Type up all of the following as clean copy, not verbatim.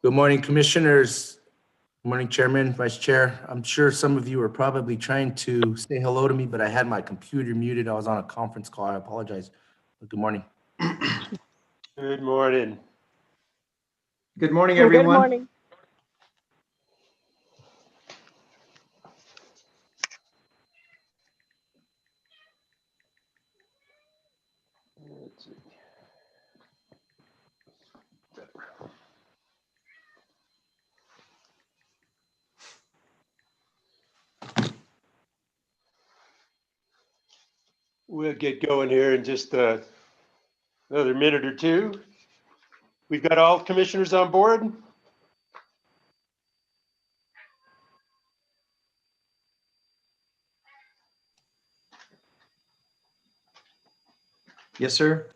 Good morning, commissioners. Good morning, Chairman, Vice Chair. I'm sure some of you are probably trying to say hello to me, but I had my computer muted. I was on a conference call. I apologize. But good morning. Good morning. Good morning, everyone. Good morning. Let's see. We'll get going here in just another minute or two. We've got all commissioners on board. Yes, sir.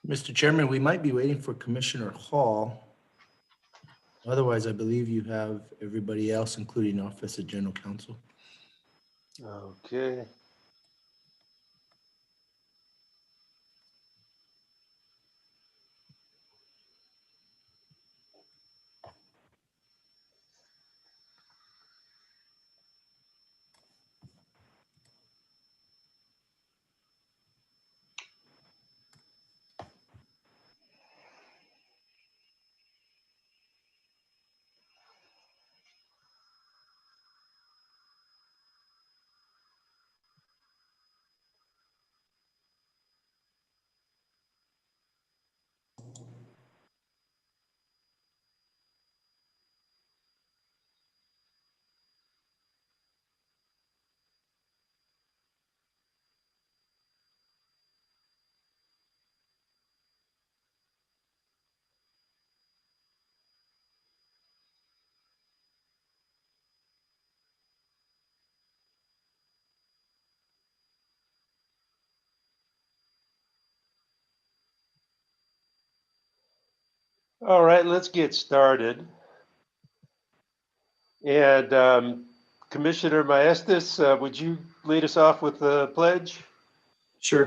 Mr. Chairman, we might be waiting for Commissioner Hall. Otherwise, I believe you have everybody else, including Office of General Counsel. Okay. All right, let's get started. And Commissioner Maestas, would you lead us off with the pledge? Sure.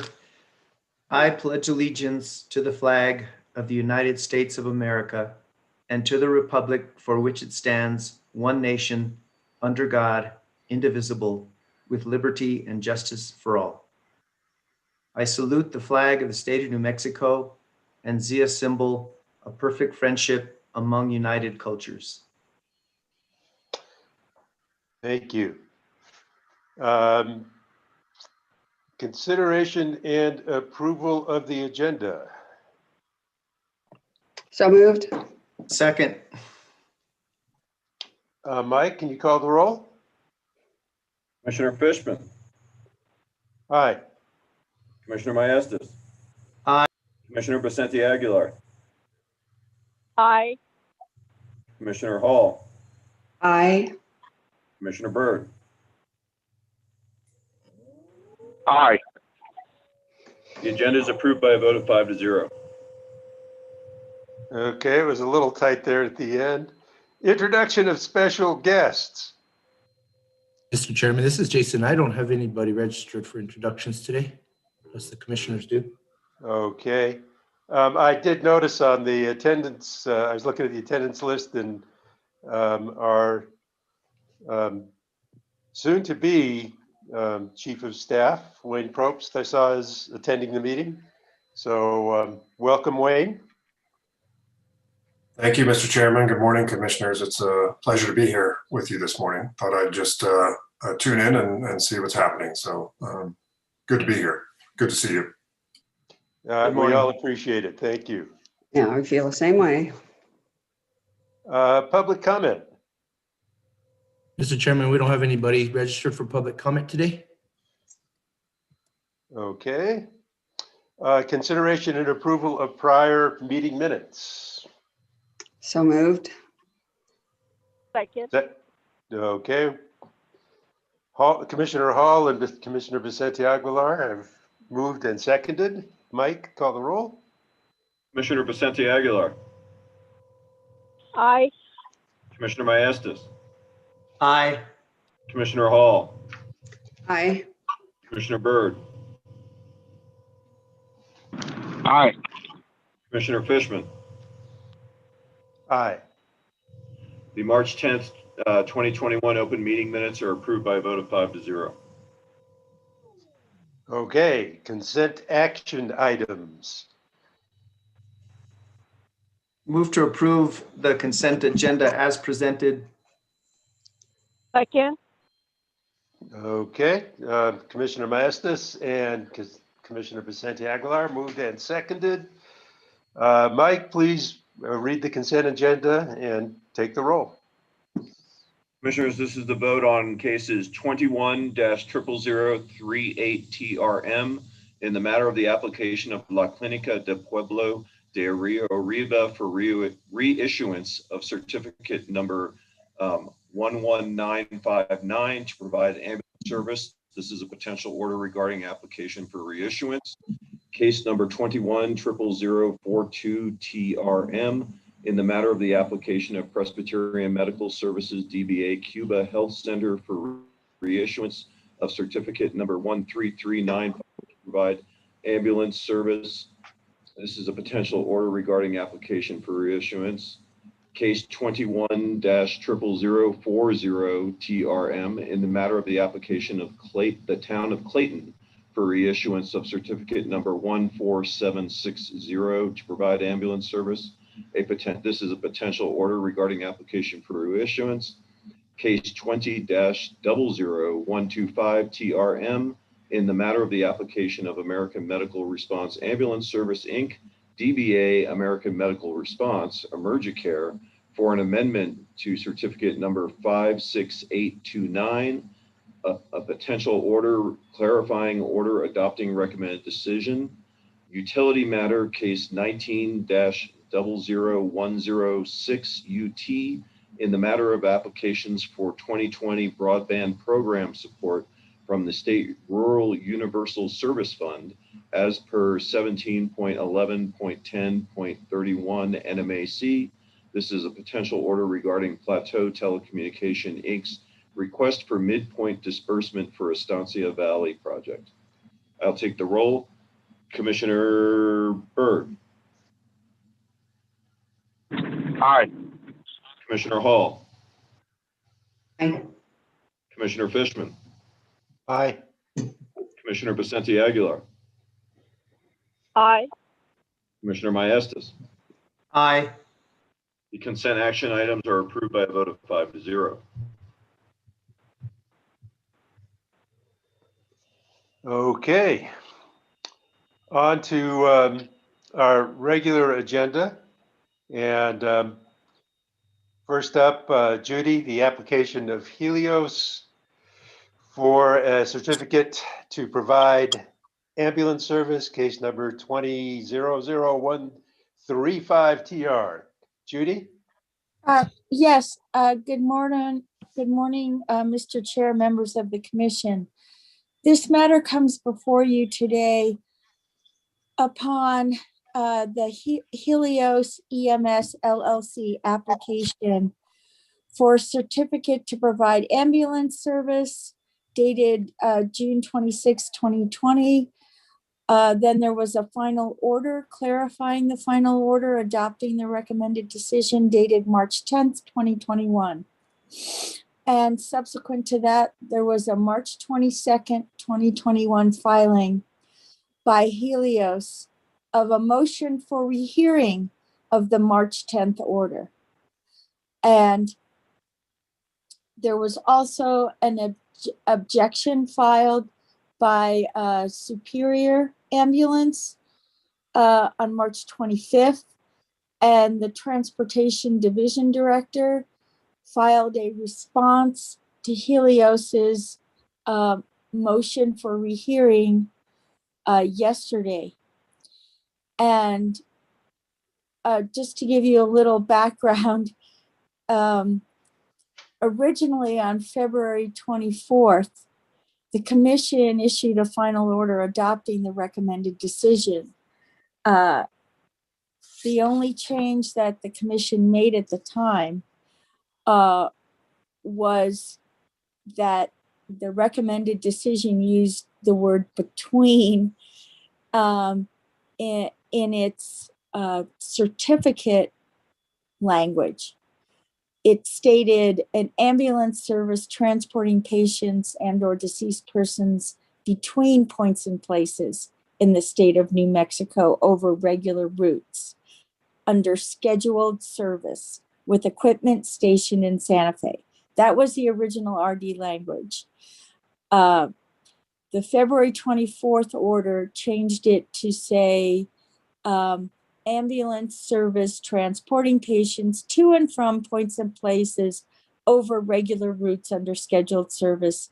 I pledge allegiance to the flag of the United States of America and to the republic for which it stands, one nation, under God, indivisible, with liberty and justice for all. I salute the flag of the state of New Mexico and see a symbol of perfect friendship among united cultures. Thank you. Consideration and approval of the agenda. So moved. Second. Mike, can you call the roll? Commissioner Fishman, Aye. Commissioner Maestas. Aye. Commissioner Vicente Aguilar, Aye. Commissioner Hall, Aye. Commissioner Byrd. Aye. The agenda is approved by a vote of 5-0. Okay, it was a little tight there at the end. Introduction of special guests. Mr. Chairman, this is Jason. I don't have anybody registered for introductions today, unless the commissioners do. Okay. I did notice on the attendance, I was looking at the attendance list, and our soon-to-be Chief of Staff, Wayne Probst, I saw is attending the meeting. So welcome, Wayne. Thank you, Mr. Chairman. Good morning, commissioners. It's a pleasure to be here with you this morning. Thought I'd just tune in and see what's happening. So good to be here. Good to see you. We all appreciate it. Thank you. Yeah, I feel the same way. Public comment. Mr. Chairman, we don't have anybody registered for public comment today. Okay. Consideration and approval of prior meeting minutes. So moved. Second. Okay. Commissioner Hall and Commissioner Vicente Aguilar have moved and seconded. Mike, call the roll. Commissioner Vicente Aguilar, Aye. Commissioner Maestas, Aye. Commissioner Hall, Aye. Commissioner Byrd. Aye. Commissioner Fishman. Aye. The March 10th, 2021 open meeting minutes are approved by a vote of 5-0. Okay, consent action items. Move to approve the consent agenda as presented. Second. Okay, Commissioner Maestas and Commissioner Vicente Aguilar moved and seconded. Mike, please read the consent agenda and take the roll. Commissioners, this is the vote on cases 21-00038TRM in the matter of the application of La Clínica de Pueblo de Rio Arriba for reissuance of certificate number 11959 to provide ambulance service. This is a potential order regarding application for reissuance. Case number 21-00042TRM in the matter of the application of Presbyterian Medical Services DBA Cuba Health Center for reissuance of certificate number 13395 to provide ambulance service. This is a potential order regarding application for reissuance. Case 21-00040TRM in the matter of the application of the town of Clayton for reissuance of certificate number 14760 to provide ambulance service. This is a potential order regarding application for reissuance. Case 20-00125TRM in the matter of the application of American Medical Response Ambulance Service, Inc., DBA American Medical Response, Emergicare, for an amendment to certificate number 56829, a potential order clarifying order adopting recommended decision. Utility matter case 19-00106UT in the matter of applications for 2020 broadband program support from the State Rural Universal Service Fund as per 17.11.10.31 NMAC. This is a potential order regarding Plateau Telecommunication Inc.'s request for midpoint disbursement for Estancia Valley project. I'll take the roll. Commissioner Byrd. Aye. Commissioner Hall. Aye. Commissioner Fishman. Aye. Commissioner Vicente Aguilar. Aye. Commissioner Maestas. Aye. The consent action items are approved by a vote of 5-0. Okay. On to our regular agenda. And first up, Judy, the application of Helios for a certificate to provide ambulance service, case number 20-00135TR. Judy? Yes, good morning. Good morning, Mr. Chair, members of the commission. This matter comes before you today upon the Helios EMS LLC application for a certificate to provide ambulance service dated June 26, 2020. Then there was a final order clarifying the final order adopting the recommended decision dated March 10th, 2021. And subsequent to that, there was a March 22nd, 2021 filing by Helios of a motion for rehearing of the March 10th order. And there was also an objection filed by Superior Ambulance on March 25th, and the Transportation Division Director filed a response to Helios's motion for rehearing yesterday. And just to give you a little background, originally on February 24th, the commission issued a final order adopting the recommended decision. The only change that the commission made at the time was that the recommended decision used the word between in its certificate language. It stated an ambulance service transporting patients and or deceased persons between points and places in the state of New Mexico over regular routes under scheduled service with equipment stationed in Santa Fe. That was the original RD language. The February 24th order changed it to say ambulance service transporting patients to and from points and places over regular routes under scheduled service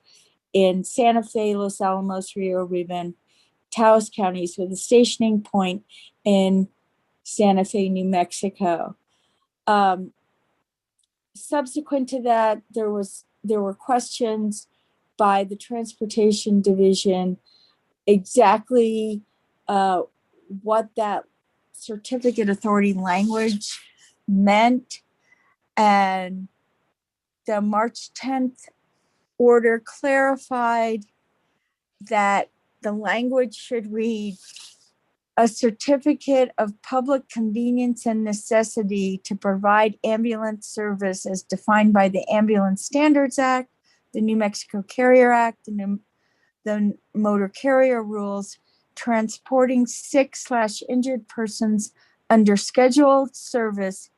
in Santa Fe, Los Alamos, Rio Arriba, and Taos counties with a stationing point in Santa Fe, New Mexico. Subsequent to that, there were questions by the Transportation Division exactly what that certificate authority language meant, and the March 10th order clarified that the language should read a certificate of public convenience and necessity to provide ambulance service as defined by the Ambulance Standards Act, the New Mexico Carrier Act, the Motor Carrier Rules, transporting sick/injured persons under scheduled service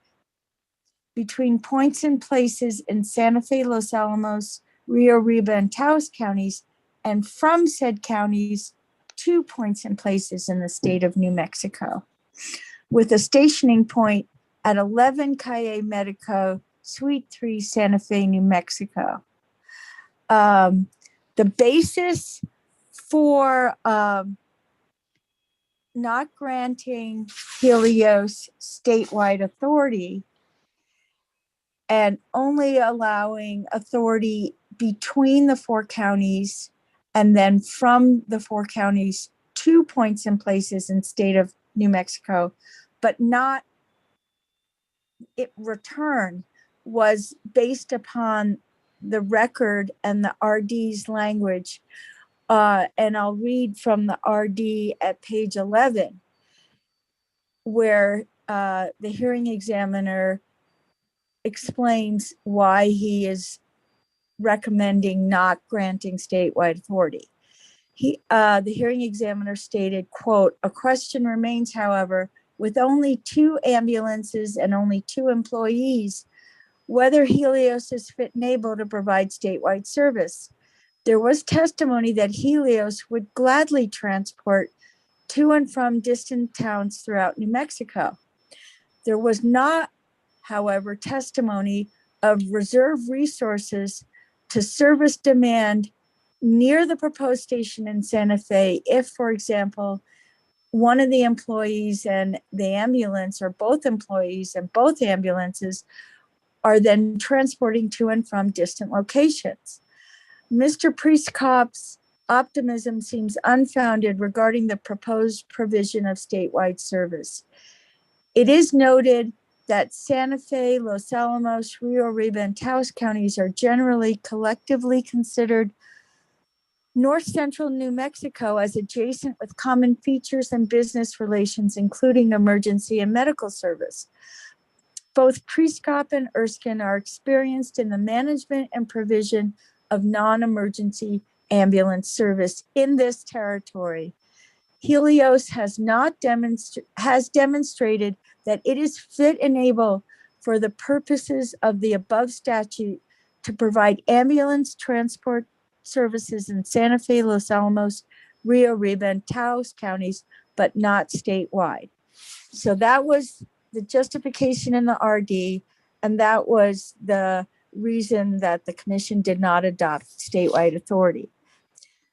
between points and places in Santa Fe, Los Alamos, Rio Arriba, and Taos counties, and from said counties to points and places in the state of New Mexico, with a stationing point at 11 Calle Medico, Suite 3, Santa Fe, New Mexico. The basis for not granting Helios statewide authority and only allowing authority between the four counties and then from the four counties to points and places in state of New Mexico, but not it return, was based upon the record and the RD's language. And I'll read from the RD at page 11, where the hearing examiner explains why he is recommending not granting statewide authority. The hearing examiner stated, quote, "A question remains, however, with only 2 ambulances and only 2 employees, whether Helios is fit and able to provide statewide service. There was testimony that Helios would gladly transport to and from distant towns throughout New Mexico. There was not, however, testimony of reserve resources to service demand near the proposed station in Santa Fe if, for example, one of the employees and the ambulance, or both employees and both ambulances, are then transporting to and from distant locations. Mr. Priestkopf's optimism seems unfounded regarding the proposed provision of statewide service. It is noted that Santa Fe, Los Alamos, Rio Arriba, and Taos counties are generally collectively considered North Central New Mexico as adjacent with common features and business relations, including emergency and medical service. Both Priestkopf and Erskine are experienced in the management and provision of non-emergency ambulance service in this territory. Helios has demonstrated that it is fit and able for the purposes of the above statute to provide ambulance transport services in Santa Fe, Los Alamos, Rio Arriba, and Taos counties, but not statewide." So that was the justification in the RD, and that was the reason that the commission did not adopt statewide authority.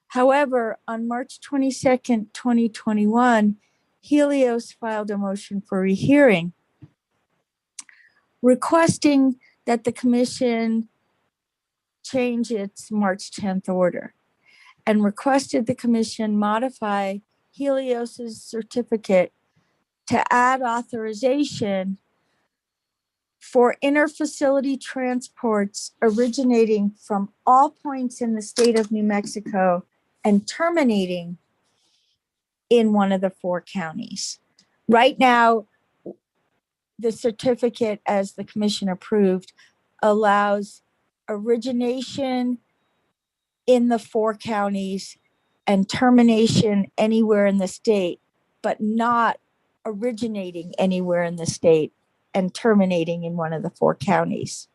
However, on March 22nd, 2021, Helios filed a motion for rehearing, requesting that the commission change its March 10th order, and requested the commission modify Helios's certificate to add authorization for interfacility transports originating from all points in the state of New Mexico and terminating in one of the 4 counties. Right now, the certificate, as the commission approved, allows origination in the 4 counties and termination anywhere in the state, but not originating anywhere in the state and terminating in one of the 4 counties.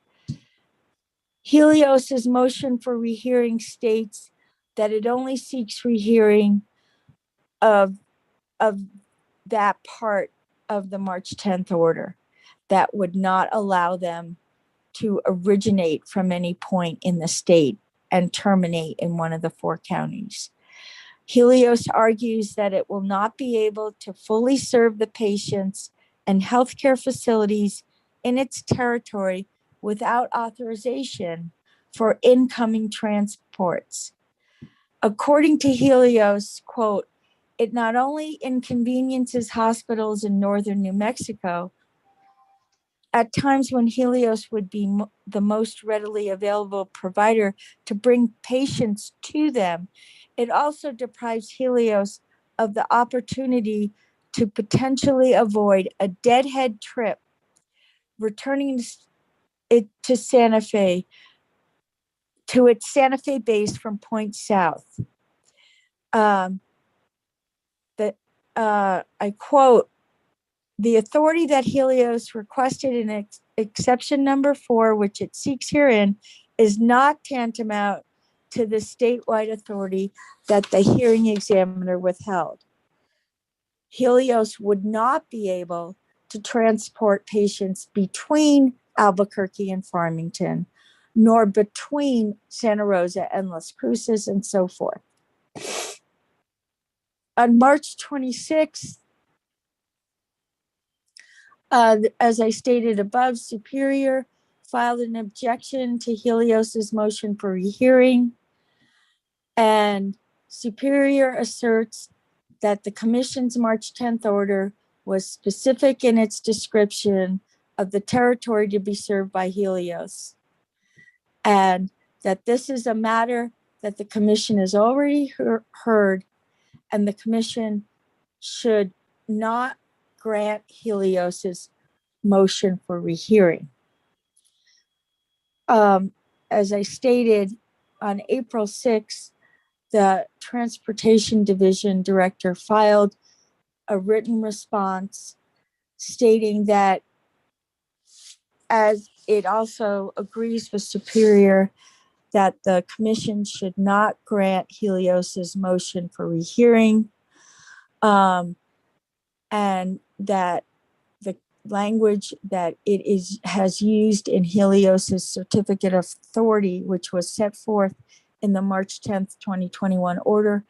Helios's motion for rehearing states that it only seeks rehearing of that part of the March 10th order that would not allow them to originate from any point in the state and terminate in one of the 4 counties. Helios argues that it will not be able to fully serve the patients and healthcare facilities in its territory without authorization for incoming transports. According to Helios, quote, it not only inconveniences hospitals in northern New Mexico, at times when Helios would be the most readily available provider to bring patients to them, it also deprives Helios of the opportunity to potentially avoid a deadhead trip returning it to Santa Fe, to its Santa Fe base from Point South. I quote, the authority that Helios requested in exception number 4, which it seeks herein, is not tantamount to the statewide authority that the hearing examiner withheld. Helios would not be able to transport patients between Albuquerque and Farmington, nor between Santa Rosa and Las Cruces and so forth. On March 26th, as I stated above, Superior filed an objection to Helios's motion for rehearing, and Superior asserts that the commission's March 10th order was specific in its description of the territory to be served by Helios, and that this is a matter that the commission has already heard, and the commission should not grant Helios's motion for rehearing. As I stated, on April 6th, the Transportation Division Director filed a written response stating that, as it also agrees with Superior, that the commission should not grant Helios's motion for rehearing, and that the language that has used in Helios's certificate of authority, which was set forth in the March 10th, 2021 order,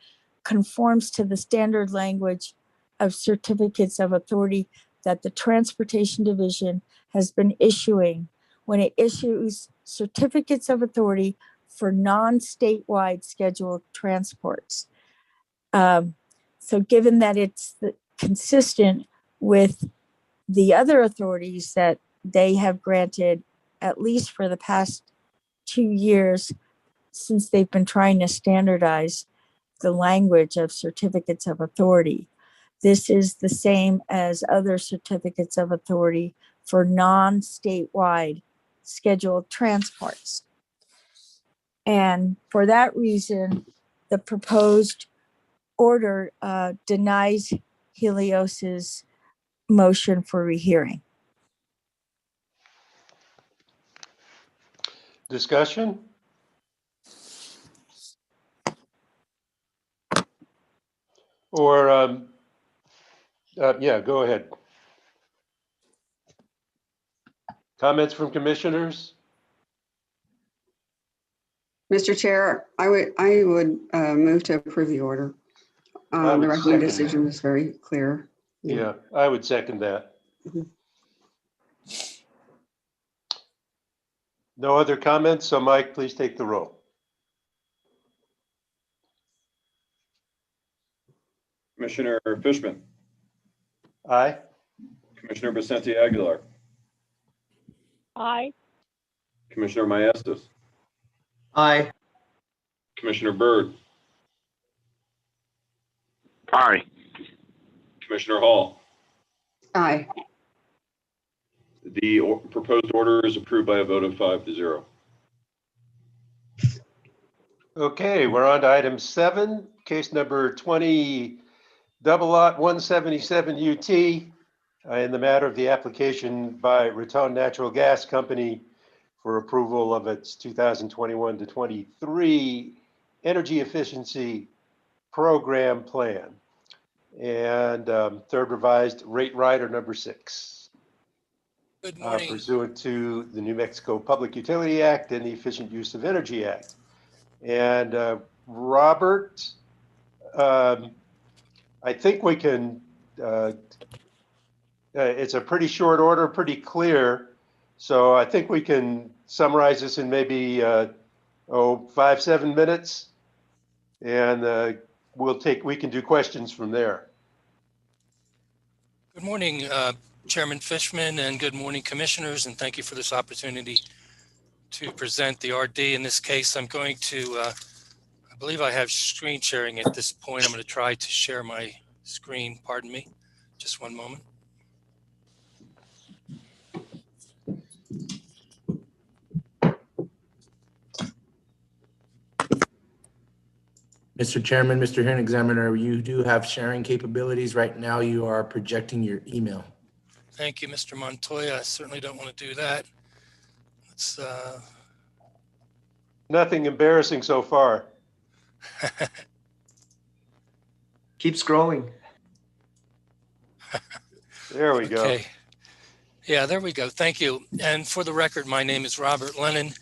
conforms to the standard language of certificates of authority that the Transportation Division has been issuing when it issues certificates of authority for non-statewide scheduled transports. So given that it's consistent with the other authorities that they have granted, at least for the past 2 years, since they've been trying to standardize the language of certificates of authority, this is the same as other certificates of authority for non-statewide scheduled transports. And for that reason, the proposed order denies Helios's motion for rehearing. Discussion? Or, yeah, go ahead. Comments from commissioners? Mr. Chair, I would move to approve the order. I would The record of second decision was very clear. Yeah, I would second that. Mhm. No other comments, so Mike, please take the roll. Commissioner Fishman, Aye? Commissioner Vicente Aguilar, Aye. Commissioner Maestas, Aye. Commissioner Byrd, Aye. Commissioner Hall. Aye. The proposed order is approved by a vote of 5-0. Okay, we're on to item 7, case number 20 double lot 177 UT in the matter of the application by Raton Natural Gas Company for approval of its 2021 to 23 energy efficiency program plan and third revised rate rider number 6. Good morning. Pursuant to the New Mexico Public Utility Act and the Efficient Use of Energy Act. And Robert, I think we can, it's a pretty short order, pretty clear. So I think we can summarize this in maybe 5-7 minutes. And we can do questions from there. Good morning, Chairman Fishman, and good morning, commissioners, and thank you for this opportunity to present the RD. In this case, I'm going to, I believe I have screen sharing at this point. I'm going to try to share my screen. Pardon me. Just one moment. Mr. Chairman, Mr. Hearing Examiner, you do have sharing capabilities. Right now, you are projecting your email. Thank you, Mr. Montoya. I certainly don't want to do that. Let's, Nothing embarrassing so far. Keep scrolling. There we go. Okay. Yeah, there we go. Thank you. And for the record, my name is Robert Lennon.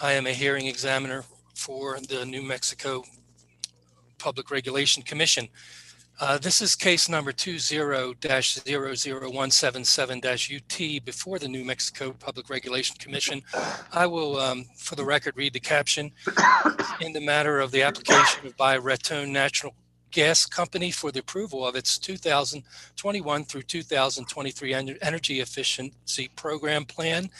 I am a hearing examiner for the New Mexico Public Regulation Commission. This is case number 20-00177-UT before the New Mexico Public Regulation Commission. I will, for the record, read the caption. In the matter of the application by Raton Natural Gas Company for the approval of its 2021 through 2023 energy efficiency program plan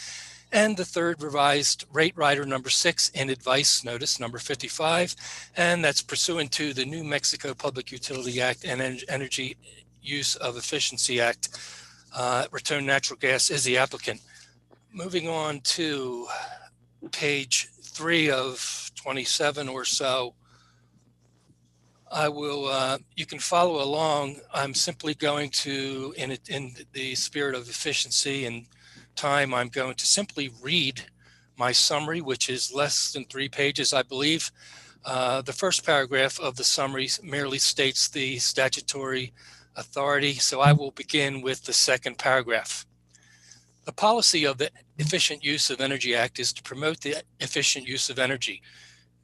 and the third revised rate rider number 6 in advice notice number 55, and that's pursuant to the New Mexico Public Utility Act and Energy Use of Efficiency Act. Raton Natural Gas is the applicant. Moving on to page 3 of 27 or so, I will, you can follow along. I'm simply going to, in the spirit of efficiency and time, I'm going to simply read my summary, which is less than 3 pages, I believe. The first paragraph of the summary merely states the statutory authority, so I will begin with the second paragraph. The policy of the Efficient Use of Energy Act is to promote the efficient use of energy.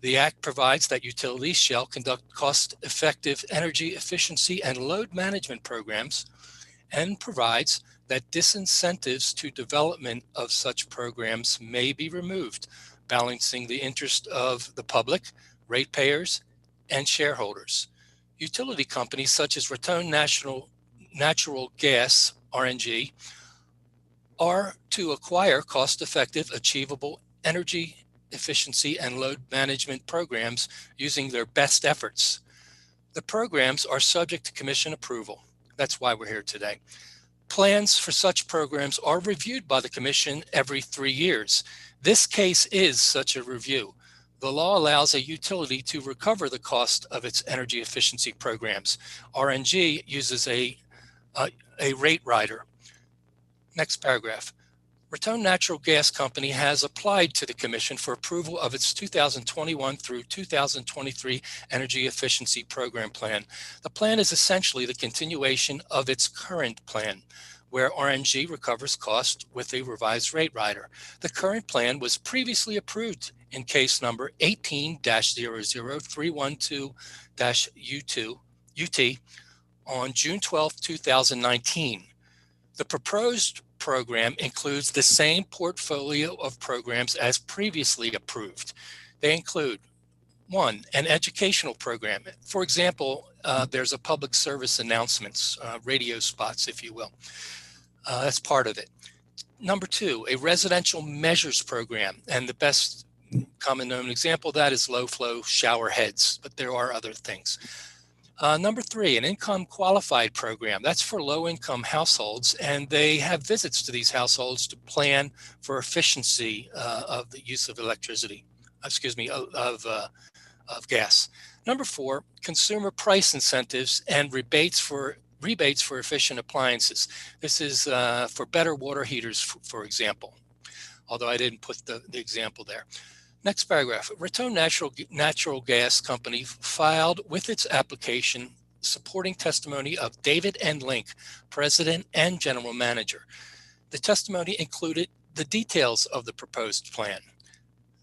The Act provides that utilities shall conduct cost-effective energy efficiency and load management programs and provides that disincentives to development of such programs may be removed, balancing the interest of the public, ratepayers, and shareholders. Utility companies such as Raton Natural Gas, RNG, are to acquire cost-effective, achievable energy efficiency and load management programs using their best efforts. The programs are subject to commission approval. That's why we're here today. Plans for such programs are reviewed by the commission every 3 years. This case is such a review. The law allows a utility to recover the cost of its energy efficiency programs. RNG uses a rate rider. Next paragraph. Raton Natural Gas Company has applied to the Commission for approval of its 2021 through 2023 Energy Efficiency Program Plan. The plan is essentially the continuation of its current plan, where RNG recovers cost with a revised rate rider. The current plan was previously approved in case number 18-00312-UT on June 12, 2019. The proposed program includes the same portfolio of programs as previously approved. They include 1, an educational program. For example, there's a public service announcements, radio spots, if you will. That's part of it. Number 2, a residential measures program. And the best common known example of that is low flow shower heads, but there are other things. Number 3, an income qualified program. That's for low income households, and they have visits to these households to plan for efficiency of the use of electricity, of gas. Number 4, consumer price incentives and rebates for efficient appliances. This is for better water heaters, for example, although I didn't put the example there. Next paragraph, Raton Natural Gas Company filed with its application supporting testimony of David N. Link, President and General Manager. The testimony included the details of the proposed plan.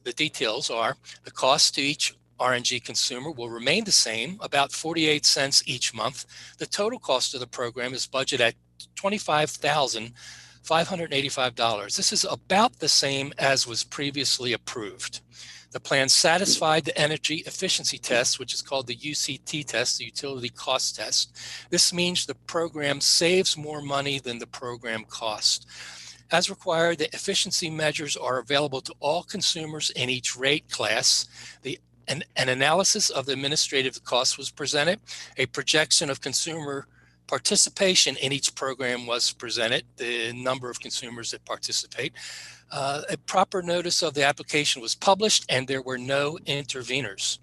The details are the cost to each RNG consumer will remain the same, about 48 cents each month. The total cost of the program is budgeted at $25,585. This is about the same as was previously approved. The plan satisfied the energy efficiency test, which is called the UCT test, the utility cost test. This means the program saves more money than the program cost. As required, the efficiency measures are available to all consumers in each rate class. An analysis of the administrative costs was presented. A projection of consumer participation in each program was presented, the number of consumers that participate. A proper notice of the application was published, and there were no interveners.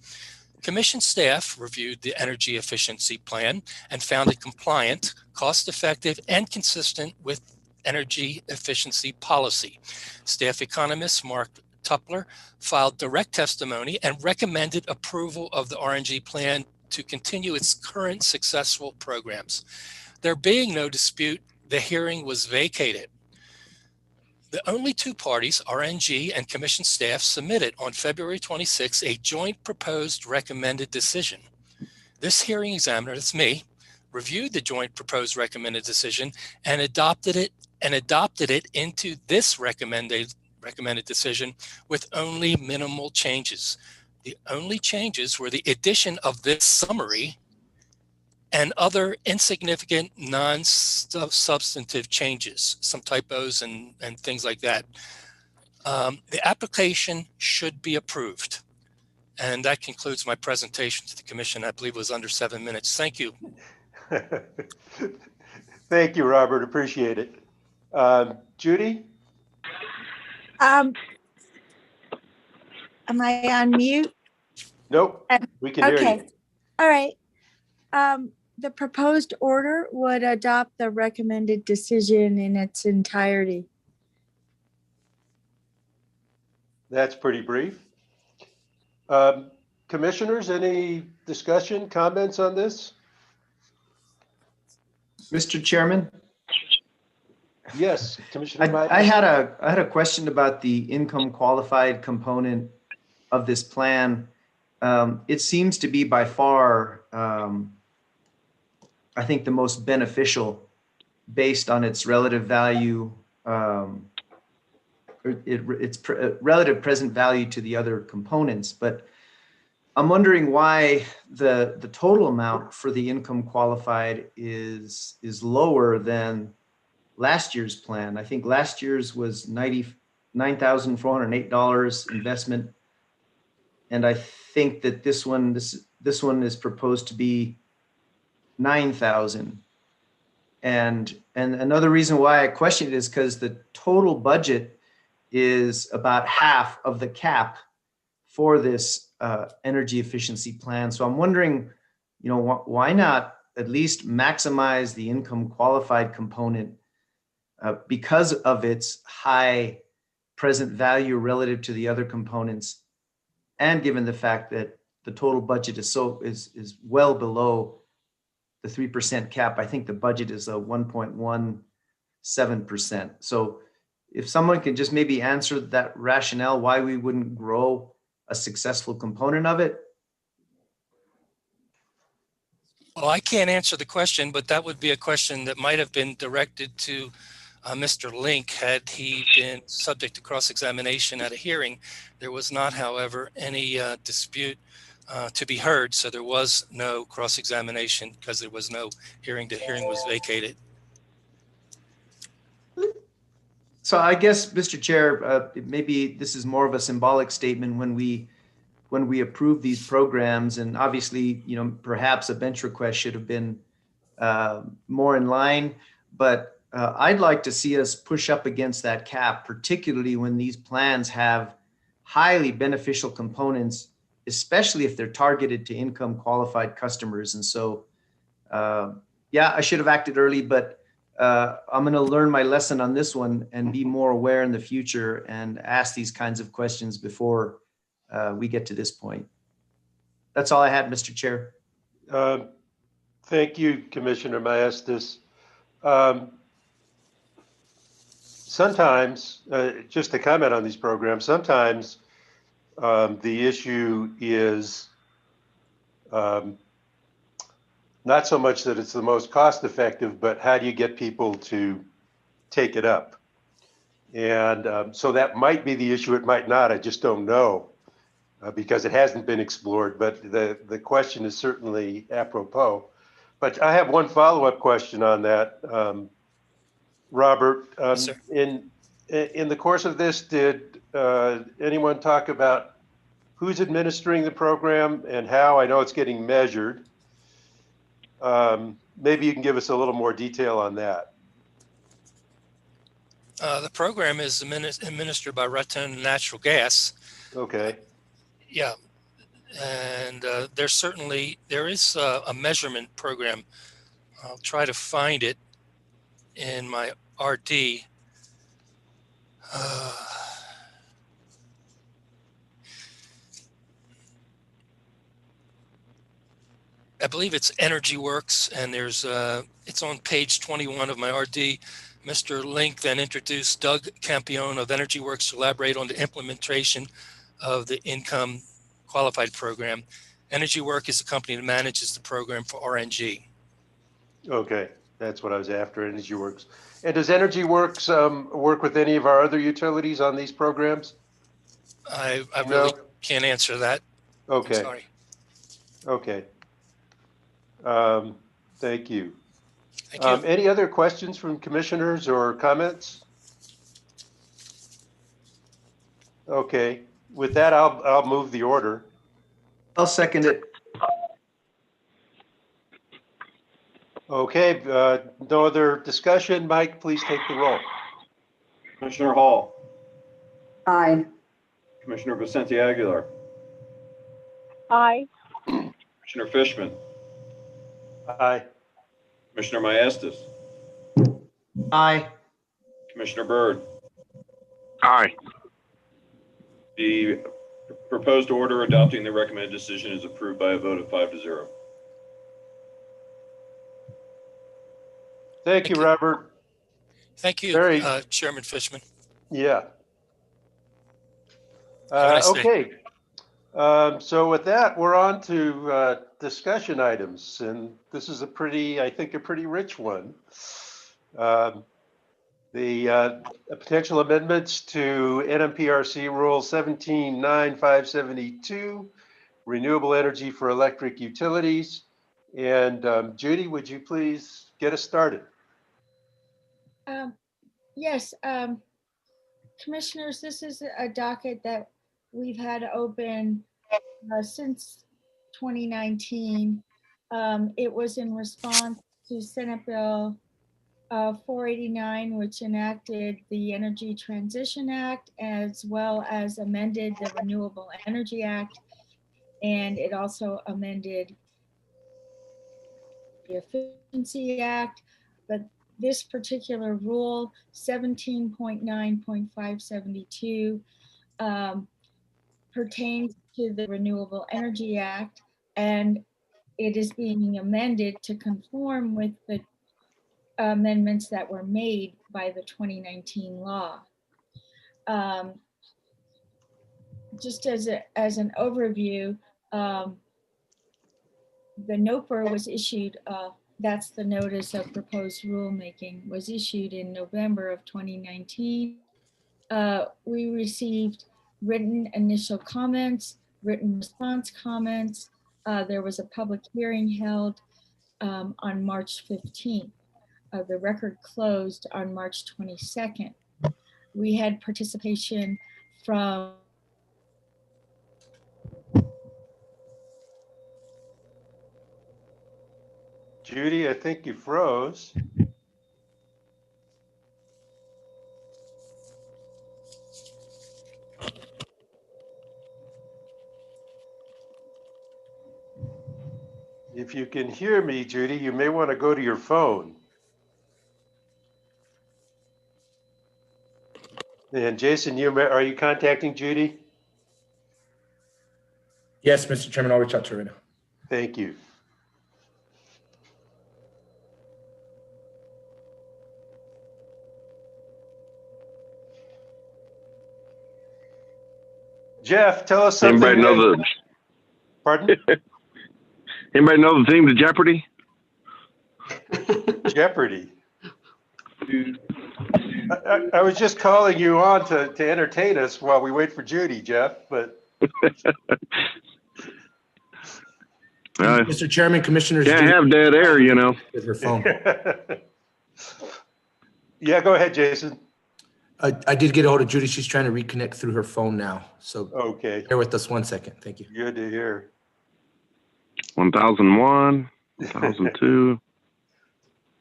Commission staff reviewed the energy efficiency plan and found it compliant, cost-effective, and consistent with energy efficiency policy. Staff economist Mark Tupler filed direct testimony and recommended approval of the RNG plan to continue its current successful programs. There being no dispute, the hearing was vacated. The only two parties, RNG and Commission staff, submitted on February 26 a joint proposed recommended decision. This hearing examiner, that's me, reviewed the joint proposed recommended decision and adopted it into this recommended decision with only minimal changes. The only changes were the addition of this summary and other insignificant non-substantive changes, some typos and things like that. The application should be approved. And that concludes my presentation to the Commission. I believe it was under 7 minutes. Thank you. Thank you, Robert. Appreciate it. Judy? Am I on mute? Nope, we can hear you. All right. The proposed order would adopt the recommended decision in its entirety. That's pretty brief. Commissioners, any discussion, comments on this? Mr. Chairman? Yes, Commissioner. I had a question about the income qualified component of this plan. It seems to be by far, I think, the most beneficial based on its relative value, its relative present value to the other components. But I'm wondering why the total amount for the income qualified is lower than last year's plan. I think last year's was $99,408 investment, and I think that this one is proposed to be $9,000. And another reason why I question it is because the total budget is about half of the cap for this energy efficiency plan. So I'm wondering, why not at least maximize the income qualified component because of its high present value relative to the other components, and given the fact that the total budget is well below the 3% cap. I think the budget is a 1.17%. So if someone can just maybe answer that rationale why we wouldn't grow a successful component of it. Well, I can't answer the question, but that would be a question that might have been directed to Mr. Link had he been subject to cross-examination at a hearing. There was not, however, any dispute to be heard, so there was no cross-examination because there was no hearing. The hearing was vacated. So I guess, Mr. Chair, maybe this is more of a symbolic statement when we when we approve these programs. And obviously, perhaps a bench request should have been more in line, but I'd like to see us push up against that cap, particularly when these plans have highly beneficial components, especially if they're targeted to income qualified customers. And so, yeah, I should have acted early, but I'm going to learn my lesson on this one and be more aware in the future and ask these kinds of questions before we get to this point. That's all I had, Mr. Chair. Thank you, Commissioner Maestas. Sometimes, just to comment on these programs, sometimes the issue is not so much that it's the most cost effective, but how do you get people to take it up? And so that might be the issue. It might not. I just don't know because it hasn't been explored. But the question is certainly apropos. But I have one follow-up question on that, Robert. Yes, sir. In the course of this, did anyone talk about who's administering the program and how? I know it's getting measured. Maybe you can give us a little more detail on that. The program is administered by Raton Natural Gas. Okay. Yeah. And there is a measurement program. I'll try to find it in my RD. I believe it's Energy Works, and it's on page 21 of my RD. Mr. Link then introduced Doug Campione of Energy Works to elaborate on the implementation of the income qualified program. Energy Work is the company that manages the program for RNG. Okay, that's what I was after, Energy Works. And does Energy Works work with any of our other utilities on these programs? I really can't answer that. Okay. I'm sorry. Okay. Thank you. Thank you. Any other questions from commissioners or comments? Okay, with that, I'll move the order. I'll second it. Okay, no other discussion. Mike, please take the roll. Commissioner Hall, Aye. Commissioner Vicente Aguilar, Aye. Commissioner Fishman, Aye. Commissioner Maestas, Aye. Commissioner Byrd. Aye. The proposed order adopting the recommended decision is approved by a vote of 5-0. Thank you, Robert. Thank you, Very- Chairman Fishman. Yeah. Have a nice day. Okay. So with that, we're on to discussion items, and this is I think a pretty rich one. The potential amendments to NMPRC Rule 179572, renewable energy for electric utilities. And Judy, would you please get us started? Yes, Commissioners, this is a docket that we've had open since 2019. It was in response to Senate Bill 489, which enacted the Energy Transition Act, as well as amended the Renewable Energy Act. And it also amended the Efficiency Act. But this particular rule, 17.9.572, pertains to the Renewable Energy Act, and it is being amended to conform with the amendments that were made by the 2019 law. Just as an overview, the NOPR was issued, that's the notice of proposed rulemaking, was issued in November of 2019. We received written initial comments, written response comments. There was a public hearing held on March 15th. The record closed on March 22nd. We had participation from Judy, I think you froze. If you can hear me, Judy, you may want to go to your phone. And Jason, are you contacting Judy? Yes, Mr. Chairman, I'll reach out to her right now. Thank you. Jeff, tell us something. Anybody know the Pardon? Anybody know the theme to Jeopardy? Jeopardy. I was just calling you on to entertain us while we wait for Judy, Jeff, but. Mr. Chairman, Commissioners. Can't have dead air, you know. With her phone. Yeah, go ahead, Jason. I did get a hold of Judy. She's trying to reconnect through her phone now. So Okay. bear with us 1 second. Thank you. Good to hear. 1001, 1002.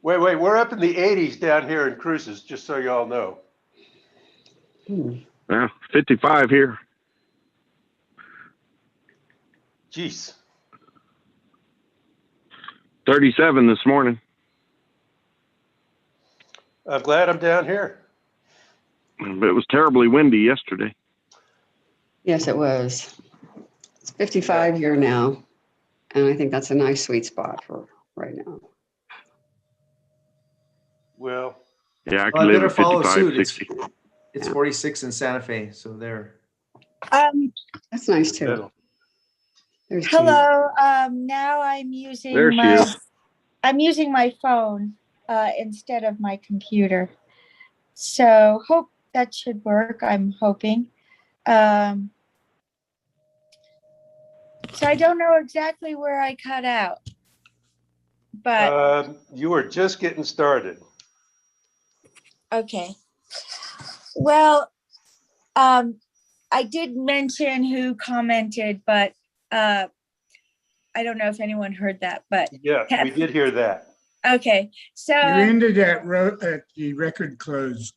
Wait, we're up in the 80s down here in Cruces, just so you all know. Yeah, 55 here. Jeez. 37 this morning. I'm glad I'm down here. But it was terribly windy yesterday. Yes, it was. It's 55 here now. And I think that's a nice sweet spot for right now. Well, Yeah, I Well, could I live better at follow 55, suit. 60. It's 46 in Santa Fe, so there. That's nice too. that'll- There's Jean. Hello, now I'm using There she is. I'm using my phone instead of my computer. So hope that should work, I'm hoping. So I don't know exactly where I cut out. But you were just getting started. okay. Well, I did mention who commented, but I don't know if anyone heard that, but Yeah, we did hear that. okay. So You ended at the record closed.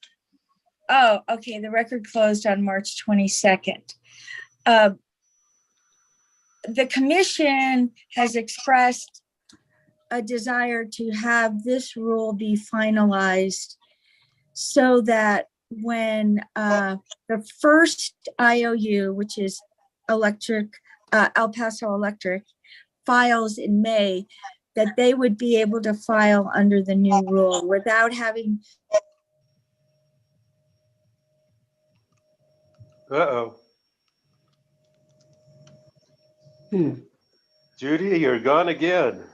oh, okay. The record closed on March 22nd. The commission has expressed a desire to have this rule be finalized so that when the first IOU, which is El Paso Electric, files in May, that they would be able to file under the new rule without having. Uh-oh. Hmm. Judy, you're gone again.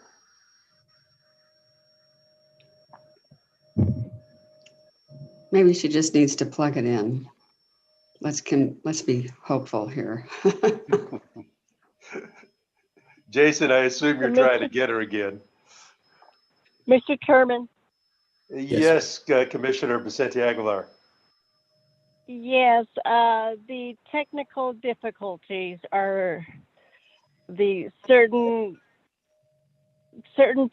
Maybe she just needs to plug it in. Let's be hopeful here. Jason, I assume you're trying to get her again. Mr. Chairman, Yes, Commissioner Vicente Aguilar. yes, the technical difficulties are the certain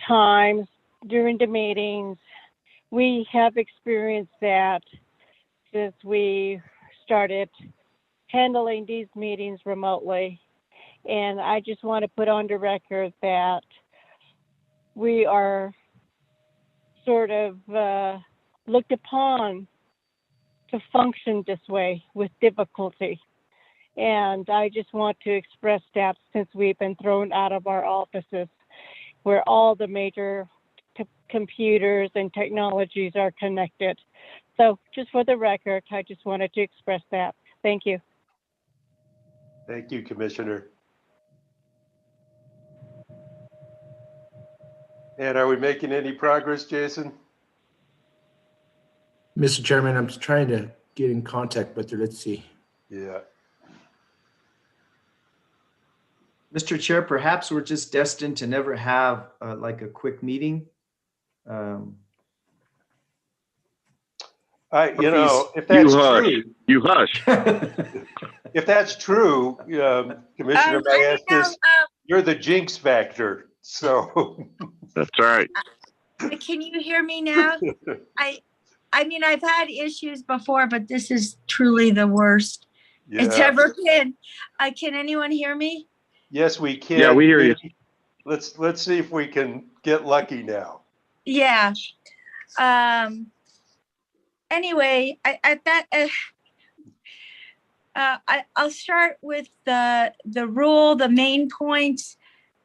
times during the meetings. We have experienced that since we started handling these meetings remotely. And I just want to put on the record that we are sort of looked upon to function this way with difficulty. And I just want to express that since we've been thrown out of our offices where all the major computers and technologies are connected. So just for the record, I just wanted to express that. Thank you. Thank you, Commissioner. And are we making any progress, Jason? Mr. Chairman, I'm trying to get in contact with her. Let's see. Yeah. Mr. Chair, perhaps we're just destined to never have like a quick meeting. If that's true, You hush. if that's true, Commissioner Maestas, you're the jinx factor. So That's right. Can you hear me now? I mean, I've had issues before, but this is truly the worst it's Yeah. ever been. Can anyone hear me? Yes, we can. Yeah, we hear you. Let's see if we can get lucky now. Yeah. Anyway, I'll start with the rule. The main points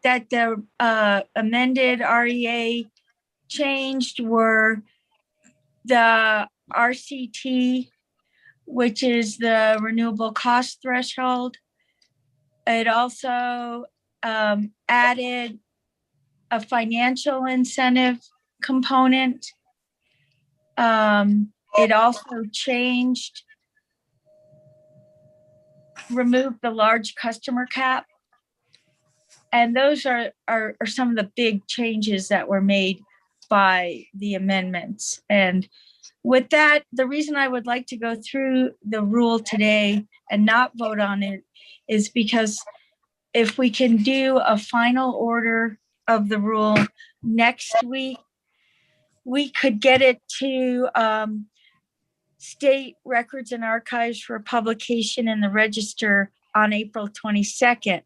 that the amended REA changed were the RCT, which is the renewable cost threshold. It also added a financial incentive component. It also removed the large customer cap. And those are some of the big changes that were made by the amendments. And with that, the reason I would like to go through the rule today and not vote on it is because if we can do a final order of the rule next week, we could get it to state records and archives for publication in the register on April 22nd.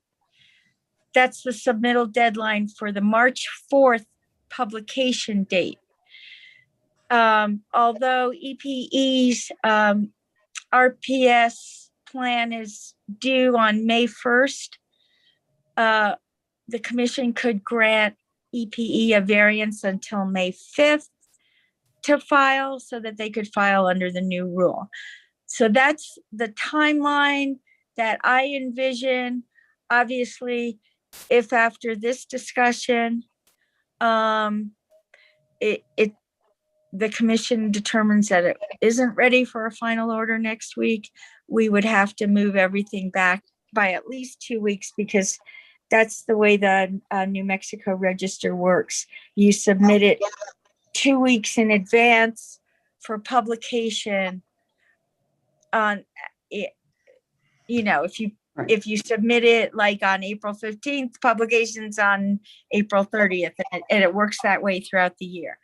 That's the submittal deadline for the March 4th publication date. Although EPE's RPS plan is due on May 1st, the commission could grant EPE a variance until May 5th to file so that they could file under the new rule. So that's the timeline that I envision. Obviously, if after this discussion, the commission determines that it isn't ready for a final order next week, we would have to move everything back by at least 2 weeks, because that's the way the New Mexico Register works. You submit it 2 weeks in advance for publication on it. You know, if you submit it like on April 15th, publications on April 30th, and it works that way throughout the year.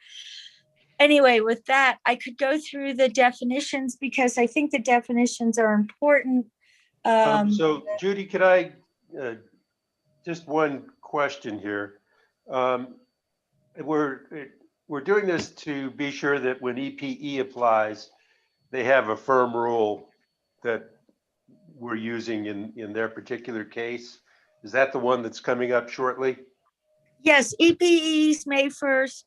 Anyway, with that, I could go through the definitions because I think the definitions are important. So Judy, could I, just one question here. We're doing this to be sure that when EPE applies, they have a firm rule that we're using in their particular case. Is that the one that's coming up shortly? Yes, EPE's May 1st.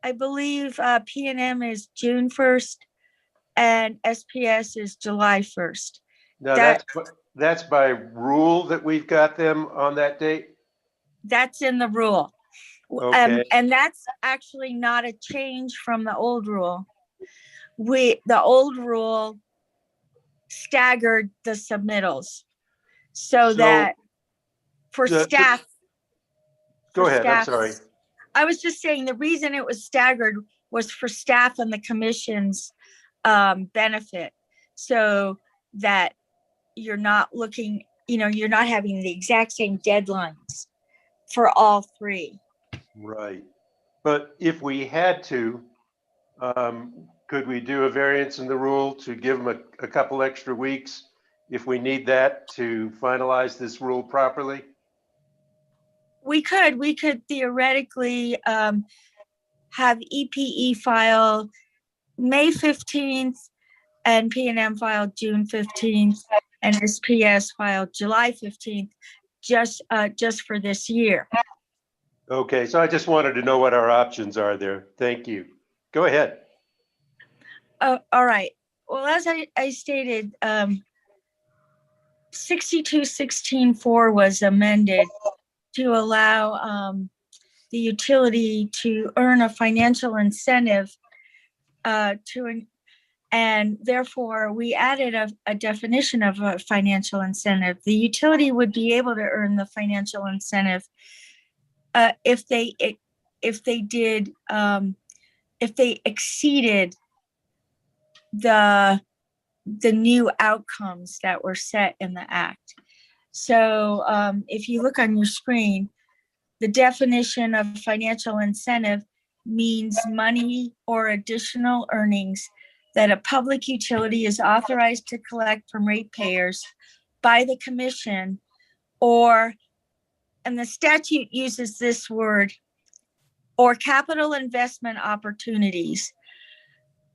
I believe PNM is June 1st and SPS is July 1st. Now that's by rule that we've got them on that date? That's in the rule. Okay. And that's actually not a change from the old rule. The old rule staggered the submittals so that for staff. Go ahead, I'm sorry. I was just saying the reason it was staggered was for staff and the commission's benefit, so that you're not looking, you're not having the exact same deadlines for all three. Right. But if we had to, could we do a variance in the rule to give them a couple extra weeks if we need that to finalize this rule properly? We could theoretically have EPE file May 15th and PNM file June 15th and SPS file July 15th, just for this year. Okay, so I just wanted to know what our options are there. Thank you. Go ahead. All right. Well, as I stated, 6216.4 was amended to allow the utility to earn a financial incentive and therefore we added a definition of a financial incentive. The utility would be able to earn the financial incentive if they exceeded the new outcomes that were set in the act. So if you look on your screen, the definition of financial incentive means money or additional earnings that a public utility is authorized to collect from ratepayers by the commission, or, and the statute uses this word, or capital investment opportunities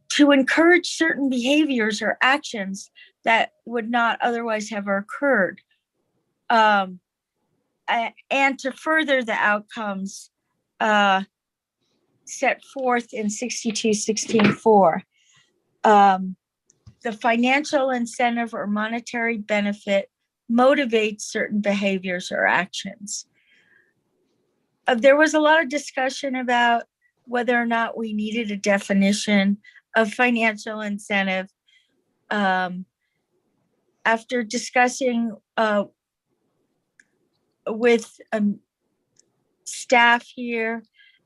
to encourage certain behaviors or actions that would not otherwise have occurred, and to further the outcomes set forth in 62-16-4. The financial incentive or monetary benefit motivates certain behaviors or actions. There was a lot of discussion about whether or not we needed a definition of financial incentive. After discussing with staff here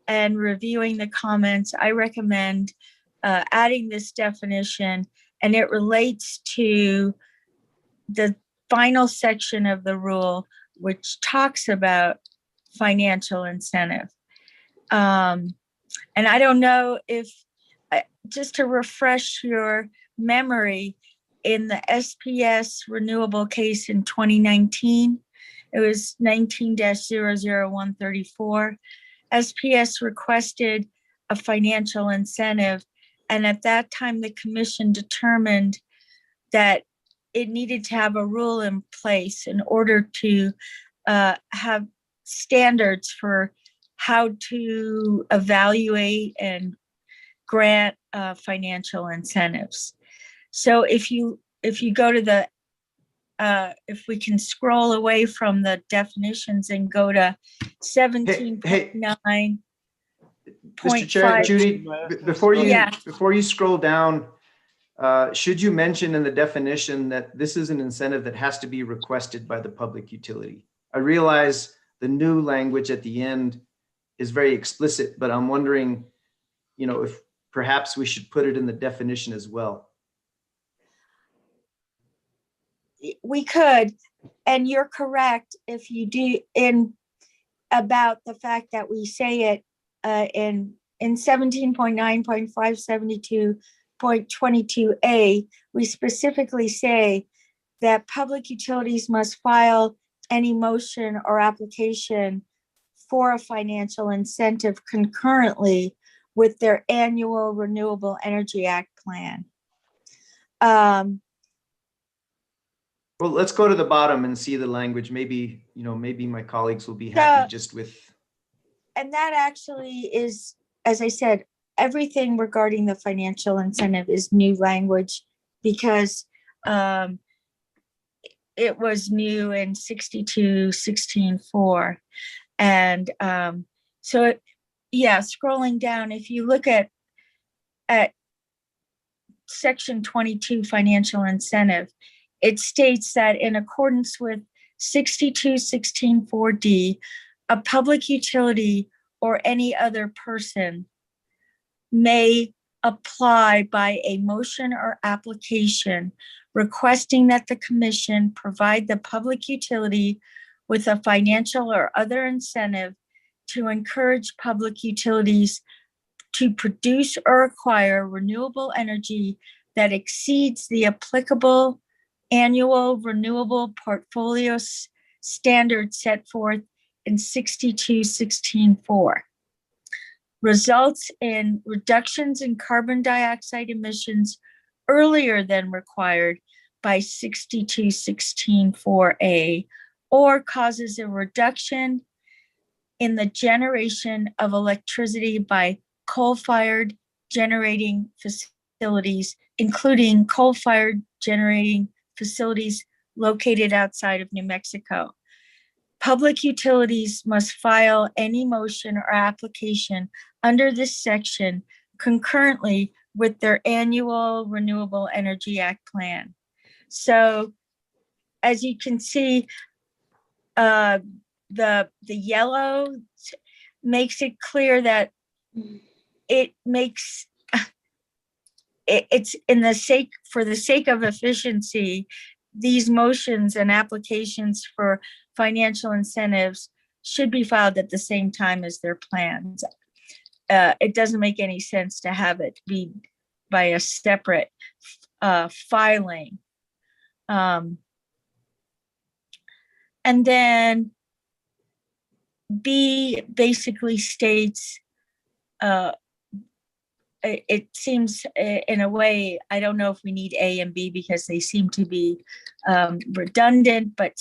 and reviewing the comments, I recommend adding this definition, and it relates to the final section of the rule, which talks about financial incentive. And I don't know if, just to refresh your memory, in the SPS renewable case in 2019, it was 19-00134. SPS requested a financial incentive, and at that time, the commission determined that it needed to have a rule in place in order to have standards for how to evaluate and grant financial incentives. So if you go to the, if we can scroll away from the definitions and go to 17.9. Mr. Chair, Judy, before you scroll down, should you mention in the definition that this is an incentive that has to be requested by the public utility? I realize the new language at the end is very explicit, but I'm wondering, if perhaps we should put it in the definition as well. We could, and you're correct if you do, in about the fact that we say it in 17.9.572.22a, we specifically say that public utilities must file any motion or application for a financial incentive concurrently with their annual Renewable Energy Act plan. Well, let's go to the bottom and see the language. Maybe, maybe my colleagues will be happy just with. And that actually is, as I said, everything regarding the financial incentive is new language, because it was new in 62-16-4. And so, scrolling down, if you look at section 22, financial incentive, it states that in accordance with 62-16-4D, a public utility or any other person may apply by a motion or application requesting that the commission provide the public utility with a financial or other incentive to encourage public utilities to produce or acquire renewable energy that exceeds the applicable annual renewable portfolio standards set forth in 62-16-4. Results in reductions in carbon dioxide emissions earlier than required by 62-16-4A, or causes a reduction in the generation of electricity by coal-fired generating facilities, including coal-fired generating facilities located outside of New Mexico. Public utilities must file any motion or application under this section concurrently with their annual Renewable Energy Act plan. So, as you can see, the yellow makes it clear that it makes it's for the sake of efficiency, these motions and applications for financial incentives should be filed at the same time as their plans. It doesn't make any sense to have it be by a separate filing. And then B basically states, it seems in a way, I don't know if we need A and B because they seem to be redundant, but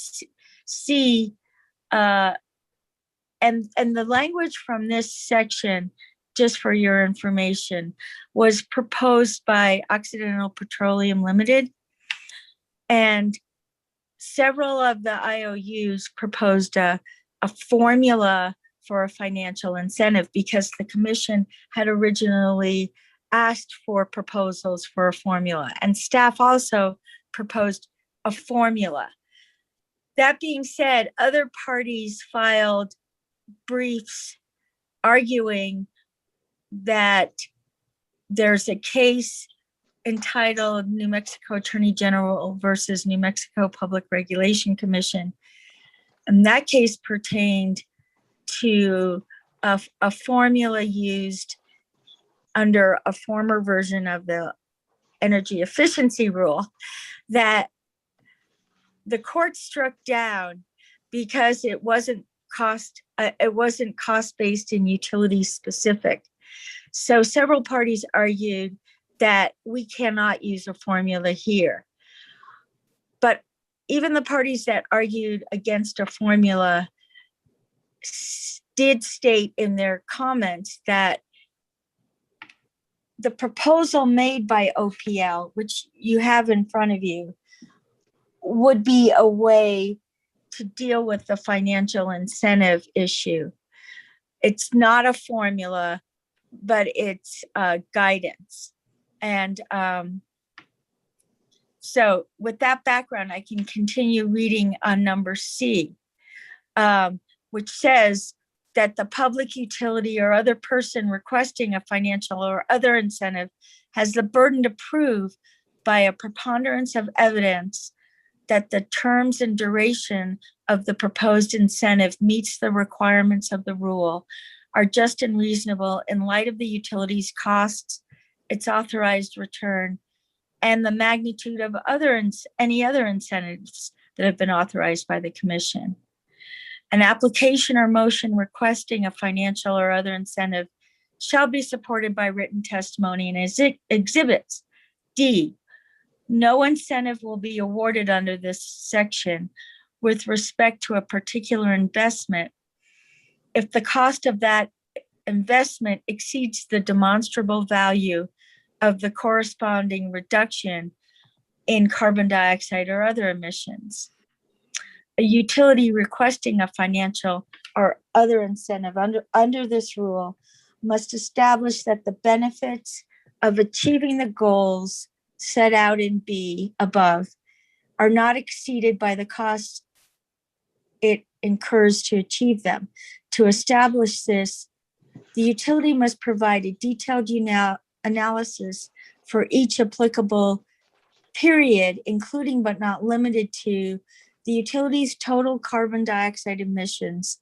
C, and the language from this section, just for your information, was proposed by Occidental Petroleum Limited. And several of the IOUs proposed a formula for a financial incentive because the commission had originally asked for proposals for a formula, and staff also proposed a formula. That being said, other parties filed briefs arguing that there's a case entitled New Mexico Attorney General versus New Mexico Public Regulation Commission. And that case pertained to a formula used under a former version of the energy efficiency rule that the court struck down because it wasn't cost-based and utility specific. So several parties argued that we cannot use a formula here. But even the parties that argued against a formula did state in their comments that the proposal made by OPL, which you have in front of you, would be a way to deal with the financial incentive issue. It's not a formula, but it's guidance. And so with that background, I can continue reading on number C, which says that the public utility or other person requesting a financial or other incentive has the burden to prove by a preponderance of evidence that the terms and duration of the proposed incentive meets the requirements of the rule, are just and reasonable in light of the utility's costs, its authorized return, and the magnitude of any other incentives that have been authorized by the commission. An application or motion requesting a financial or other incentive shall be supported by written testimony and exhibits. D, no incentive will be awarded under this section with respect to a particular investment if the cost of that investment exceeds the demonstrable value of the corresponding reduction in carbon dioxide or other emissions. A utility requesting a financial or other incentive under this rule must establish that the benefits of achieving the goals set out in B above are not exceeded by the costs it incurs to achieve them. To establish this, the utility must provide a detailed analysis for each applicable period, including but not limited to the utility's total carbon dioxide emissions,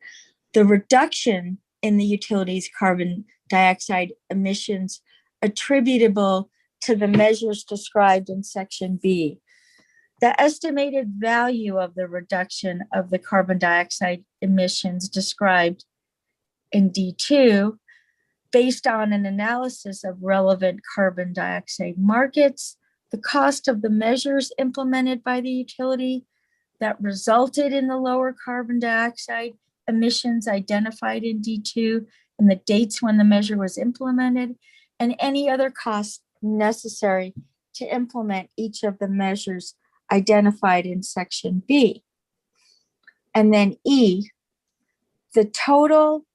the reduction in the utility's carbon dioxide emissions attributable to the measures described in section B. The estimated value of the reduction of the carbon dioxide emissions described in D2, based on an analysis of relevant carbon dioxide markets, the cost of the measures implemented by the utility that resulted in the lower carbon dioxide emissions identified in D2 and the dates when the measure was implemented, and any other costs necessary to implement each of the measures identified in section B. And then E, the total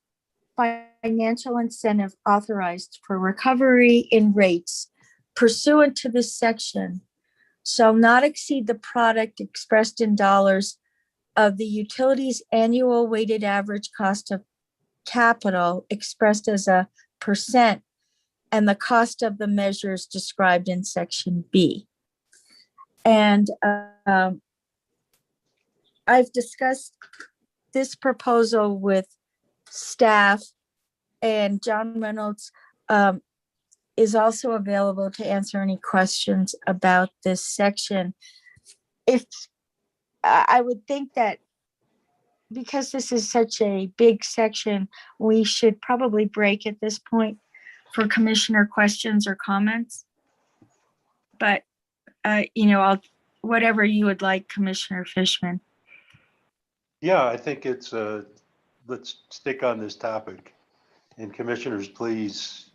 financial incentive authorized for recovery in rates pursuant to this section shall not exceed the product expressed in dollars of the utility's annual weighted average cost of capital expressed as a percent and the cost of the measures described in section B. And I've discussed this proposal with staff, and John Reynolds is also available to answer any questions about this section. If I would think that because this is such a big section, we should probably break at this point for commissioner questions or comments. But, whatever you would like, Commissioner Fishman. Yeah, I think it's, let's stick on this topic. And commissioners, please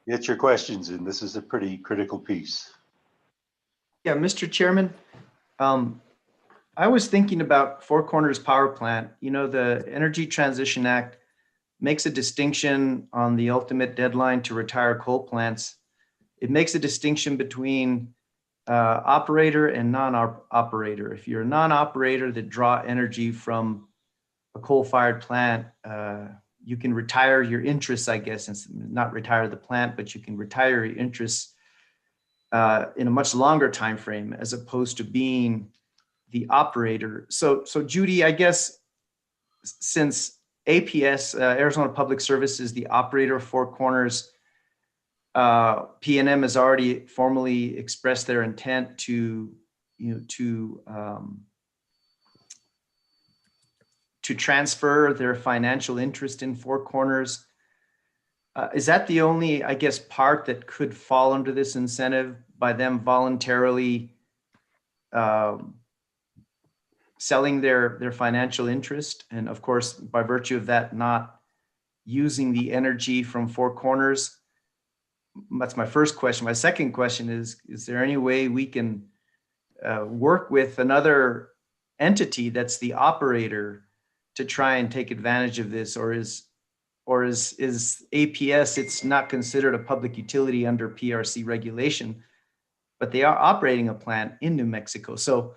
get your questions in. This is a pretty critical piece. Yeah, Mr. Chairman, I was thinking about Four Corners Power Plant. The Energy Transition Act makes a distinction on the ultimate deadline to retire coal plants. It makes a distinction between operator and non-operator. If you're a non-operator that draw energy from a coal-fired plant, you can retire your interests, I guess, and not retire the plant, but you can retire your interests in a much longer time frame as opposed to being the operator. So Judy, I guess since APS, Arizona Public Service, is the operator of Four Corners, PNM has already formally expressed their intent to transfer their financial interest in Four Corners. Is that the only, I guess, part that could fall under this incentive by them voluntarily selling their financial interest? And of course, by virtue of that, not using the energy from Four Corners? That's my first question. My second question is there any way we can work with another entity that's the operator to try and take advantage of this? Or is APS, it's not considered a public utility under PRC regulation, but they are operating a plant in New Mexico. So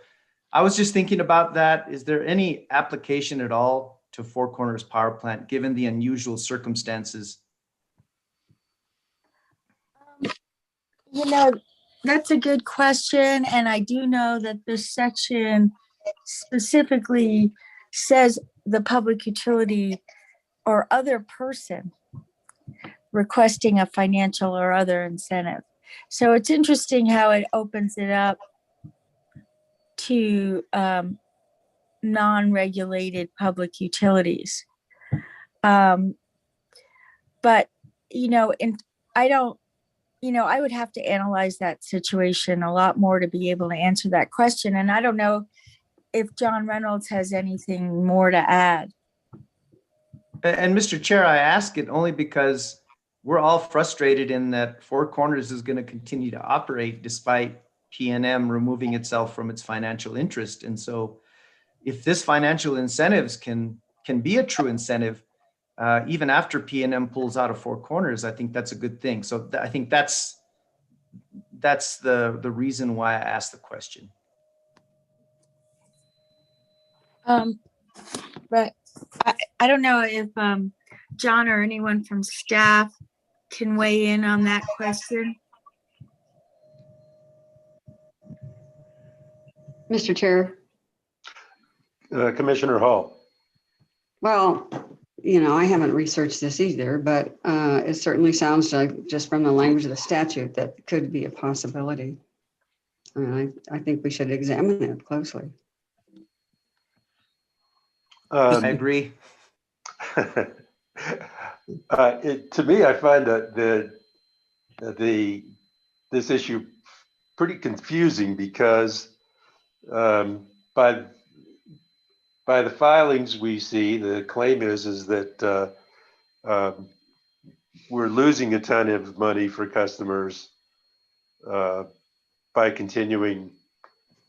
I was just thinking about that. Is there any application at all to Four Corners Power Plant, given the unusual circumstances? That's a good question. And I do know that this section specifically says the public utility or other person requesting a financial or other incentive. So it's interesting how it opens it up to non-regulated public utilities. But, I would have to analyze that situation a lot more to be able to answer that question. And I don't know if John Reynolds has anything more to add. And Mr. Chair, I ask it only because we're all frustrated in that Four Corners is going to continue to operate despite PNM removing itself from its financial interest. And so if this financial incentives can be a true incentive, even after PNM pulls out of Four Corners, I think that's a good thing. So I think that's the reason why I asked the question. But I don't know if John or anyone from staff can weigh in on that question. Mr. Chair. Commissioner Hall. Well, I haven't researched this either, but it certainly sounds like, just from the language of the statute, that could be a possibility. I think we should examine it closely. I agree. To me, I find that this issue pretty confusing because by the filings we see, the claim is that we're losing a ton of money for customers by continuing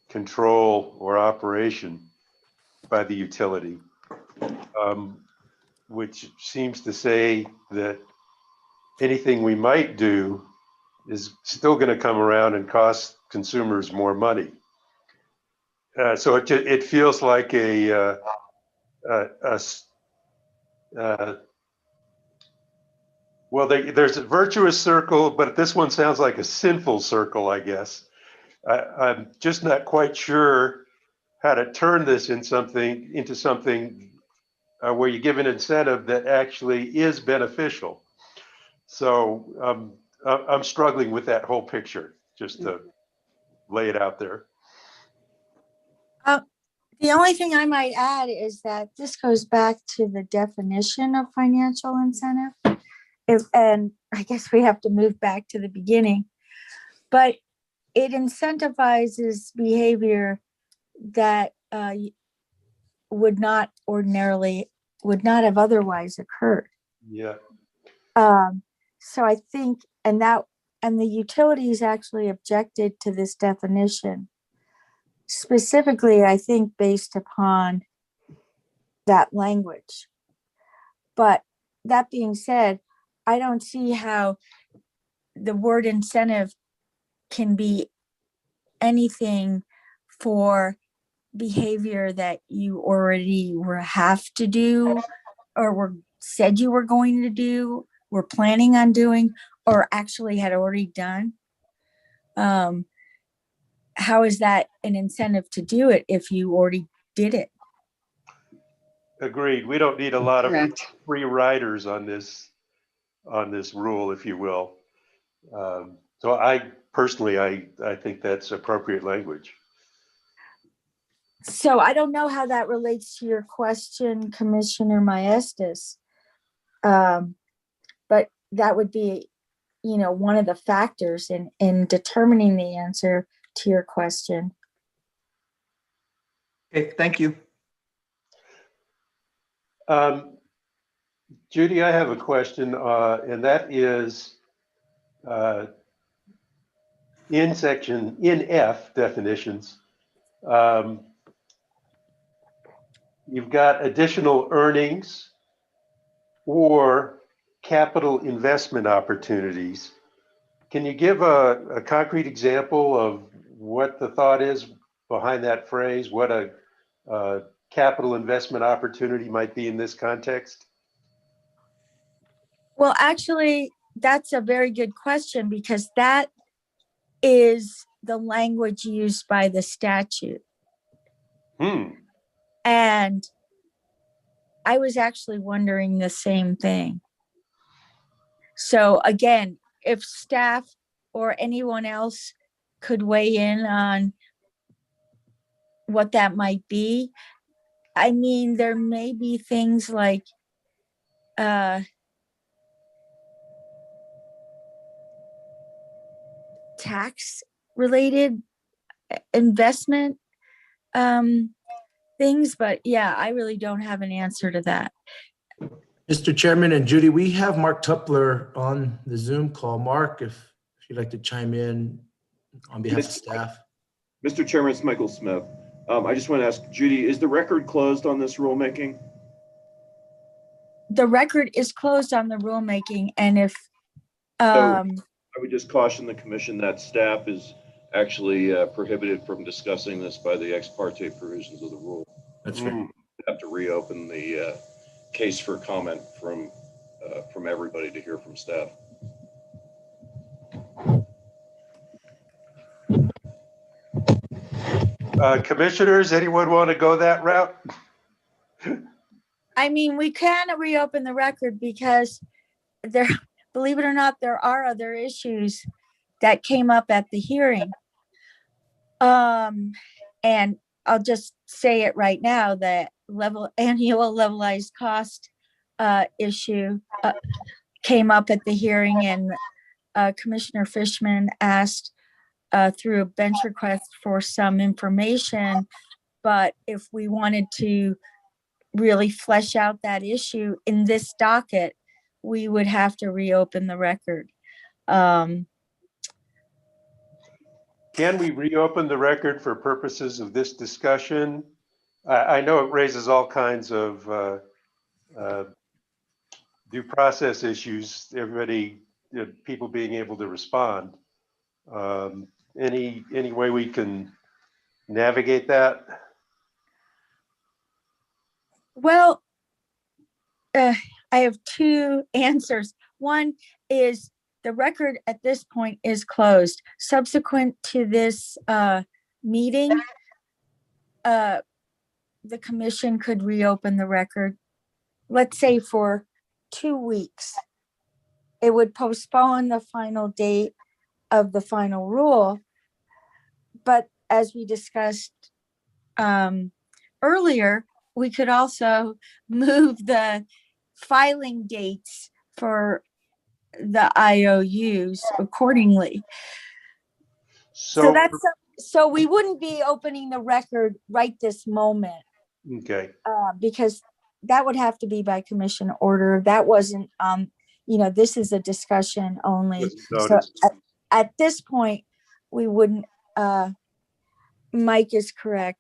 control or operation by the utility, which seems to say that anything we might do is still going to come around and cost consumers more money. So it feels like there's a virtuous circle, but this one sounds like a sinful circle, I guess. I'm just not quite sure how to turn this into something where you give an incentive that actually is beneficial. So I'm struggling with that whole picture, just to lay it out there. The only thing I might add is that this goes back to the definition of financial incentive. And I guess we have to move back to the beginning, but it incentivizes behavior that would not have otherwise occurred. Yeah. So I think, and the utilities actually objected to this definition, specifically, I think, based upon that language. But that being said, I don't see how the word incentive can be anything for behavior that you already have to do, or said you were going to do, were planning on doing, or actually had already done. How is that an incentive to do it if you already did it? Agreed. We don't need a lot of Correct. free riders on this rule, if you will. So I personally, I think that's appropriate language. So I don't know how that relates to your question, Commissioner Maestas. But that would be, one of the factors in determining the answer to your question. Okay, thank you. Judy, I have a question, and that is in F definitions. You've got additional earnings or capital investment opportunities. Can you give a concrete example of what the thought is behind that phrase? What a capital investment opportunity might be in this context? Well, actually, that's a very good question, because that is the language used by the statute. And I was actually wondering the same thing. So again, if staff or anyone else could weigh in on what that might be. I mean, there may be things like tax related investment things, but yeah, I really don't have an answer to that. Mr. Chairman and Judy, we have Mark Tupler on the Zoom call. Mark, if you'd like to chime in on behalf of staff. Mr. Chairman, it's Michael Smith. I just want to ask Judy, is the record closed on this rulemaking? The record is closed on the rulemaking, and if I would just caution the commission that staff is actually prohibited from discussing this by the ex parte provisions of the rule. That's right. We have to reopen the case for comment from everybody to hear from staff. Commissioners, anyone want to go that route? I mean, we can reopen the record because there, believe it or not, there are other issues that came up at the hearing. And I'll just say it right now, that annual levelized cost issue came up at the hearing, and Commissioner Fishman asked through a bench request for some information. But if we wanted to really flesh out that issue in this docket, we would have to reopen the record. Can we reopen the record for purposes of this discussion? I know it raises all kinds of due process issues, everybody, people being able to respond. Any way we can navigate that? Well, I have two answers. One is the record at this point is closed. Subsequent to this meeting, the commission could reopen the record, let's say for 2 weeks. It would postpone the final date of the final rule. But as we discussed earlier, we could also move the filing dates for the IOUs accordingly. So so we wouldn't be opening the record right this moment. Okay. Because that would have to be by commission order. That wasn't, this is a discussion only. So at this point, we wouldn't, Mike is correct.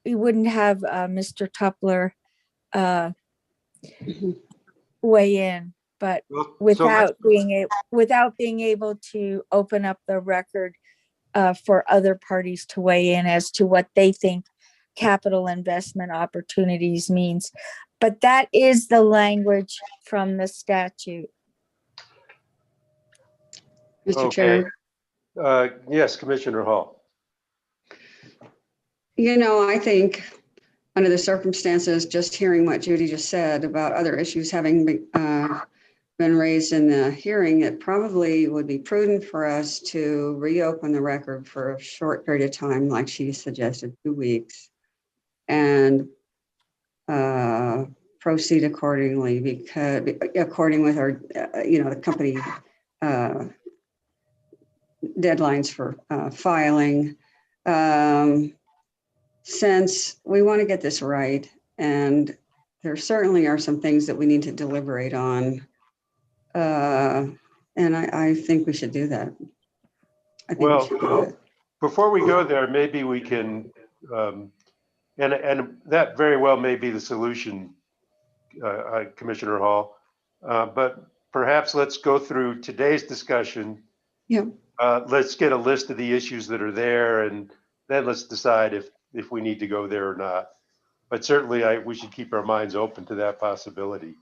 We wouldn't have Mr. Tupler weigh in, but without being able to open up the record for other parties to weigh in as to what they think capital investment opportunities means. But that is the language from the statute. Mr. Chair. Yes, Commissioner Hall. I think under the circumstances, just hearing what Judy just said about other issues having been raised in the hearing, it probably would be prudent for us to reopen the record for a short period of time, like she suggested, 2 weeks, and proceed accordingly, because according with our, the company deadlines for filing. Since we want to get this right, and there certainly are some things that we need to deliberate on, and I think we should do that. Before we go there, maybe we can, and that very well may be the solution, Commissioner Hall, but perhaps let's go through today's discussion. Yeah. Let's get a list of the issues that are there, and then let's decide if we need to go there or not. But certainly we should keep our minds open to that possibility.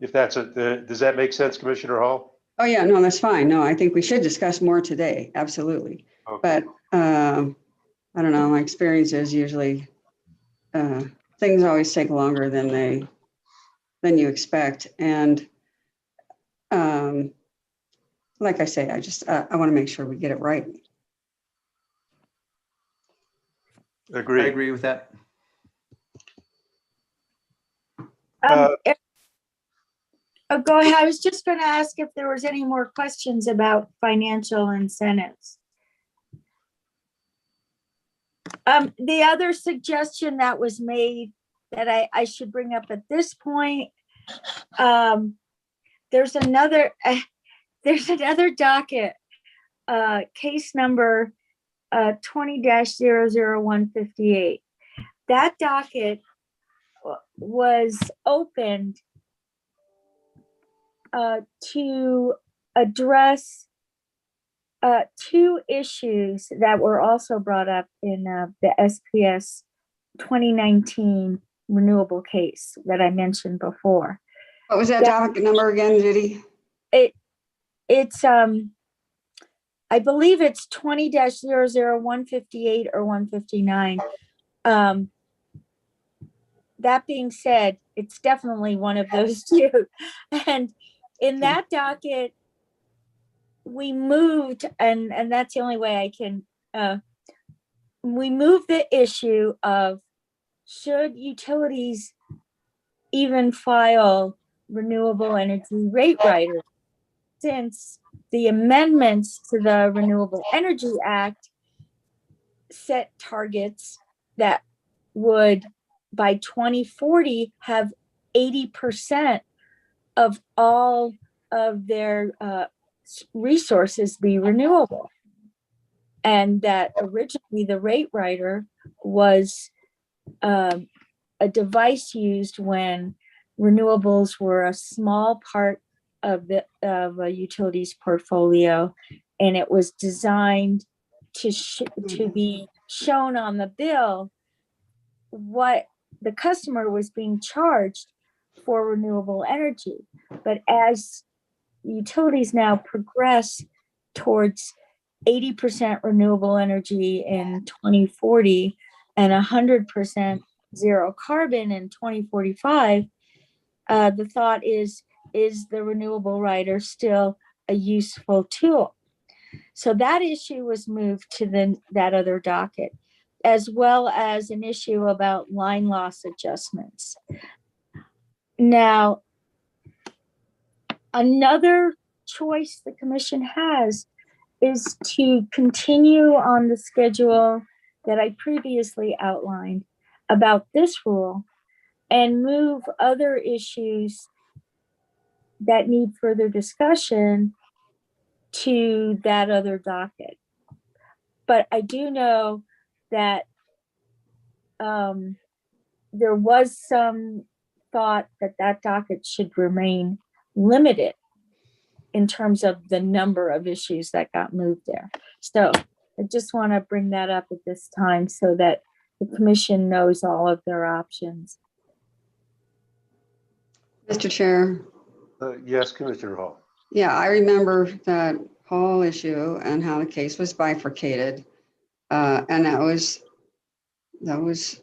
If does that make sense, Commissioner Hall? Oh yeah, no, that's fine. No, I think we should discuss more today. Absolutely. Okay. But I don't know, my experience is usually things always take longer than you expect. And like I say, I want to make sure we get it right. Agree. I agree with that. Go ahead. I was just going to ask if there was any more questions about financial incentives. The other suggestion that was made that I should bring up at this point, there's another docket, case number 20-00158. That docket was opened to address 2 issues that were also brought up in the SPS 2019 renewable case that I mentioned before. What was that docket number again, Judy? It's I believe it's 20-00158 or 159. That being said, it's definitely one of those 2. And in that docket, we moved, and that's the only way I can, we moved the issue of should utilities even file renewable energy rate riders, since the amendments to the Renewable Energy Act set targets that would by 2040 have 80% of all of their resources be renewable. And that originally the rate rider was a device used when renewables were a small part of a utilities portfolio, and it was designed to be shown on the bill what the customer was being charged for renewable energy. But as utilities now progress towards 80% renewable energy in 2040 and 100% zero carbon in 2045, the thought is the renewable rider still a useful tool? So that issue was moved to that other docket, as well as an issue about line loss adjustments. Now, another choice the commission has is to continue on the schedule that I previously outlined about this rule and move other issues that need further discussion to that other docket. But I do know that there was some thought that that docket should remain limited in terms of the number of issues that got moved there. So I just want to bring that up at this time so that the commission knows all of their options. Mr. Chair, Yes, Commissioner Hall. yeah, I remember that whole issue and how the case was bifurcated. And that was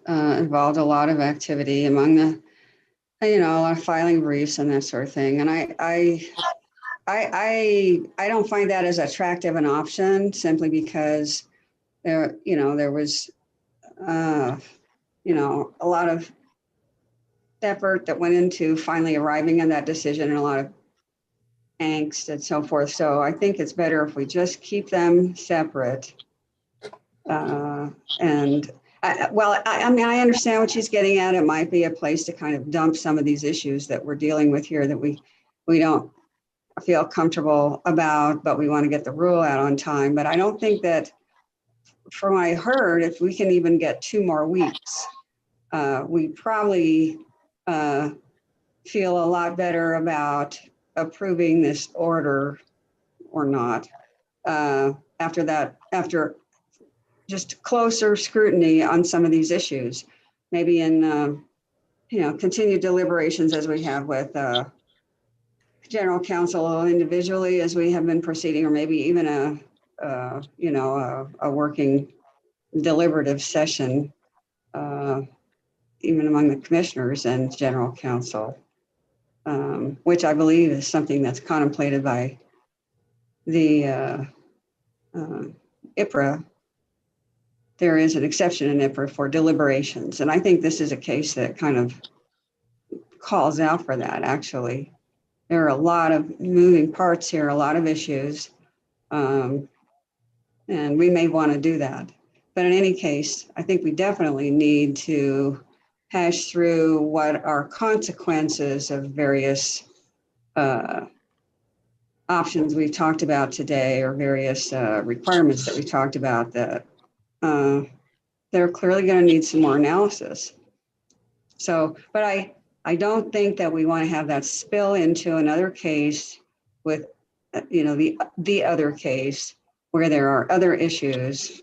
involved a lot of activity among the, a lot of filing briefs and that sort of thing. And I don't find that as attractive an option simply because there was, a lot of effort that went into finally arriving at that decision and a lot of angst and so forth. So I think it's better if we just keep them separate. I understand what she's getting at. It might be a place to kind of dump some of these issues that we're dealing with here that we don't feel comfortable about, but we want to get the rule out on time. But I don't think that, from what I heard, if we can even get 2 more weeks, we probably feel a lot better about approving this order or not. After just closer scrutiny on some of these issues, maybe in continued deliberations as we have with general counsel individually as we have been proceeding, or maybe even a working deliberative session, even among the commissioners and general counsel, which I believe is something that's contemplated by the IPRA. There is an exception in IPRA for deliberations. And I think this is a case that kind of calls out for that, actually. There are a lot of moving parts here, a lot of issues, and we may want to do that. But in any case, I think we definitely need to hash through what are consequences of various options we've talked about today, or various requirements that we talked about that they're clearly going to need some more analysis. So, but I don't think that we want to have that spill into another case with, the other case where there are other issues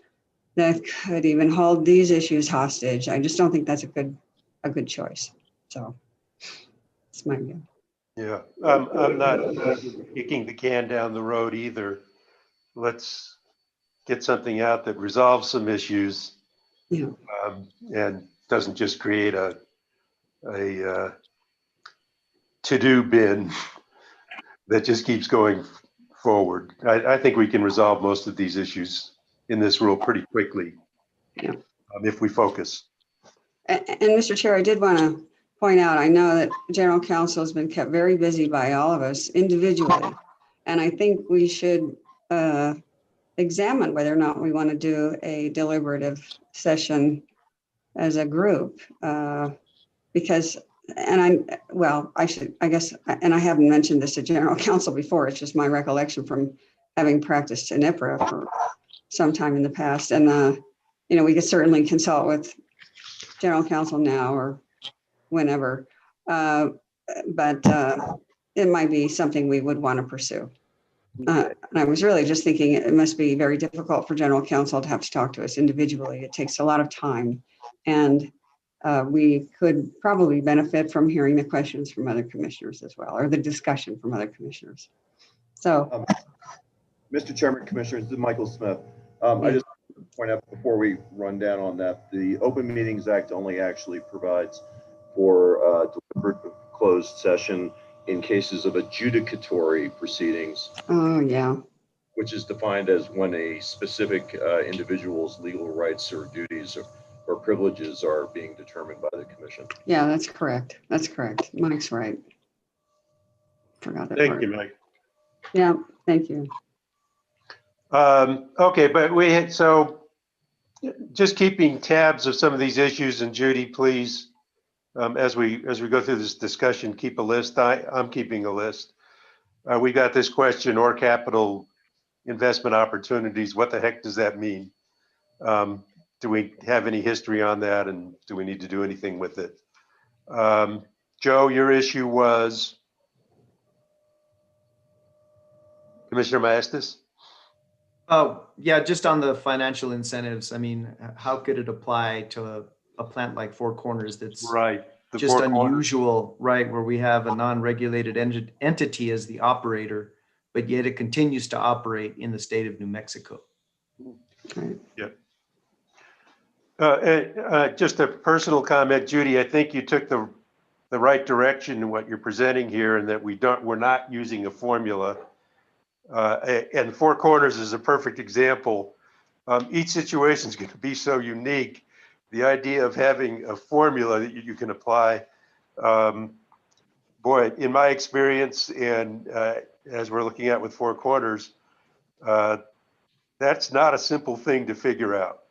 that could even hold these issues hostage. I just don't think that's a good choice. So that's my view. Yeah, I'm not kicking the can down the road either. Let's get something out that resolves some issues, Yeah. and doesn't just create a to-do bin that just keeps going forward. I think we can resolve most of these issues in this rule pretty quickly, if we focus. And Mr. Chair, I did want to point out, I know that general counsel has been kept very busy by all of us individually. And I think we should examine whether or not we want to do a deliberative session as a group, because, and I guess, and I haven't mentioned this to general counsel before, it's just my recollection from having practiced in IPRA for some time in the past. And, we could certainly consult with general counsel now or whenever, but it might be something we would want to pursue. And I was really just thinking it must be very difficult for general counsel to have to talk to us individually. It takes a lot of time, and we could probably benefit from hearing the questions from other commissioners as well, or the discussion from other commissioners. So Mr. Chairman, Commissioners, this is Michael Smith. I just want to point out before we run down on that, the Open Meetings Act only actually provides for deliberate closed session in cases of adjudicatory proceedings, Oh, yeah. which is defined as when a specific individual's legal rights or duties or privileges are being determined by the commission. Yeah, that's correct. That's correct. Mike's right. Forgot that Thank part. you, Mike. Yeah, thank you. Okay, but so just keeping tabs of some of these issues, and Judy, please, as we go through this discussion, keep a list. I'm keeping a list. We got this question, or capital investment opportunities. What the heck does that mean? Do we have any history on that, and do we need to do anything with it? Joe, your issue was Commissioner Maestas? Oh, yeah, just on the financial incentives. I mean, how could it apply to a plant like Four Corners that's Right. The just Four Corners. unusual, right? Where we have a non-regulated entity as the operator, but yet it continues to operate in the state of New Mexico. Okay. Just a personal comment, Judy, I think you took the right direction in what you're presenting here, and that we're not using a formula. And Four Corners is a perfect example. Each situation is going to be so unique. The idea of having a formula that you can apply, boy, in my experience, and as we're looking at with Four Corners, that's not a simple thing to figure out.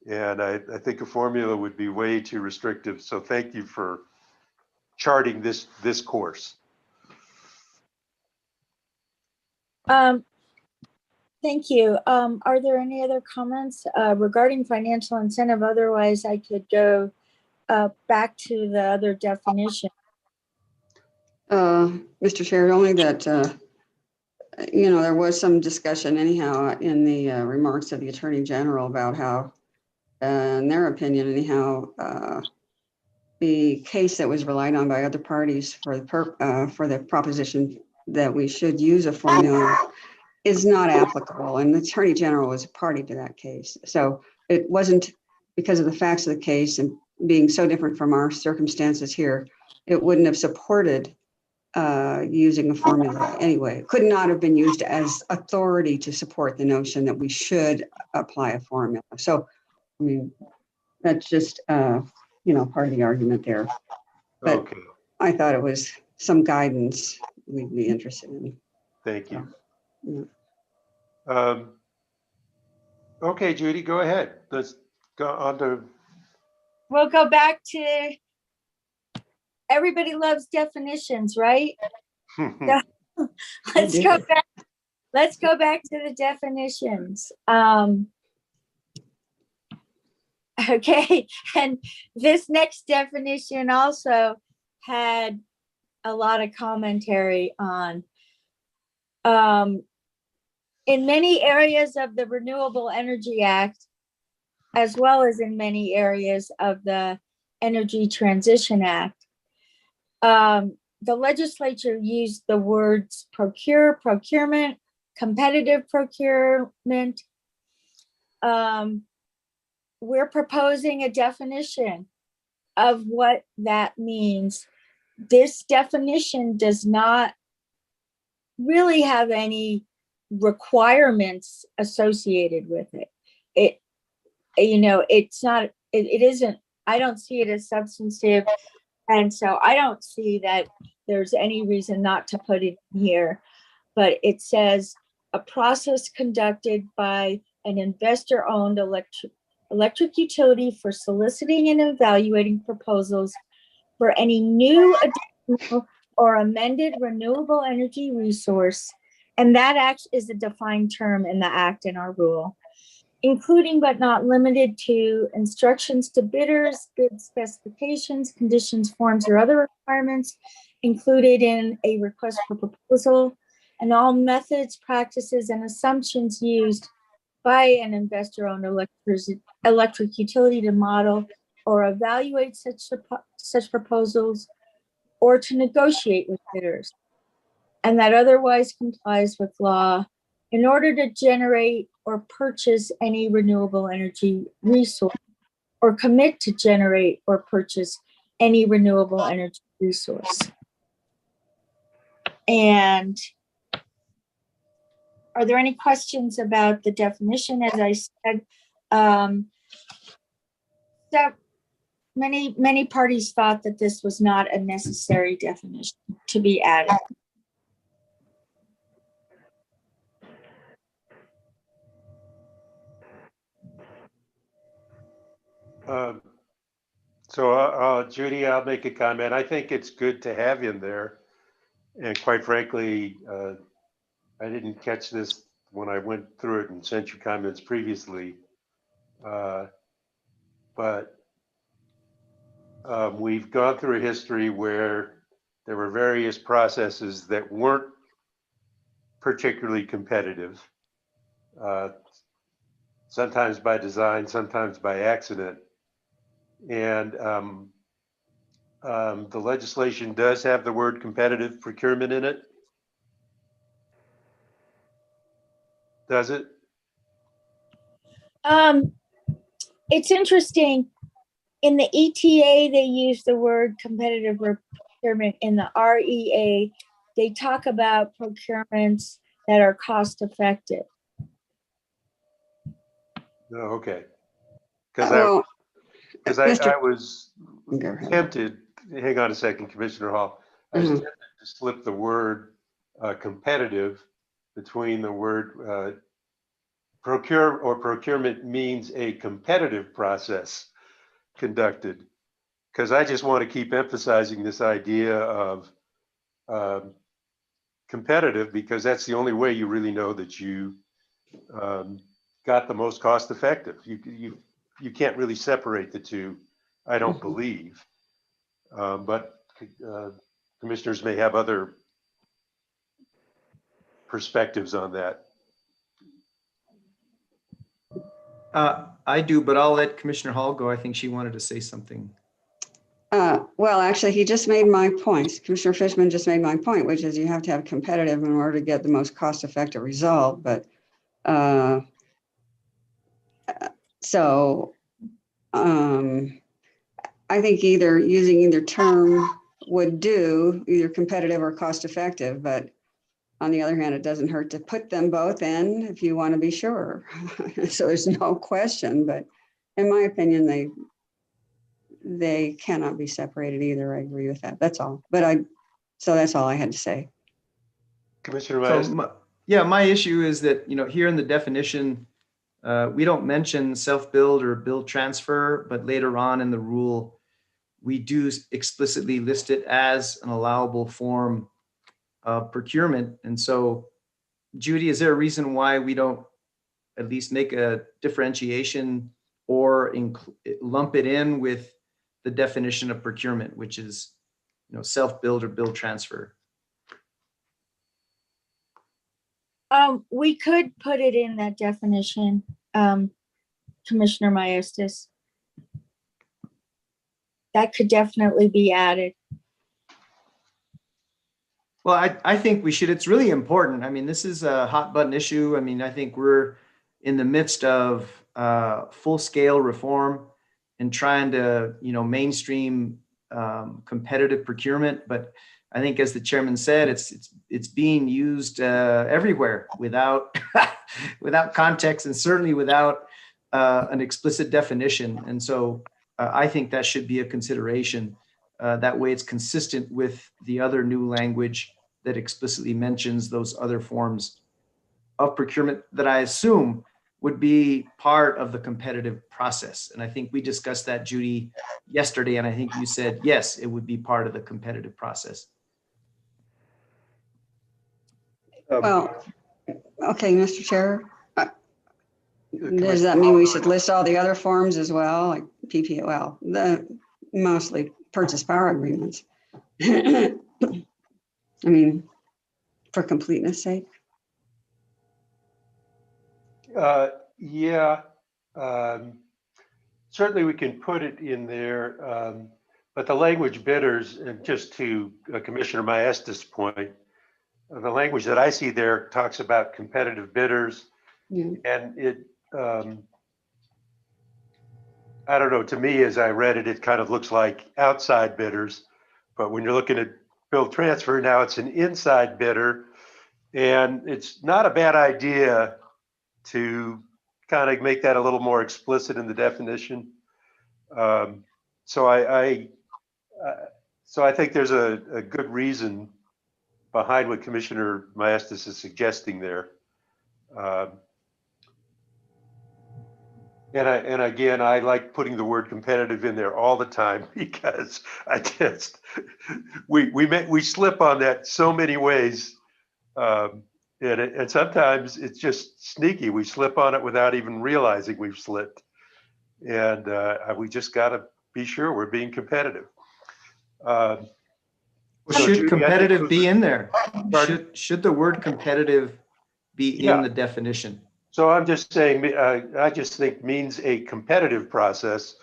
And I think a formula would be way too restrictive. So thank you for charting this course. Thank you. Are there any other comments regarding financial incentive? Otherwise, I could go back to the other definition. Mr. Chair, only that, there was some discussion anyhow in the remarks of the Attorney General about how, in their opinion anyhow, the case that was relied on by other parties for the proposition that we should use a formula is not applicable. And the Attorney General was a party to that case. So it wasn't because of the facts of the case and being so different from our circumstances here, it wouldn't have supported using a formula anyway. It could not have been used as authority to support the notion that we should apply a formula. So, I mean, that's just, part of the argument there. But Okay, I thought it was some guidance we'd be interested in. thank you. Yeah. Okay, Judy, go ahead. Let's go on to. We'll go back to, everybody loves definitions, right? Let's go back. Let's go back to the definitions. Okay, and this next definition also had a lot of commentary on. In many areas of the Renewable Energy Act, as well as in many areas of the Energy Transition Act, the legislature used the words procurement, competitive procurement. We're proposing a definition of what that means. This definition does not really have any requirements associated with it. It's not, it isn't, I don't see it as substantive. And so I don't see that there's any reason not to put it in here, but it says a process conducted by an investor-owned electric utility for soliciting and evaluating proposals for any new, additional, or amended renewable energy resource. And that act is a defined term in the act in our rule, including but not limited to instructions to bidders, bid specifications, conditions, forms, or other requirements included in a request for proposal, and all methods, practices, and assumptions used by an investor-owned electric utility to model or evaluate such proposals or to negotiate with bidders, and that otherwise complies with law in order to generate or purchase any renewable energy resource, or commit to generate or purchase any renewable energy resource. And are there any questions about the definition? As I said, that many parties thought that this was not a necessary definition to be added. Judy, I'll make a comment. I think it's good to have in there. And quite frankly, I didn't catch this when I went through it and sent you comments previously. But we've gone through a history where there were various processes that weren't particularly competitive, sometimes by design, sometimes by accident. And the legislation does have the word competitive procurement in it. Does it? It's interesting. In the ETA, they use the word competitive procurement. In the REA, they talk about procurements that are cost effective. No, okay. Because Well, I was tempted, hang on a second, Commissioner Hall. I was tempted to slip the word competitive between the word procure or procurement means a competitive process conducted. Because I just want to keep emphasizing this idea of competitive, because that's the only way you really know that you got the most cost effective. You can't really separate the two, I don't believe. But commissioners may have other perspectives on that. I do, but I'll let Commissioner Hall go. I think she wanted to say something. Well, actually, he just made my point. Commissioner Fishman just made my point, which is you have to have competitive in order to get the most cost-effective result. But I think using either term would do, either competitive or cost-effective. But on the other hand, it doesn't hurt to put them both in if you want to be sure. So there's no question. But in my opinion, they cannot be separated either. I agree with that. That's all. So that's all I had to say. Commissioner Myers? My issue is that, here in the definition, we don't mention self-build or build transfer, but later on in the rule, we do explicitly list it as an allowable form of procurement. And so, Judy, is there a reason why we don't at least make a differentiation or lump it in with the definition of procurement, which is, self-build or build transfer? We could put it in that definition, Commissioner Maestas. That could definitely be added. Well, I think we should. It's really important. I mean, this is a hot button issue. I mean, I think we're in the midst of full-scale reform and trying to, mainstream competitive procurement. But I think, as the chairman said, it's being used everywhere without without context, and certainly without an explicit definition. And so I think that should be a consideration. That way it's consistent with the other new language that explicitly mentions those other forms of procurement that I assume would be part of the competitive process. And I think we discussed that, Judy, yesterday, and I think you said, yes, it would be part of the competitive process. Well, okay, Mr. Chair. Does that mean we should list all the other forms as well, like PPOL, mostly purchase power agreements? I mean, for completeness sake. Certainly we can put it in there, but the language bidders, and just to Commissioner Maestas' point, the language that I see there talks about competitive bidders, Yeah. and it, I don't know, to me, as I read it, it kind of looks like outside bidders. But when you're looking at build transfer, now it's an inside bidder. And it's not a bad idea to kind of make that a little more explicit in the definition. So so I think there's a good reason behind what Commissioner Maestas is suggesting there. And again, I like putting the word competitive in there all the time because we slip on that so many ways. And sometimes it's just sneaky. We slip on it without even realizing we've slipped. And we just got to be sure we're being competitive. Well, So should Judy, I think competitive those be are- in there? Pardon? Should the word competitive be Yeah. in the definition? So I'm just saying, I just think means a competitive process.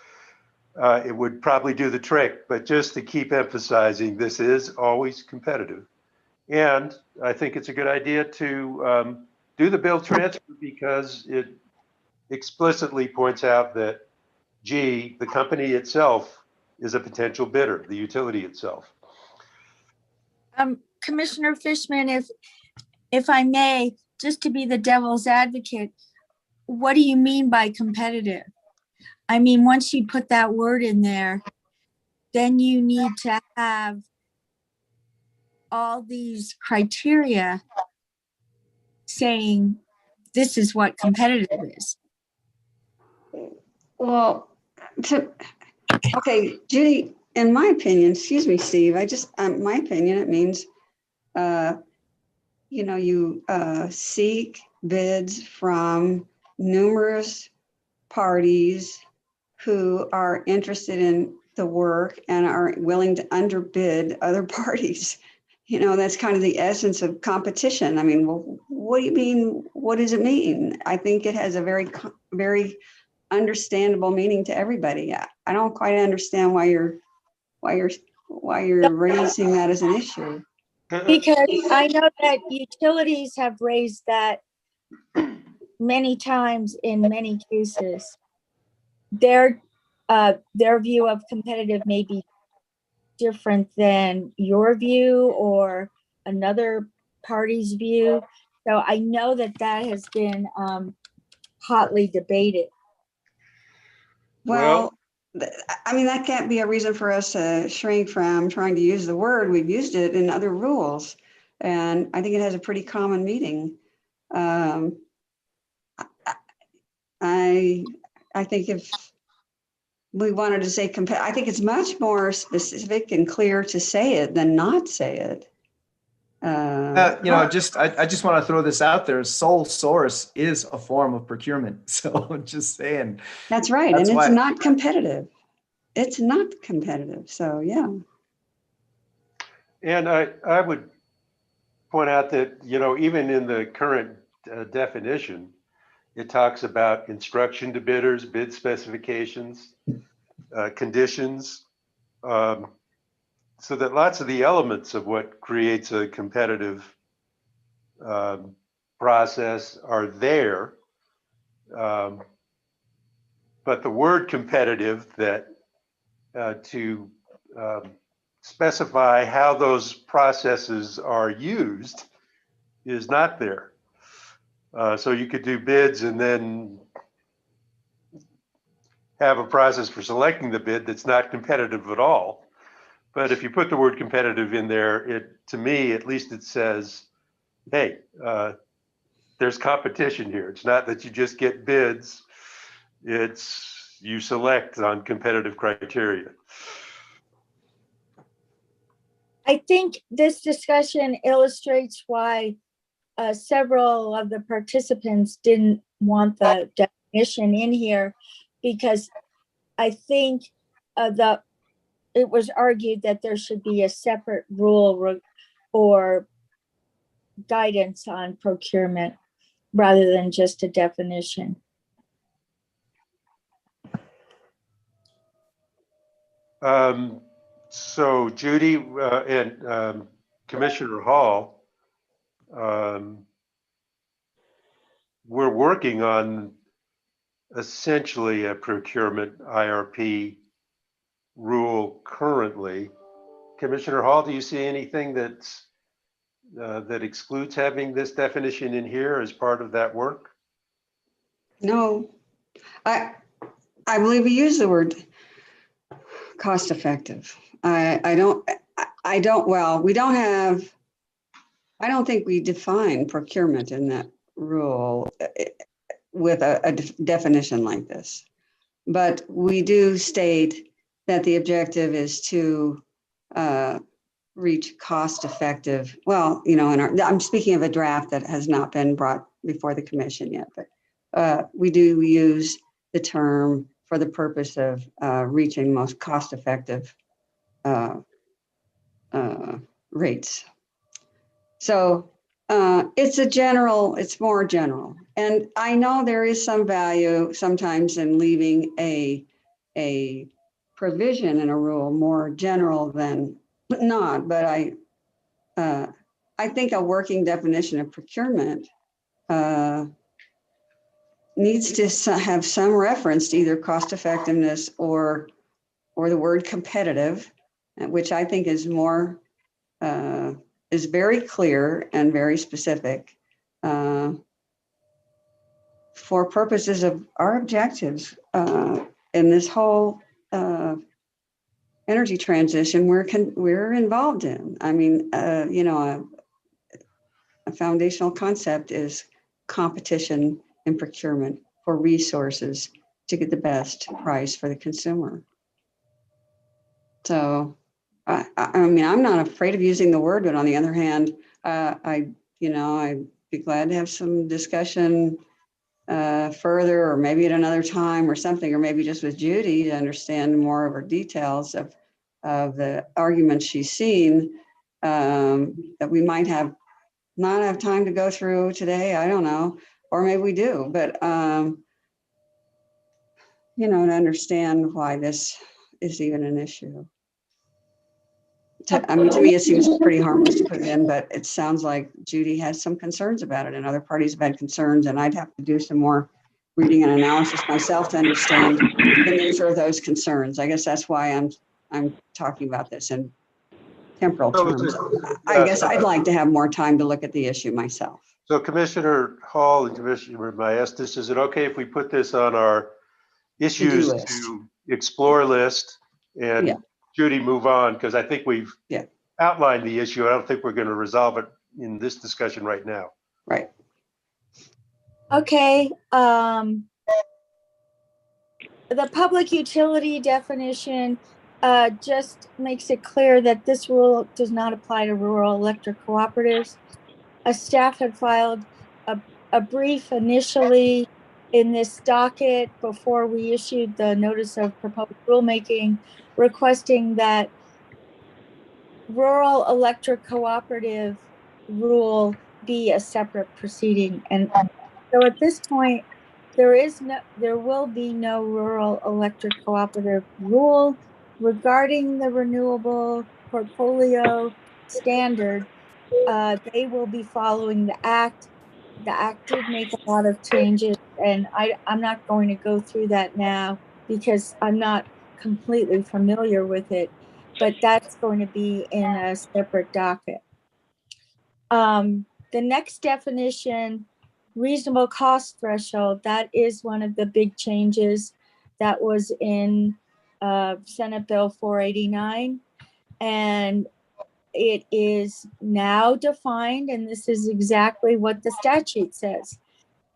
It would probably do the trick, but just to keep emphasizing, this is always competitive. And I think it's a good idea to do the bill transfer because it explicitly points out that, gee, the company itself is a potential bidder, the utility itself. Commissioner Fishman, if I may, just to be the devil's advocate, what do you mean by competitive? I mean, once you put that word in there, then you need to have all these criteria saying this is what competitive is. Well, okay, Judy, in my opinion, excuse me, Steve, my opinion, it means, you seek bids from numerous parties who are interested in the work and are willing to underbid other parties. That's kind of the essence of competition. I mean, well, what do you mean? What does it mean? I think it has a very understandable meaning to everybody. I don't quite understand why you're raising that as an issue. Because I know that utilities have raised that many times in many cases. Their view of competitive may be different than your view or another party's view. So I know that has been hotly debated. Well, I mean, that can't be a reason for us to shrink from trying to use the word. We've used it in other rules, and I think it has a pretty common meaning. I think if we wanted to say I think it's much more specific and clear to say it than not say it. I just want to throw this out there. Sole source is a form of procurement. So I'm just saying. That's right. That's And it's why- not competitive. It's not competitive. So, yeah. And I would point out that, even in the current definition, it talks about instruction to bidders, bid specifications, conditions, so that lots of the elements of what creates a competitive process are there. But the word competitive that to specify how those processes are used is not there. So you could do bids and then have a process for selecting the bid that's not competitive at all. But if you put the word competitive in there, to me, at least it says, hey, there's competition here. It's not that you just get bids, it's you select on competitive criteria. I think this discussion illustrates why several of the participants didn't want the definition in here, because I think it was argued that there should be a separate rule or guidance on procurement rather than just a definition. So Judy and Commissioner Hall, we're working on essentially a procurement IRP rule currently. Commissioner Hall, do you see anything that's that excludes having this definition in here as part of that work? No, I believe we use the word cost effective. I don't, well, we don't have, I don't think we define procurement in that rule with a definition like this. But we do state that the objective is to reach cost effective. Well, you know, I'm speaking of a draft that has not been brought before the commission yet, but we do use the term for the purpose of reaching most cost effective rates. So it's more general. And I know there is some value sometimes in leaving a provision in a rule more general than not, but I think a working definition of procurement needs to have some reference to either cost effectiveness or the word competitive, which I think is more is very clear and very specific for purposes of our objectives in this whole energy transition we're involved in. I mean, you know, a foundational concept is competition in procurement for resources to get the best price for the consumer. So, I mean, I'm not afraid of using the word, but on the other hand, I'd be glad to have some discussion further, or maybe at another time or something, or maybe just with Judy to understand more of her details of the arguments she's seen that we might not have time to go through today. I don't know, or maybe we do, but you know, to understand why this is even an issue. I mean, to me, it seems pretty harmless to put it in, but it sounds like Judy has some concerns about it, and other parties have had concerns, and I'd have to do some more reading and analysis myself to understand the nature of those concerns. I guess that's why I'm talking about this in temporal terms. I guess I'd like to have more time to look at the issue myself. So Commissioner Hall and Commissioner Maestas, is it okay if we put this on our issues to explore list and Judy move on? Because I think we've outlined the issue. I don't think we're going to resolve it in this discussion right now. Right. Okay. The public utility definition just makes it clear that this rule does not apply to rural electric cooperatives. Staff had filed a brief initially in this docket before we issued the notice of proposed rulemaking, requesting that rural electric cooperative rule be a separate proceeding. And so at this point, there will be no rural electric cooperative rule regarding the renewable portfolio standard. They will be following the act. The act did make a lot of changes, and I'm not going to go through that now because I'm not completely familiar with it, but that's going to be in a separate docket. The next definition, reasonable cost threshold, that is one of the big changes that was in Senate Bill 489. And it is now defined, and this is exactly what the statute says.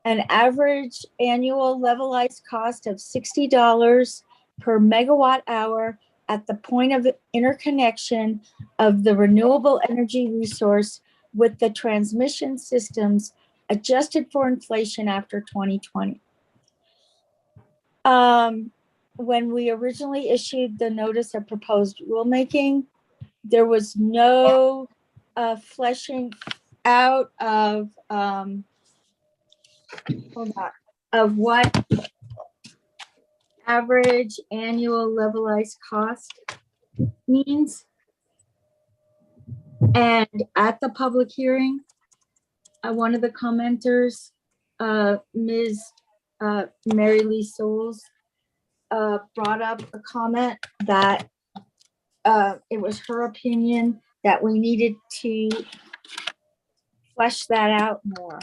An average annual levelized cost of $60 per megawatt hour at the point of interconnection of the renewable energy resource with the transmission systems adjusted for inflation after 2020. When we originally issued the notice of proposed rulemaking, there was no fleshing out of what average annual levelized cost means. And at the public hearing, one of the commenters, Ms. Mary Lee Souls, brought up a comment that it was her opinion that we needed to flesh that out more.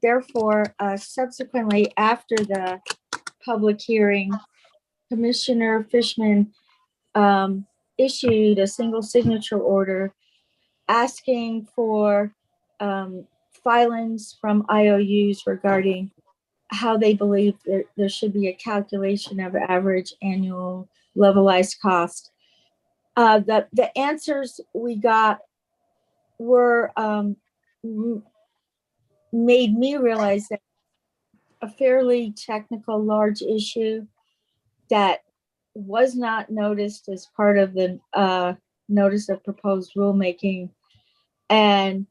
Therefore, subsequently after the public hearing, Commissioner Fishman issued a single signature order asking for filings from IOUs regarding how they believe there should be a calculation of average annual levelized cost. The answers we got were made me realize that a fairly technical, large issue that was not noticed as part of the notice of proposed rulemaking. And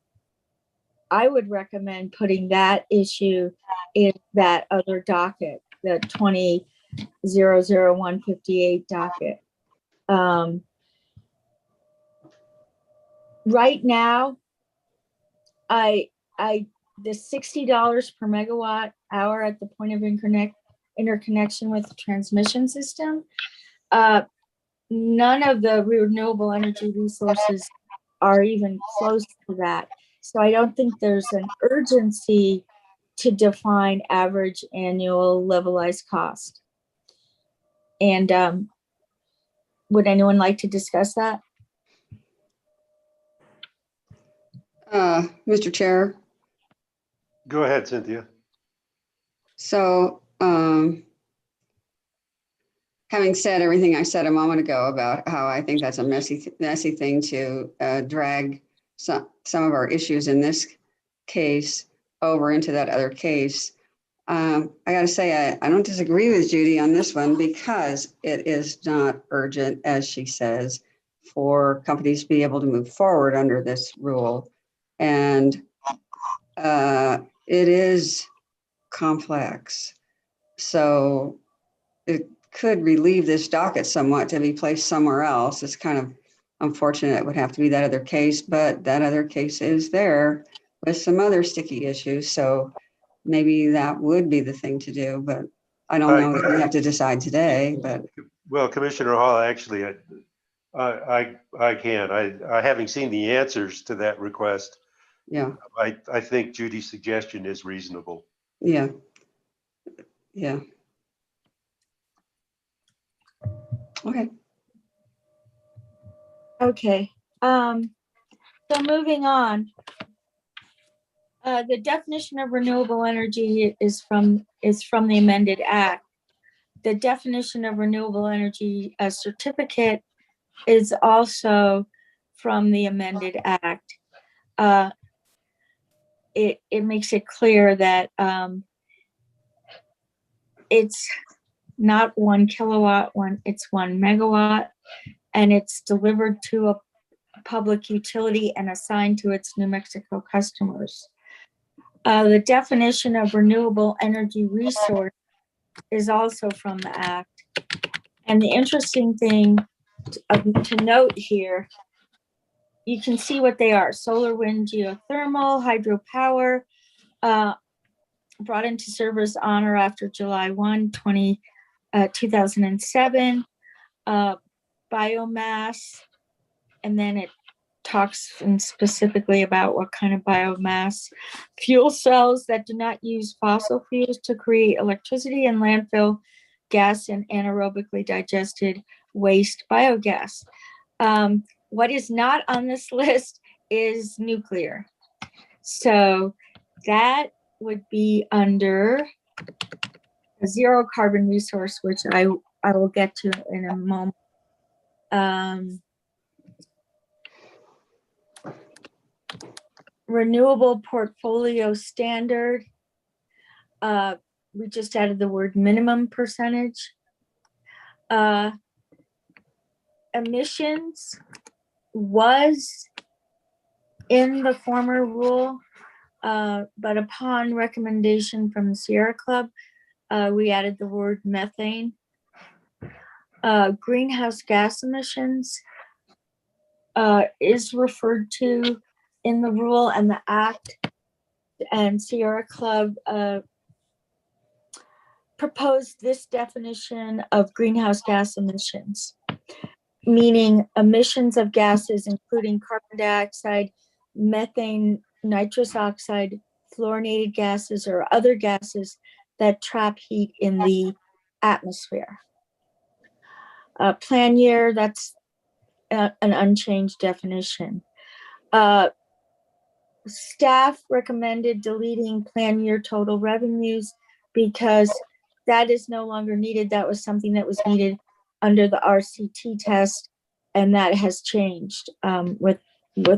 I would recommend putting that issue in that other docket, the 20-00158 docket. Right now, the $60 per megawatt hour at the point of interconnection with the transmission system, none of the renewable energy resources are even close to that. So I don't think there's an urgency to define average annual levelized cost. And would anyone like to discuss that? Mr. Chair, Go ahead, Cynthia. so having said everything I said a moment ago about how I think that's a messy thing to drag some of our issues in this case over into that other case, I got to say, I don't disagree with Judy on this one because it is not urgent, as she says, for companies to be able to move forward under this rule. And it is complex. So it could relieve this docket somewhat to be placed somewhere else. It's kind of unfortunate it would have to be that other case, but that other case is there with some other sticky issues. So maybe that would be the thing to do, but I don't know that we have to decide today, but. Well, Commissioner Hall, actually, I can. Having seen the answers to that request, Yeah. I think Judy's suggestion is reasonable. Yeah. Yeah. Okay. Okay. So moving on. The definition of renewable energy is from the amended act. The definition of renewable energy certificate is also from the amended act. It makes it clear that it's not 1 kilowatt, it's 1 megawatt, and it's delivered to a public utility and assigned to its New Mexico customers. The definition of renewable energy resource is also from the act. And the interesting thing to note here, you can see what they are: solar, wind, geothermal, hydropower, brought into service on or after July 1, 2007, biomass, and then it talks specifically about what kind of biomass, fuel cells that do not use fossil fuels to create electricity, and landfill gas and anaerobically digested waste biogas. What is not on this list is nuclear. So that would be under a zero carbon resource, which I will get to in a moment. Renewable portfolio standard. We just added the word minimum percentage. Emissions was in the former rule, but upon recommendation from the Sierra Club, we added the word methane. Greenhouse gas emissions is referred to in the rule and the act, and Sierra Club proposed this definition of greenhouse gas emissions, meaning emissions of gases including carbon dioxide, methane, nitrous oxide, fluorinated gases, or other gases that trap heat in the atmosphere. Plan year, that's an unchanged definition. Staff recommended deleting plan year total revenues because that is no longer needed. That was something that was needed under the RCT test, and that has changed with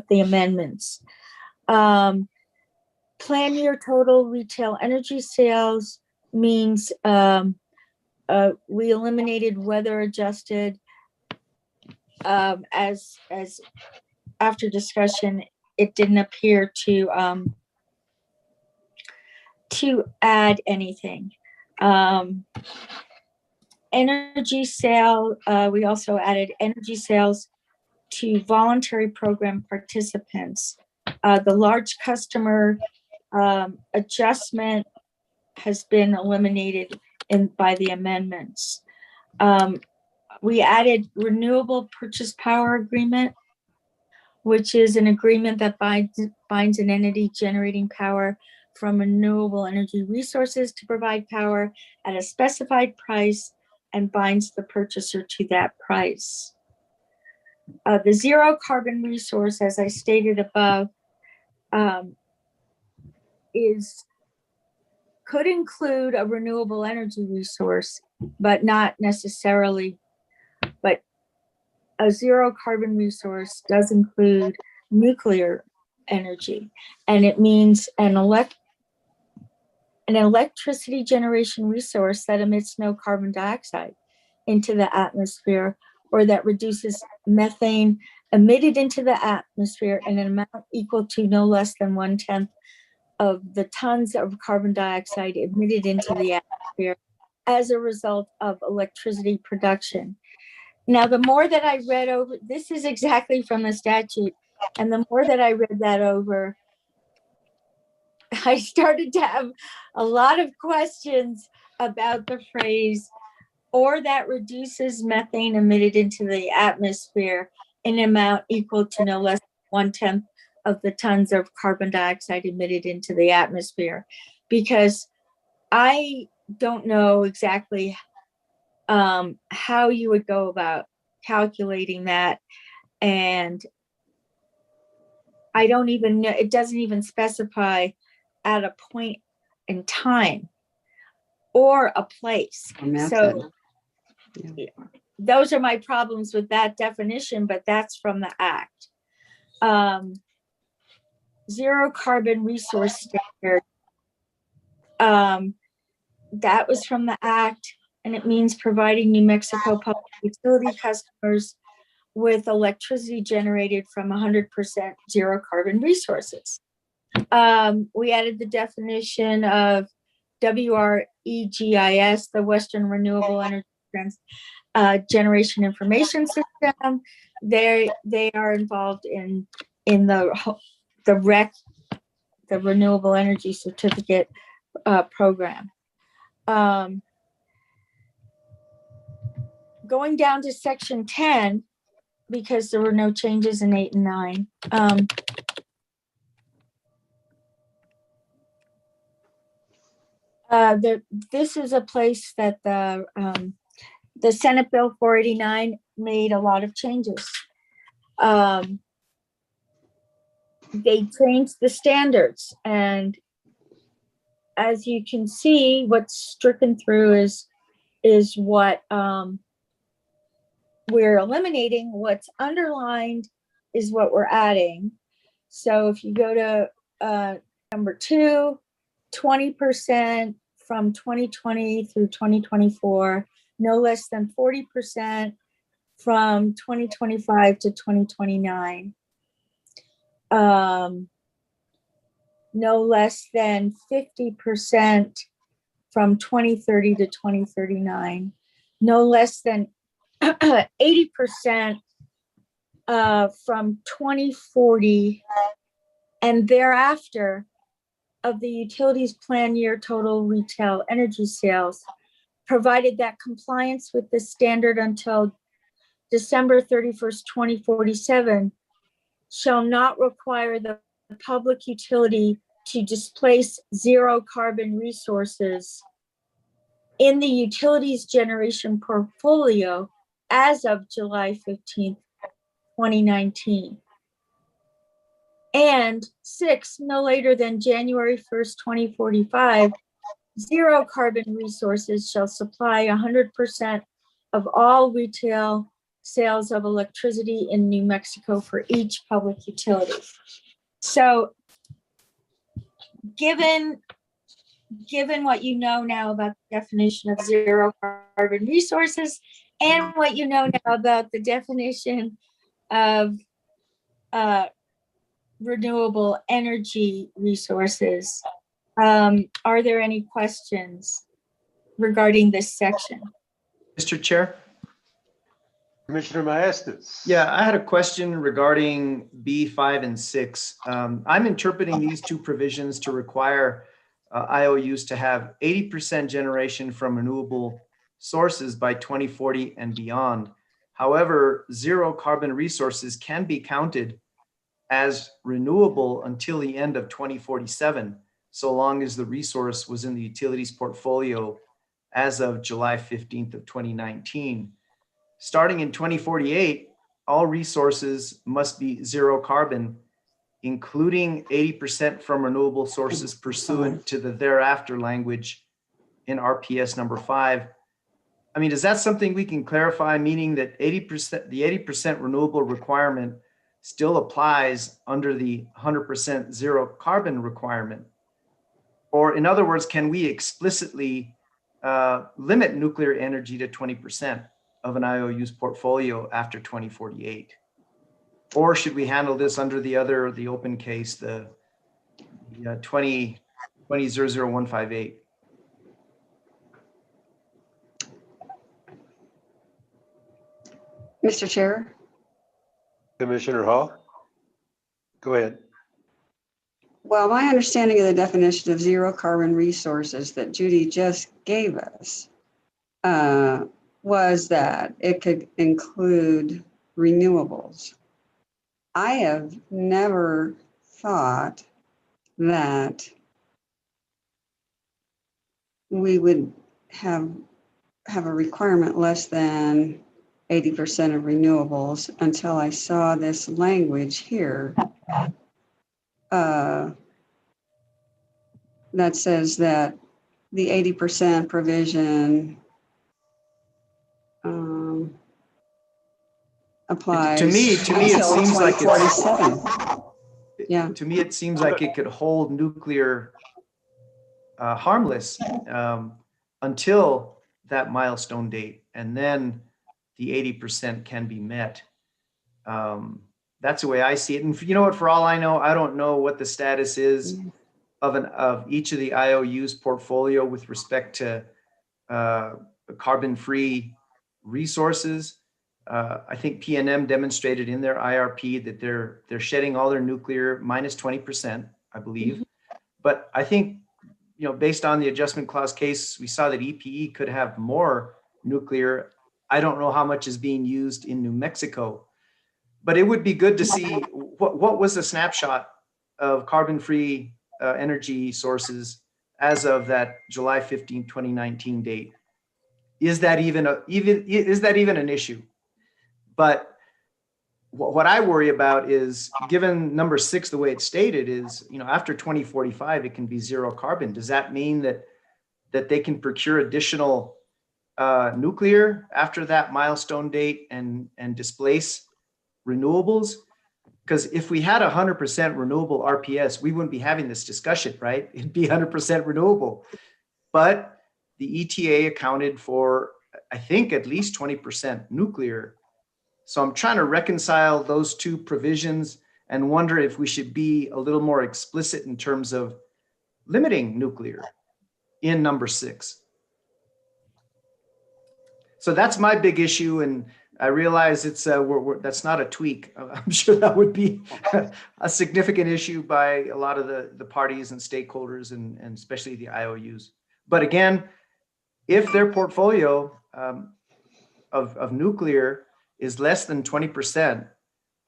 the amendments. Plan year total retail energy sales means we eliminated weather adjusted as after discussion, it didn't appear to add anything. Energy sale, we also added energy sales to voluntary program participants. The large customer adjustment has been eliminated by the amendments. We added renewable purchase power agreement, which is an agreement that binds an entity generating power from renewable energy resources to provide power at a specified price and binds the purchaser to that price. The zero carbon resource, as I stated above, could include a renewable energy resource, but not necessarily. But a zero carbon resource does include nuclear energy, and it means an electricity generation resource that emits no carbon dioxide into the atmosphere, or that reduces methane emitted into the atmosphere in an amount equal to no less than 1/10 of the tons of carbon dioxide emitted into the atmosphere as a result of electricity production. Now, the more that I read over, this is exactly from the statute, and the more that I read that over, I started to have a lot of questions about the phrase, or that reduces methane emitted into the atmosphere in an amount equal to no less than 1/10 of the tons of carbon dioxide emitted into the atmosphere, because I don't know exactly how you would go about calculating that. And I don't even know, it doesn't even specify at a point in time or a place. So Yeah. those are my problems with that definition, but that's from the act. Zero carbon resource standard. That was from the act, and it means providing New Mexico public utility customers with electricity generated from 100% zero carbon resources. We added the definition of WREGIS, the Western Renewable Energy Generation Information System. They are involved in the REC, the Renewable Energy Certificate program. Going down to section 10, because there were no changes in 8 and 9. This is a place that the Senate Bill 489 made a lot of changes. They changed the standards, and as you can see, what's stricken through is what we're eliminating. What's underlined is what we're adding. So if you go to number 2, 20% from 2020 through 2024, no less than 40% from 2025 to 2029. No less than 50% from 2030 to 2039. No less than 80% from 2040 and thereafter of the utilities plan year total retail energy sales, provided that compliance with the standard until December 31st, 2047 shall not require the public utility to displace zero carbon resources in the utilities generation portfolio as of July 15th, 2019. And 6, no later than January 1st, 2045, zero carbon resources shall supply 100% of all retail sales of electricity in New Mexico for each public utility. So given what you know now about the definition of zero carbon resources and what you know now about the definition of renewable energy resources, are there any questions regarding this section? Mr. Chair? Commissioner Maestas. Yeah, I had a question regarding B5 and 6. I'm interpreting these two provisions to require IOUs to have 80% generation from renewable sources by 2040 and beyond. However, zero carbon resources can be counted as renewable until the end of 2047, so long as the resource was in the utilities portfolio as of July 15th of 2019. Starting in 2048, all resources must be zero carbon, including 80% from renewable sources pursuant to the thereafter language in RPS number 5. I mean, is that something we can clarify, meaning that the 80% renewable requirement still applies under the 100% zero carbon requirement? Or in other words, can we explicitly limit nuclear energy to 20% of an IOU's portfolio after 2048? Or should we handle this under the open case, the 20-00158? Mr. Chair? Commissioner Hall, go ahead. Well, my understanding of the definition of zero carbon resources that Judy just gave us was that it could include renewables. I have never thought that we would have a requirement less than 80% of renewables until I saw this language here that says that the 80% provision applies To me, it until seems like 2047. Yeah. To me, it seems like it could hold nuclear harmless until that milestone date, and then the 80% can be met. That's the way I see it. And you know what? For all I know, I don't know what the status is of each of the IOUs portfolio with respect to carbon-free resources. I think PNM demonstrated in their IRP that they're shedding all their nuclear minus 20%, I believe. But I think, you know, based on the adjustment clause case, we saw that EPE could have more nuclear. I don't know how much is being used in New Mexico, but it would be good to see what was the snapshot of carbon-free energy sources as of that July 15, 2019 date. Is that even an issue? But what I worry about is, given number 6, the way it's stated is, you know, after 2045, it can be zero carbon. Does that mean that they can procure additional nuclear after that milestone date and displace renewables? Because if we had 100% renewable RPS, we wouldn't be having this discussion, right? It'd be 100% renewable. But the ETA accounted for, I think, at least 20% nuclear. So I'm trying to reconcile those two provisions and wonder if we should be a little more explicit in terms of limiting nuclear in number 6. So that's my big issue. And I realize it's that's not a tweak. I'm sure that would be a significant issue by a lot of the parties and stakeholders and especially the IOUs. But again, if their portfolio of nuclear is less than 20%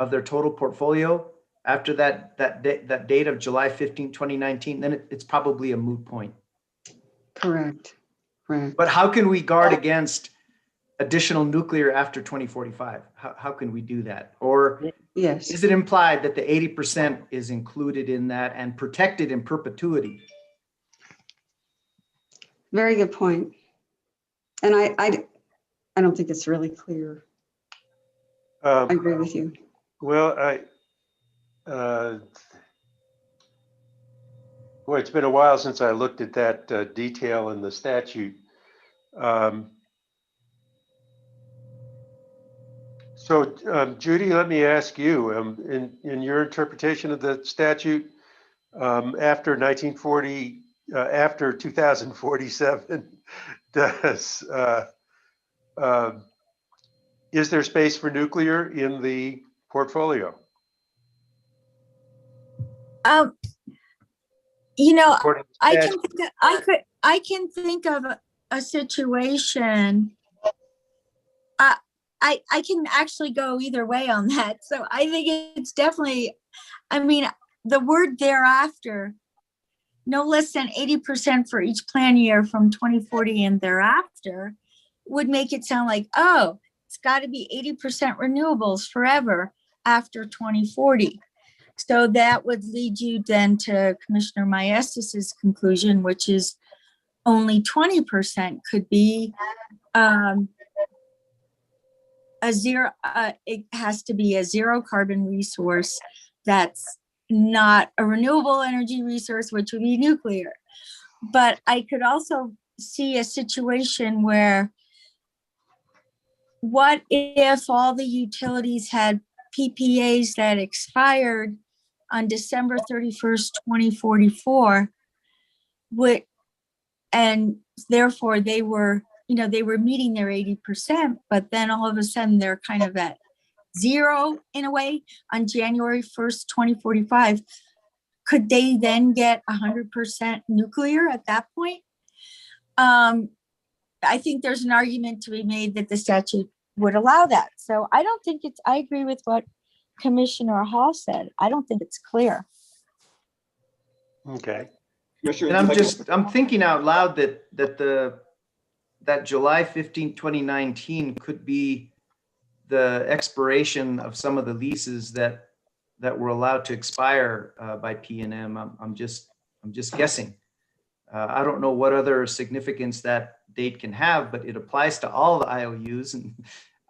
of their total portfolio after that date of July 15, 2019, then it's probably a moot point. Correct. Correct. But how can we guard against additional nuclear after 2045? How can we do that? Or Yes. is it implied that the 80% is included in that and protected in perpetuity? Very good point. And I don't think it's really clear. I agree with you. Well, boy, it's been a while since I looked at that detail in the statute. So, Judy, let me ask you, in your interpretation of the statute, after 1940, after 2047, is there space for nuclear in the portfolio? You know, According to I statute? can think of a situation. I can actually go either way on that. So I think it's definitely, I mean, the word thereafter, no less than 80% for each plan year from 2040 and thereafter would make it sound like, oh, it's got to be 80% renewables forever after 2040. So that would lead you then to Commissioner Maestas's conclusion, which is only 20% could be a zero. It has to be a zero carbon resource that's not a renewable energy resource, which would be nuclear. But I could also see a situation where what if all the utilities had PPAs that expired on December 31st, 2044, and therefore they were meeting their 80%, but then all of a sudden they're kind of at zero in a way on January 1st, 2045. Could they then get 100% nuclear at that point? I think there's an argument to be made that the statute would allow that. So I don't think I agree with what Commissioner Hall said. I don't think it's clear. Okay. And I'm thinking out loud that July 15, 2019 could be the expiration of some of the leases that were allowed to expire by PNM. I'm just guessing. I don't know what other significance that date can have, but it applies to all the IOUs. And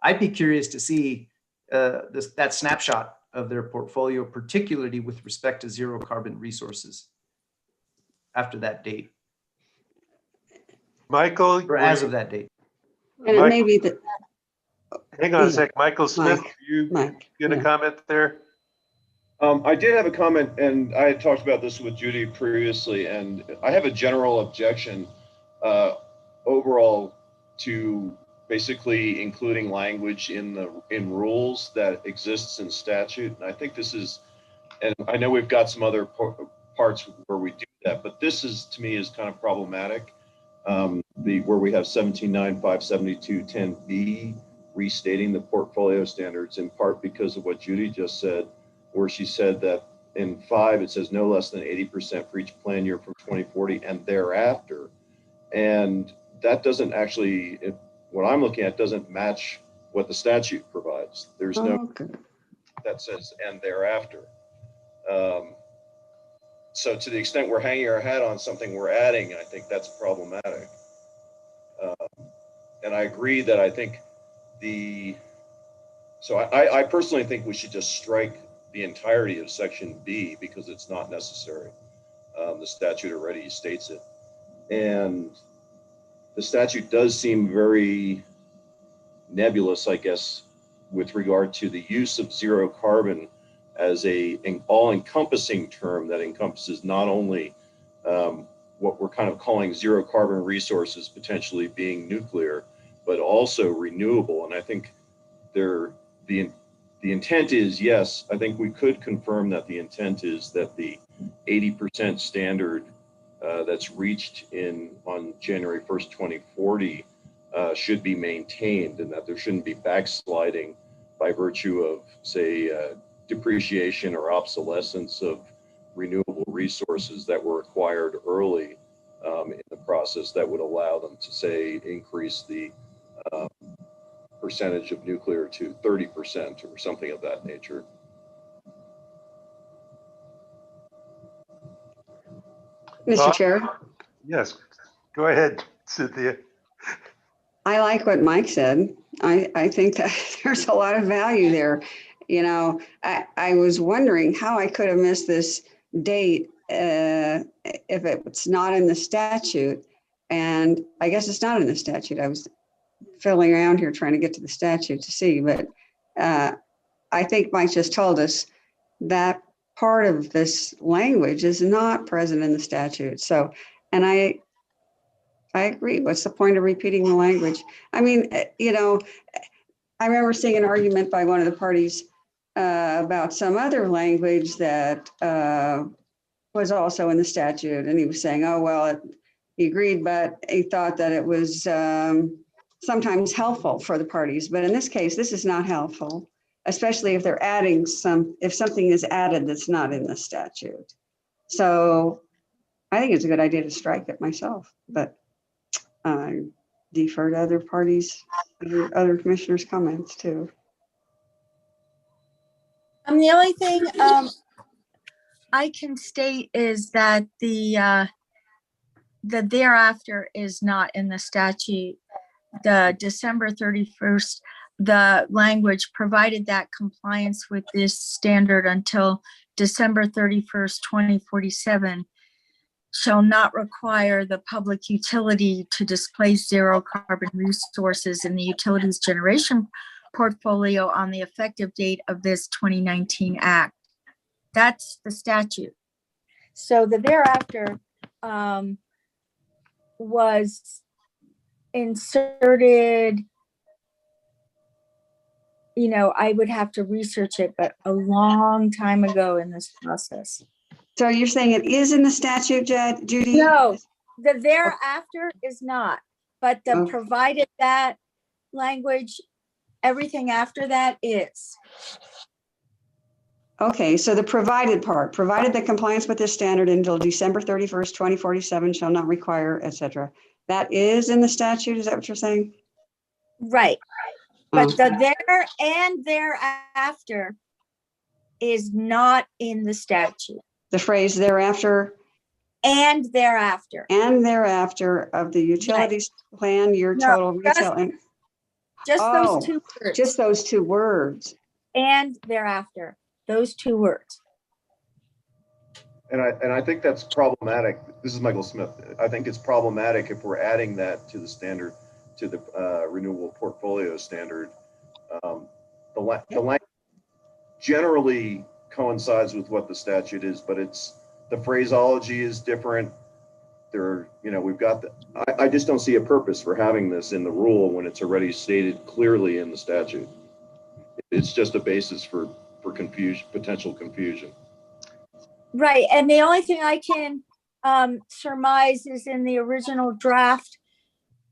I'd be curious to see that snapshot of their portfolio, particularly with respect to zero carbon resources after that date. Michael? Or as of that date. And it may be that. Hang on a sec. Michael Smith, you get a comment there? I did have a comment, and I had talked about this with Judy previously, and I have a general objection overall to basically including language in rules that exists in statute. And I think this is, and I know we've got some other parts where we do that, but this is, to me, is kind of problematic. Where we have 17957210B restating the portfolio standards, in part because of what Judy just said, where she said that in 5 it says no less than 80% for each plan year from 2040 and thereafter, and that doesn't actually, what I'm looking at doesn't match what the statute provides. There's no that says and thereafter. So to the extent we're hanging our hat on something we're adding, I think that's problematic. And I agree that I think I personally think we should just strike the entirety of section B because it's not necessary. The statute already states it. And the statute does seem very nebulous, I guess, with regard to the use of zero carbon as an all-encompassing term that encompasses not only what we're kind of calling zero carbon resources potentially being nuclear, but also renewable. And I think the intent is, yes, I think we could confirm that the intent is that the 80% standard that's reached on January 1st, 2040 should be maintained, and that there shouldn't be backsliding by virtue of, say, depreciation or obsolescence of renewable resources that were acquired early in the process that would allow them to, say, increase the percentage of nuclear to 30% or something of that nature. Mr. Chair, Yes, go ahead, Cynthia. I like what Mike said. I think that there's a lot of value there. You know, I was wondering how I could have missed this date if it's not in the statute. And I guess it's not in the statute. I was fiddling around here trying to get to the statute to see, but I think Mike just told us that part of this language is not present in the statute. So, and I agree. What's the point of repeating the language? I mean, you know, I remember seeing an argument by one of the parties about some other language that was also in the statute. And he was saying, oh, well, he agreed, but he thought that it was sometimes helpful for the parties. But in this case, this is not helpful, especially if they're adding if something is added that's not in the statute. So I think it's a good idea to strike it myself, but I defer to other parties, other commissioners' comments too. The only thing I can state is that the thereafter is not in the statute. The December 31st, the language provided that compliance with this standard until December 31st, 2047 shall not require the public utility to displace zero carbon resources in the utilities generation portfolio on the effective date of this 2019 act. That's the statute. So the thereafter was inserted, you know, I would have to research it, but a long time ago in this process. So you're saying it is in the statute, Judy? No, the thereafter is not, but the provided that language, everything after that is. Okay, so the provided part, provided that compliance with this standard until December 31st, 2047 shall not require, et cetera. That is in the statute, is that what you're saying? Right, but the there and thereafter is not in the statute. The phrase thereafter? And thereafter. And thereafter of the utilities plan, your total retail. Just those two words. Just those two words. And thereafter, those two words. And I think that's problematic. This is Michael Smith. I think it's problematic if we're adding that to the standard, to the renewable portfolio standard. The language generally coincides with what the statute is, but the phraseology is different. We've got I just don't see a purpose for having this in the rule when it's already stated clearly in the statute. It's just a basis for confusion, potential confusion. Right, and the only thing I can surmise is in the original draft.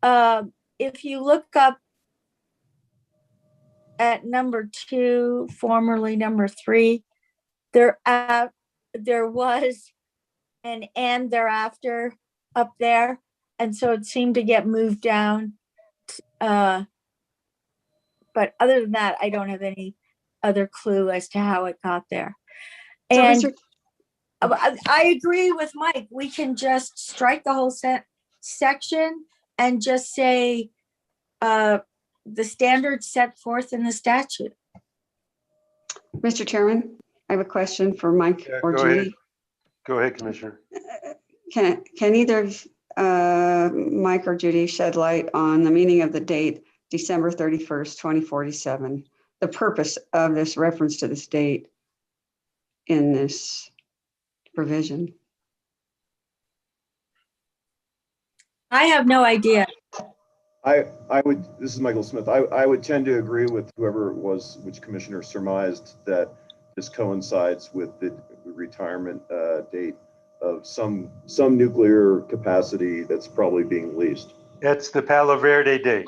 If you look up at number 2, formerly number 3, there was an and thereafter up there, and so it seemed to get moved down. But other than that, I don't have any other clue as to how it got there. And I agree with Mike. We can just strike the whole section and just say the standards set forth in the statute. Mr. Chairman, I have a question for Mike or Judy. Go ahead, Commissioner. Can either Mike or Judy shed light on the meaning of the date, December 31st, 2047, the purpose of this reference to this date in this provision? I have no idea. I would, this is Michael Smith. I would tend to agree with whoever it was, which commissioner surmised that this coincides with the retirement date of some nuclear capacity that's probably being leased. That's the Palo Verde date.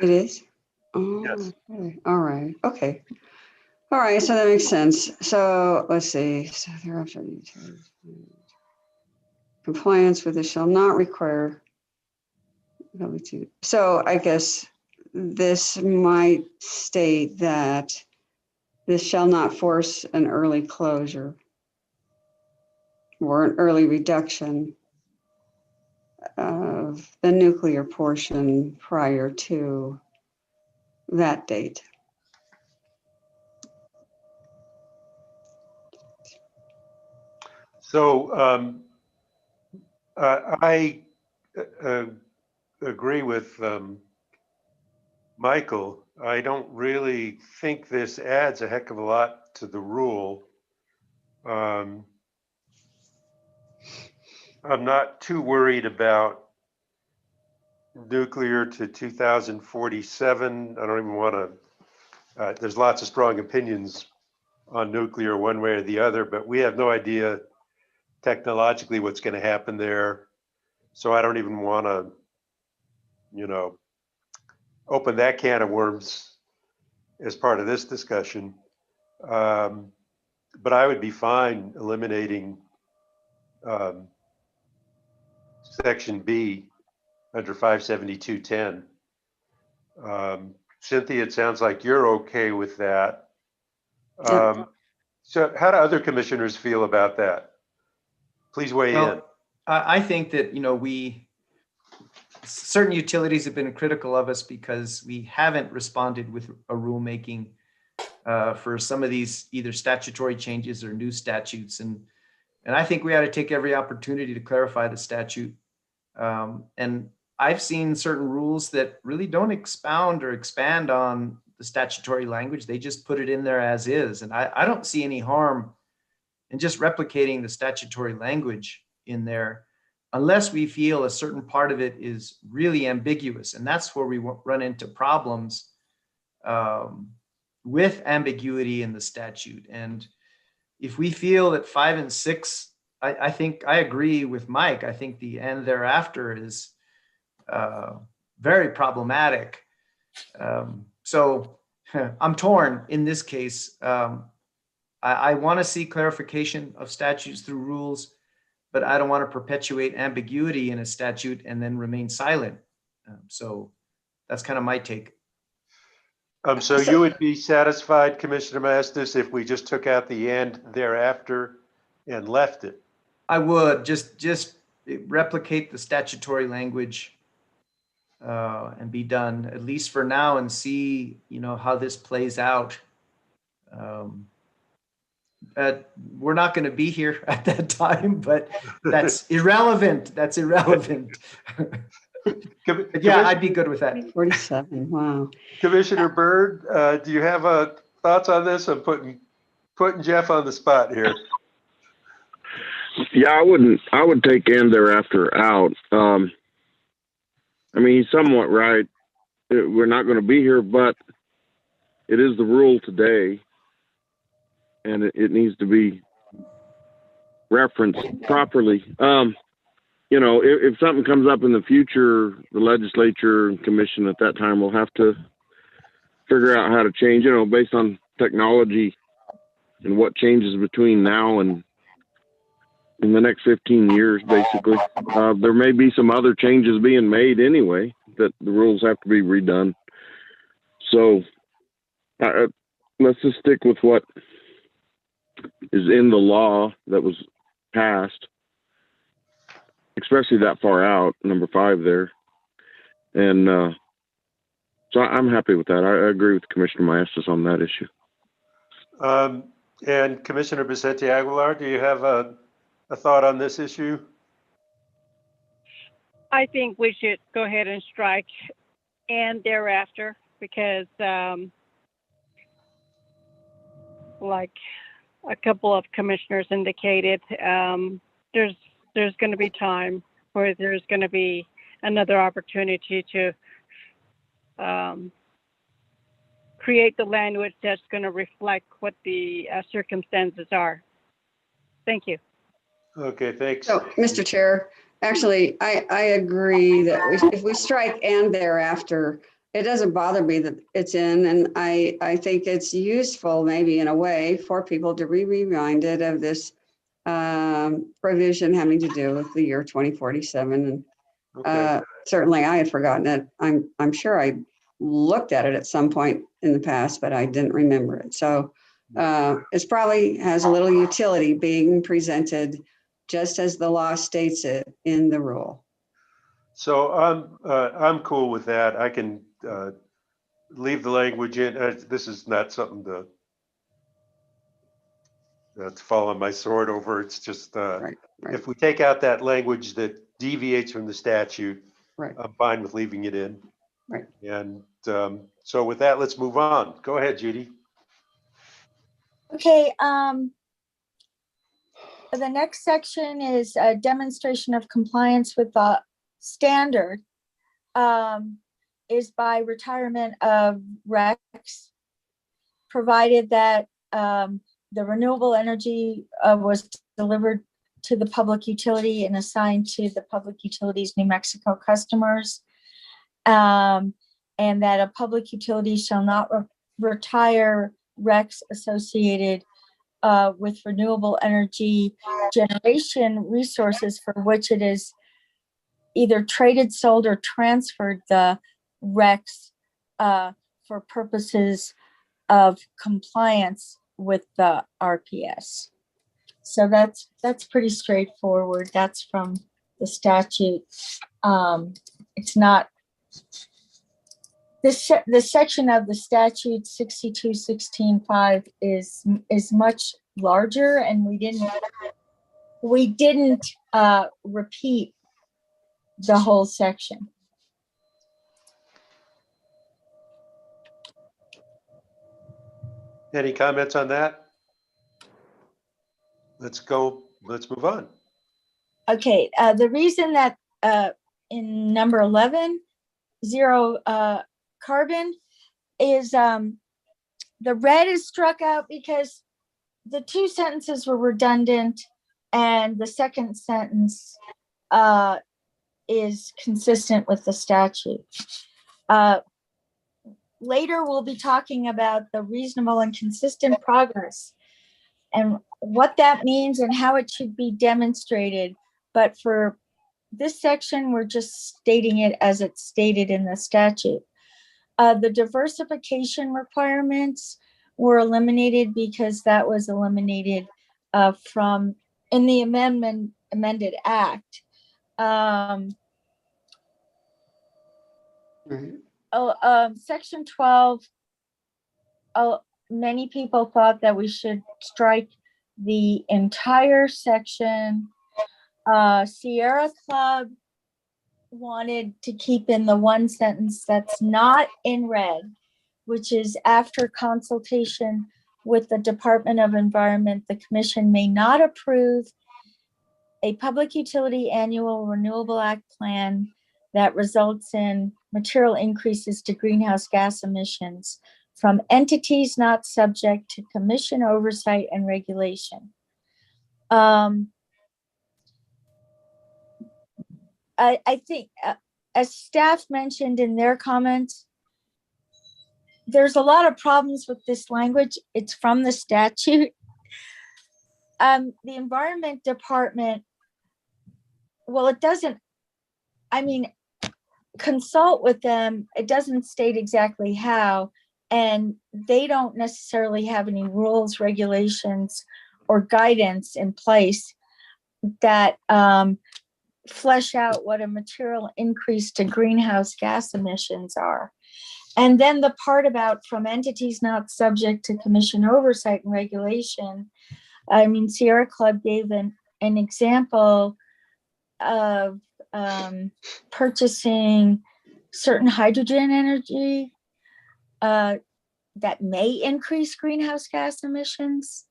It is? Oh, Yes. okay. All right, okay. All right, so that makes sense. So let's see. So thereafter, the utilities. Compliance with this shall not require. So I guess this might state that this shall not force an early closure or an early reduction of the nuclear portion prior to that date. So I agree with Michael. I don't really think this adds a heck of a lot to the rule. I'm not too worried about nuclear to 2047. I don't even want to, there's lots of strong opinions on nuclear one way or the other, but we have no idea technologically what's going to happen there. So I don't even want to, open that can of worms as part of this discussion. But I would be fine eliminating section B under 572.10. Cynthia, it sounds like you're okay with that. So how do other commissioners feel about that? Please weigh in. Well, I think that, certain utilities have been critical of us because we haven't responded with a rulemaking for some of these either statutory changes or new statutes. And I think we ought to take every opportunity to clarify the statute. And I've seen certain rules that really don't expound or expand on the statutory language. They just put it in there as is. And I don't see any harm in just replicating the statutory language in there, unless we feel a certain part of it is really ambiguous. And that's where we run into problems with ambiguity in the statute. And if we feel that 5 and 6, I think I agree with Mike. I think the and thereafter is very problematic. So I'm torn in this case. I want to see clarification of statutes through rules, but I don't want to perpetuate ambiguity in a statute and then remain silent. So that's kind of my take. So you would be satisfied, Commissioner Mastis, if we just took out the and thereafter and left it? I would just replicate the statutory language and be done, at least for now, and see, how this plays out. We're not going to be here at that time, but that's irrelevant. That's irrelevant. But yeah, I'd be good with that. 47, wow. Commissioner Byrd, do you have thoughts on this? I'm putting Jeff on the spot here. Yeah, I would take and thereafter out. I mean, he's somewhat right. We're not going to be here, but it is the rule today, and it needs to be referenced properly. If something comes up in the future, the legislature and commission at that time will have to figure out how to change, based on technology and what changes between now and in the next 15 years, basically. There may be some other changes being made anyway, that the rules have to be redone. So let's just stick with what is in the law that was passed, especially that far out, number 5 there. And so I'm happy with that. I agree with Commissioner Maestas on that issue. And Commissioner Vicente Aguilar, do you have a thought on this issue? I think we should go ahead and strike and thereafter, because like a couple of commissioners indicated, there's going to be time where there's going to be another opportunity to create the language that's going to reflect what the circumstances are. Thank you. Okay, thanks. So, Mr. Chair, actually, I agree that if we strike "and" thereafter, it doesn't bother me that it's in, and I think it's useful maybe in a way for people to be reminded of this provision having to do with the year 2047. And Okay. certainly I had forgotten it. I'm sure I looked at it at some point in the past, but I didn't remember it. So it probably has a little utility being presented just as the law states it in the rule. So I'm cool with that. I can leave the language in. This is not something to fall on my sword over. It's just Right. if we take out that language that deviates from the statute, Right. I'm fine with leaving it in. Right. And so with that, let's move on. Go ahead, Judy. Okay, the next section is a demonstration of compliance with the standard, is by retirement of RECs, provided that the renewable energy was delivered to the public utility and assigned to the Public Utilities New Mexico customers, and that a public utility shall not retire RECs associated with renewable energy generation resources for which it is either traded, sold, or transferred the RECs for purposes of compliance with the RPS. So that's pretty straightforward. That's from the statute. It's not the section of the statute 6216(5) is much larger, and we didn't repeat the whole section. Any comments on that? Let's move on. Okay, the reason that in number 11, zero carbon is the red is struck out because the two sentences were redundant and the second sentence is consistent with the statute. Later, we'll be talking about the reasonable and consistent progress and what that means and how it should be demonstrated. But for this section, we're just stating it as it's stated in the statute. The diversification requirements were eliminated because that was eliminated from in the amended act. Section 12, many people thought that we should strike the entire section. Sierra Club wanted to keep in the one sentence that's not in red, which is after consultation with the Department of Environment, the Commission may not approve a public utility annual renewable act plan that results in material increases to greenhouse gas emissions from entities not subject to Commission oversight and regulation. I think, as staff mentioned in their comments, there's a lot of problems with this language. It's from the statute. The Environment Department, well, it doesn't, consult with them. It doesn't state exactly how, and they don't necessarily have any rules, regulations, or guidance in place that flesh out what a material increase to greenhouse gas emissions are. And then the part about from entities not subject to Commission oversight and regulation, Sierra Club gave an example of purchasing certain hydrogen energy that may increase greenhouse gas emissions.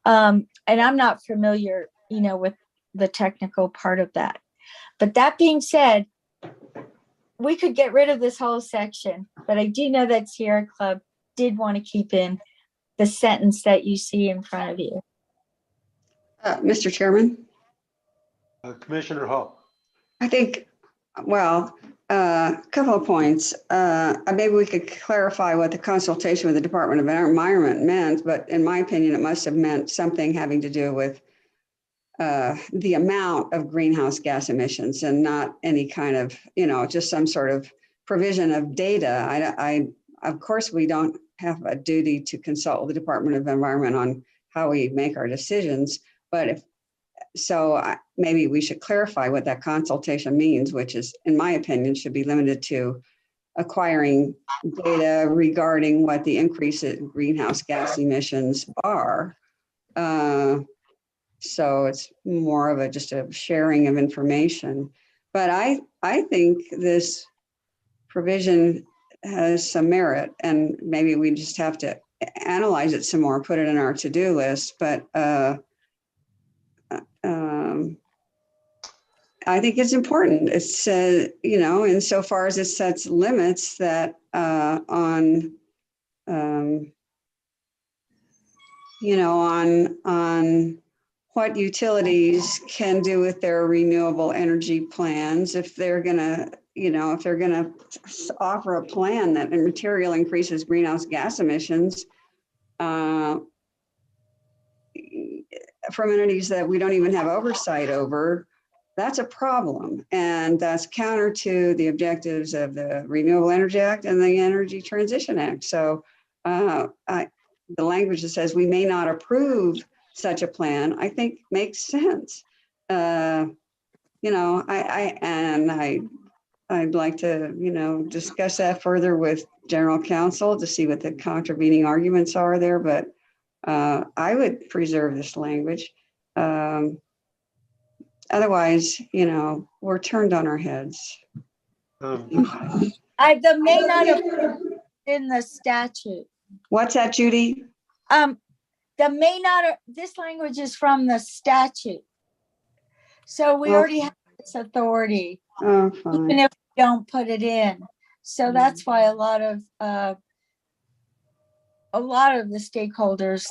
And I'm not familiar, with the technical part of that. But that being said, we could get rid of this whole section, but I do know that Sierra Club did want to keep in the sentence that you see in front of you. Mr. Chairman, Commissioner Hall. I think, well, a couple of points. Maybe we could clarify what the consultation with the Department of Environment meant, but in my opinion, it must have meant something having to do with the amount of greenhouse gas emissions and not any kind of, just some sort of provision of data. Of course, we don't have a duty to consult with the Department of Environment on how we make our decisions, but maybe we should clarify what that consultation means, which is, in my opinion, should be limited to acquiring data regarding what the increase in greenhouse gas emissions are. So it's more of just a sharing of information. But I think this provision has some merit, and maybe we just have to analyze it some more, put it in our to-do list. But I think it's important. It's, insofar as it sets limits that on what utilities can do with their renewable energy plans if they're gonna offer a plan that material increases greenhouse gas emissions from entities that we don't even have oversight over. That's a problem, and that's counter to the objectives of the Renewable Energy Act and the Energy Transition Act. So the language that says we may not approve such a plan, I think makes sense. I'd like to, discuss that further with General Counsel to see what the contravening arguments are there, but I would preserve this language. Otherwise, we're turned on our heads. The may not approve in the statute. What's that, Judy? The may not, this language is from the statute. So we already have this authority, even if we don't put it in. So that's why a lot of the stakeholders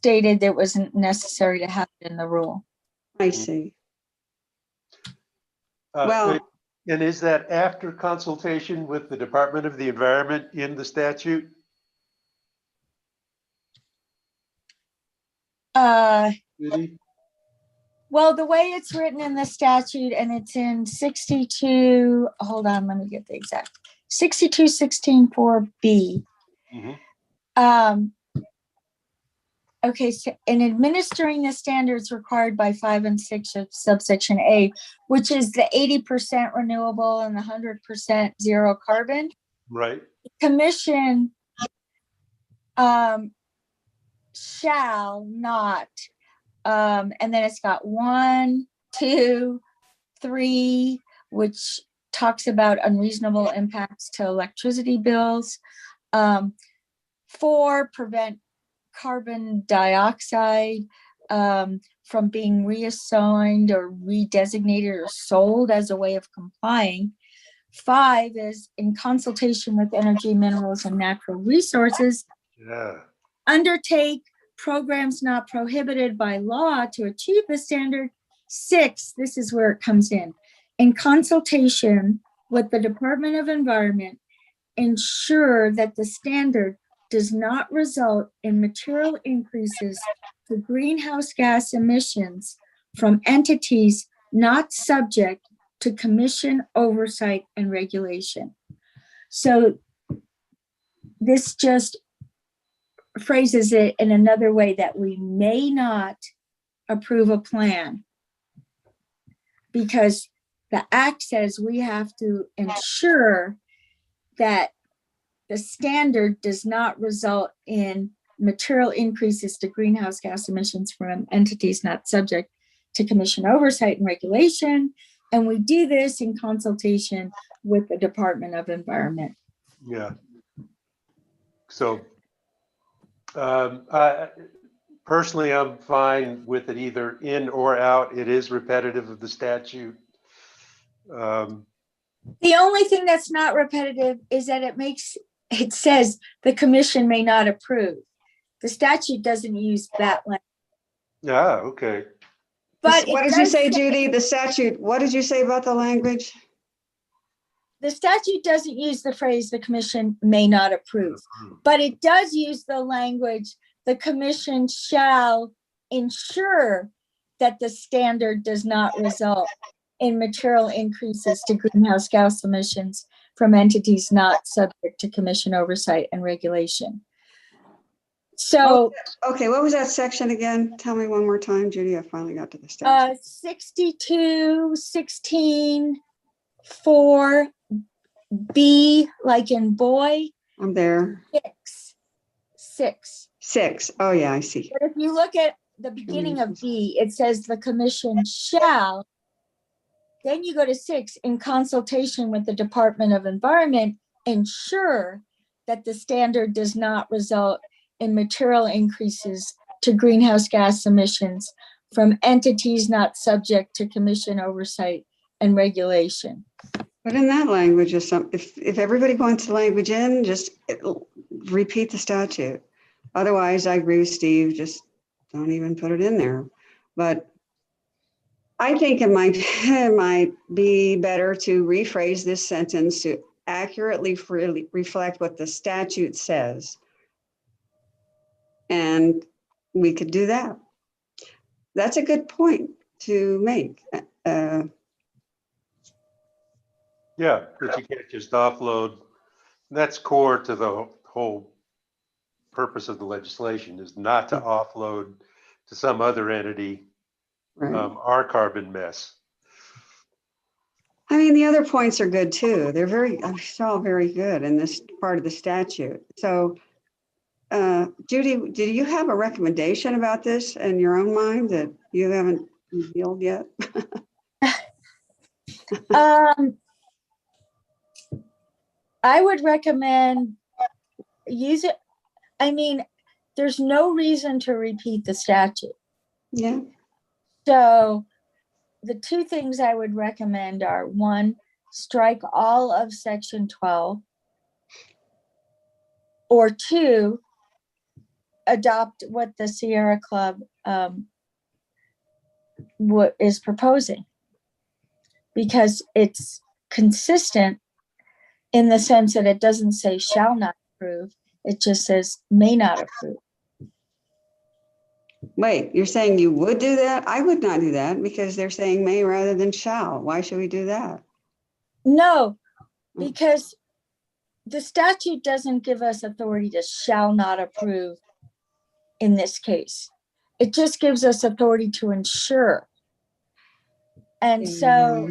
stated it wasn't necessary to have it in the rule. I see. And is that after consultation with the Department of the Environment in the statute? Well, the way it's written in the statute, and it's in 62, hold on, let me get the exact, 6216(4)B. Okay, so in administering the standards required by 5 and 6 of subsection A, which is the 80% renewable and the 100% zero carbon. Right. The commission shall not, and then it's got 1, 2, 3, which talks about unreasonable impacts to electricity bills. 4, prevent carbon dioxide from being reassigned or redesignated or sold as a way of complying. 5 is in consultation with energy, minerals, and natural resources. Undertake programs not prohibited by law to achieve the standard. 6, this is where it comes in consultation with the Department of Environment, ensure that the standard does not result in material increases to greenhouse gas emissions from entities not subject to commission oversight and regulation. So this just phrases it in another way, that we may not approve a plan because the act says we have to ensure that the standard does not result in material increases to greenhouse gas emissions from entities not subject to commission oversight and regulation. And we do this in consultation with the Department of Environment. Yeah. So personally, I'm fine with it either in or out. It is repetitive of the statute. The only thing that's not repetitive is that it says the commission may not approve. The statute doesn't use that language. Yeah, okay. But What it did you does say, Judy? The statute, what did you say about the language? the statute doesn't use the phrase the commission may not approve, but it does use the language, the commission shall ensure that the standard does not result in material increases to greenhouse gas emissions from entities not subject to commission oversight and regulation. So Okay, what was that section again? Tell me one more time, Judy. I finally got to the statute. 62:16 like in boy, I'm there. 6. 6. Oh, yeah, I see. But if you look at the beginning of B, it says the commission shall. Then you go to 6, in consultation with the Department of Environment, ensure that the standard does not result in material increases to greenhouse gas emissions from entities not subject to commission oversight and regulation. But in that language, if everybody wants the language in, just repeat the statute. Otherwise, I agree with Steve, just don't even put it in there. But I think it might be better to rephrase this sentence to accurately reflect what the statute says. And we could do that. That's a good point to make. Yeah, but you can't just offload. That's core to the whole purpose of the legislation, is not to offload to some other entity Right. our carbon mess. I mean, the other points are good too. They're all very good in this part of the statute. So, Judy, do you have a recommendation about this in your own mind that you haven't revealed yet? I would recommend use it. I mean, there's no reason to repeat the statute. Yeah. So the two things I would recommend are, 1, strike all of section 12, or 2, adopt what the Sierra Club what is proposing, because it's consistent in the sense that it doesn't say shall not approve, it just says may not approve. Wait, you're saying you would do that? I would not do that because they're saying may rather than shall. Why should we do that? No, because the statute doesn't give us authority to shall not approve in this case. It just gives us authority to ensure. And so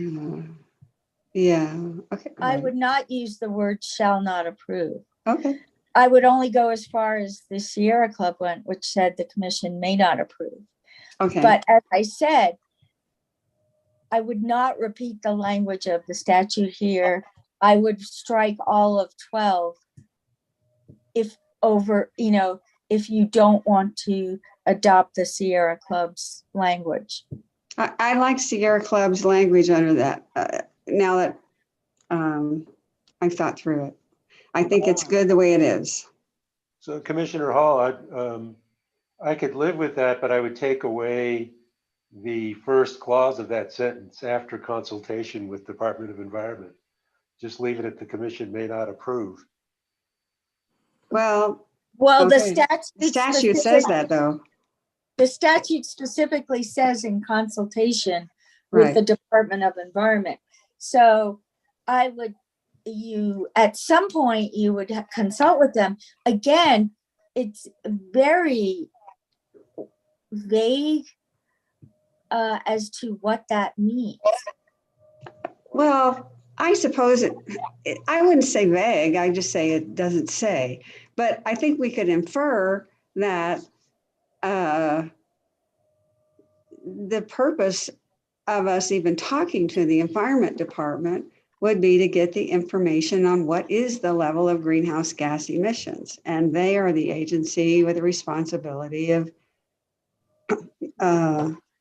yeah, okay. I Right. would not use the word shall not approve. Okay. I would only go as far as the Sierra Club went, which said the commission may not approve. Okay. But as I said, I would not repeat the language of the statute here. I would strike all of 12 if you don't want to adopt the Sierra Club's language. I like Sierra Club's language under that. Now that I've thought through it, I think it's good the way it is. So Commissioner Hall, I could live with that, but I would take away the first clause of that sentence, after consultation with Department of Environment. Just leave it at the commission may not approve. Well, the statute says that though. The statute specifically says in consultation with the Department of Environment. So at some point you would consult with them. Again, it's very vague as to what that means. Well, I suppose I wouldn't say vague. I just say it doesn't say. But I think we could infer that the purpose of us even talking to the Environment Department would be to get the information on what is the level of greenhouse gas emissions. And they are the agency with the responsibility of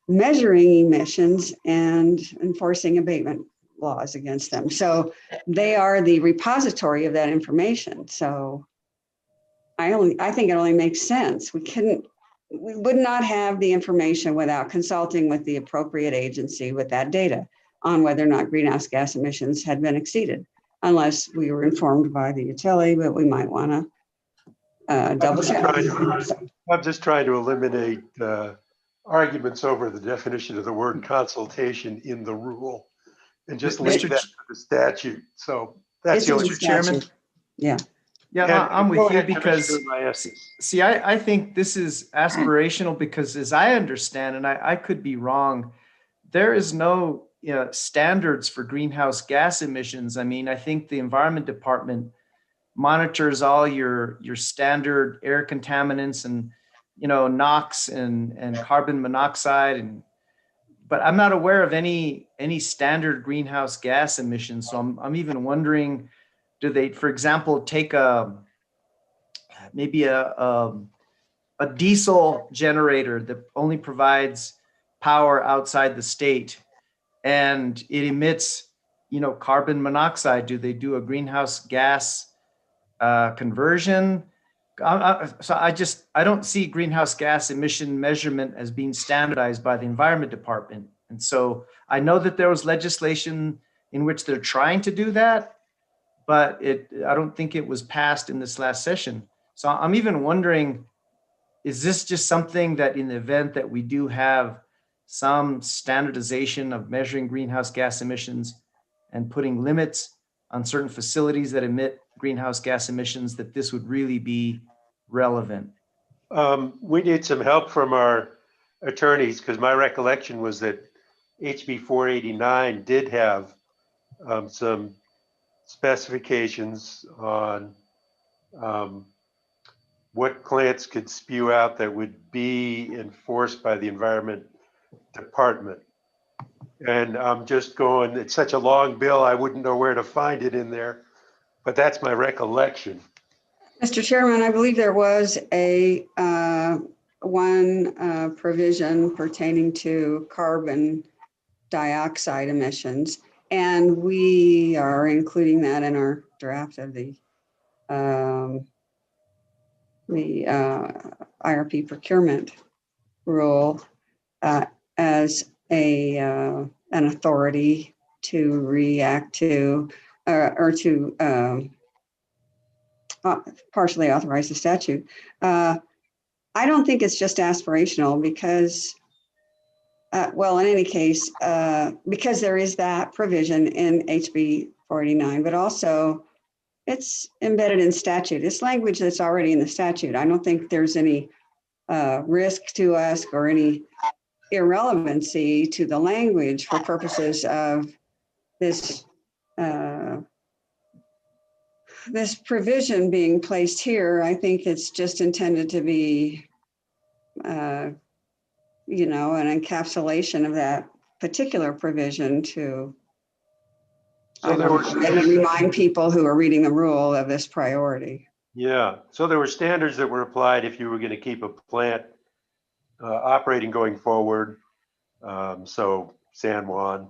measuring emissions and enforcing abatement laws against them. So they are the repository of that information. So I think it only makes sense. We would not have the information without consulting with the appropriate agency with that data on whether or not greenhouse gas emissions had been exceeded, unless we were informed by the utility, but we might want to double check. I'm just trying to eliminate arguments over the definition of the word consultation in the rule and just leave that to the statute. So that's the only. Mr. Chairman. Yeah. Yeah, And I'm with go you ahead, because, Commissioner Maestas. see, I think this is aspirational because as I understand, and I could be wrong, there is no standards for greenhouse gas emissions. I mean, I think the Environment Department monitors all your standard air contaminants and, NOx and carbon monoxide. But I'm not aware of any standard greenhouse gas emissions. So I'm even wondering, do they, for example, take maybe a diesel generator that only provides power outside the state and it emits, carbon monoxide? Do they do a greenhouse gas conversion? So I don't see greenhouse gas emission measurement as being standardized by the Environment Department. And so I know that there was legislation in which they're trying to do that, but I don't think it was passed in this last session. So I'm even wondering, is this just something that in the event that we do have some standardization of measuring greenhouse gas emissions and putting limits on certain facilities that emit greenhouse gas emissions, that this would really be relevant? We need some help from our attorneys because my recollection was that HB 489 did have some specifications on what plants could spew out that would be enforced by the Environment Department. And I'm just going, it's such a long bill, I wouldn't know where to find it in there, but that's my recollection. Mr. Chairman, I believe there was one provision pertaining to carbon dioxide emissions, and we are including that in our draft of the IRP procurement rule as an authority to react to or to partially authorize the statute. I don't think it's just aspirational because, well, in any case, because there is that provision in HB 489, but also it's embedded in statute. It's language that's already in the statute. I don't think there's any risk to us or any irrelevancy to the language for purposes of this this provision being placed here. I think it's just intended to be, an encapsulation of that particular provision to maybe remind people who are reading the rule of this priority. Yeah, so there were standards that were applied if you were going to keep a plant operating going forward. So San Juan,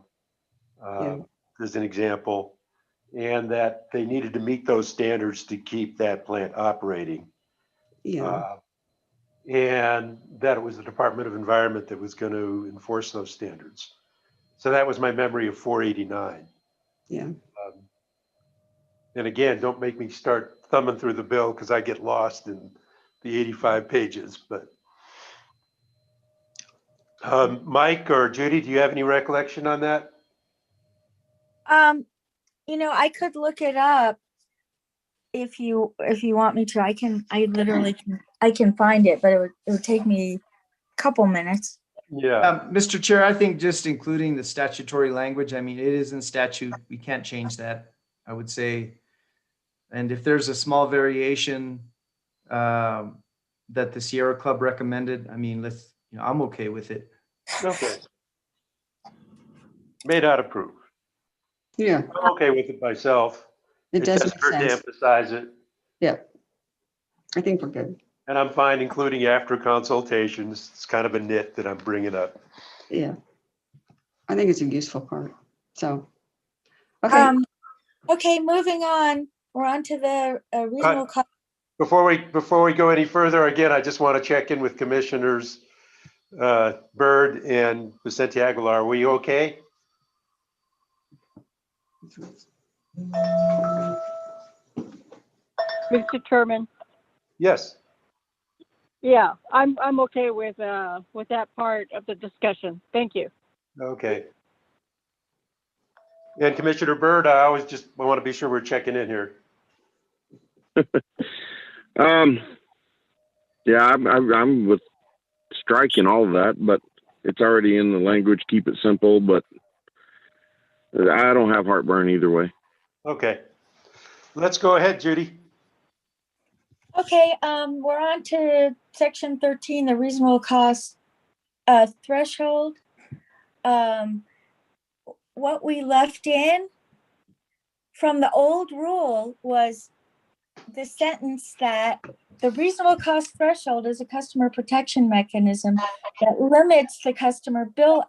as an example, and that they needed to meet those standards to keep that plant operating. Yeah. And that it was the Department of Environment that was going to enforce those standards. So that was my memory of 489. Yeah. And again, don't make me start thumbing through the bill because I get lost in the 85 pages. But Mike or Judy, do you have any recollection on that? I could look it up if you want me to. I can find it, but it would take me a couple minutes. Yeah. Mr. Chair, I think just including the statutory language, I mean, it is in statute. We can't change that, I would say. And if there's a small variation that the Sierra Club recommended, I mean, I'm okay with it. Okay. May not approve. Yeah. I'm okay with it myself. It does just make hurt to sense. emphasize it. Yeah. I think we're good. And I'm fine including after consultations. It's kind of a nit that I'm bringing up. Yeah. I think it's a useful part. So Okay, Okay, moving on. We're on to the reasonable cost. Before we go any further, again, I just want to check in with Commissioners Byrd and Vicente Aguilar. Are we okay? Mr. Chairman. Yes. Yeah, I'm okay with that part of the discussion. Thank you. Okay. And Commissioner Byrd, I want to be sure we're checking in here. Yeah, I'm with striking all of that, but it's already in the language. Keep it simple, but I don't have heartburn either way. Okay. Let's go ahead, Judy. Okay, we're on to section 13, the reasonable cost threshold. What we left in from the old rule was the sentence that the reasonable cost threshold is a customer protection mechanism that limits the customer bill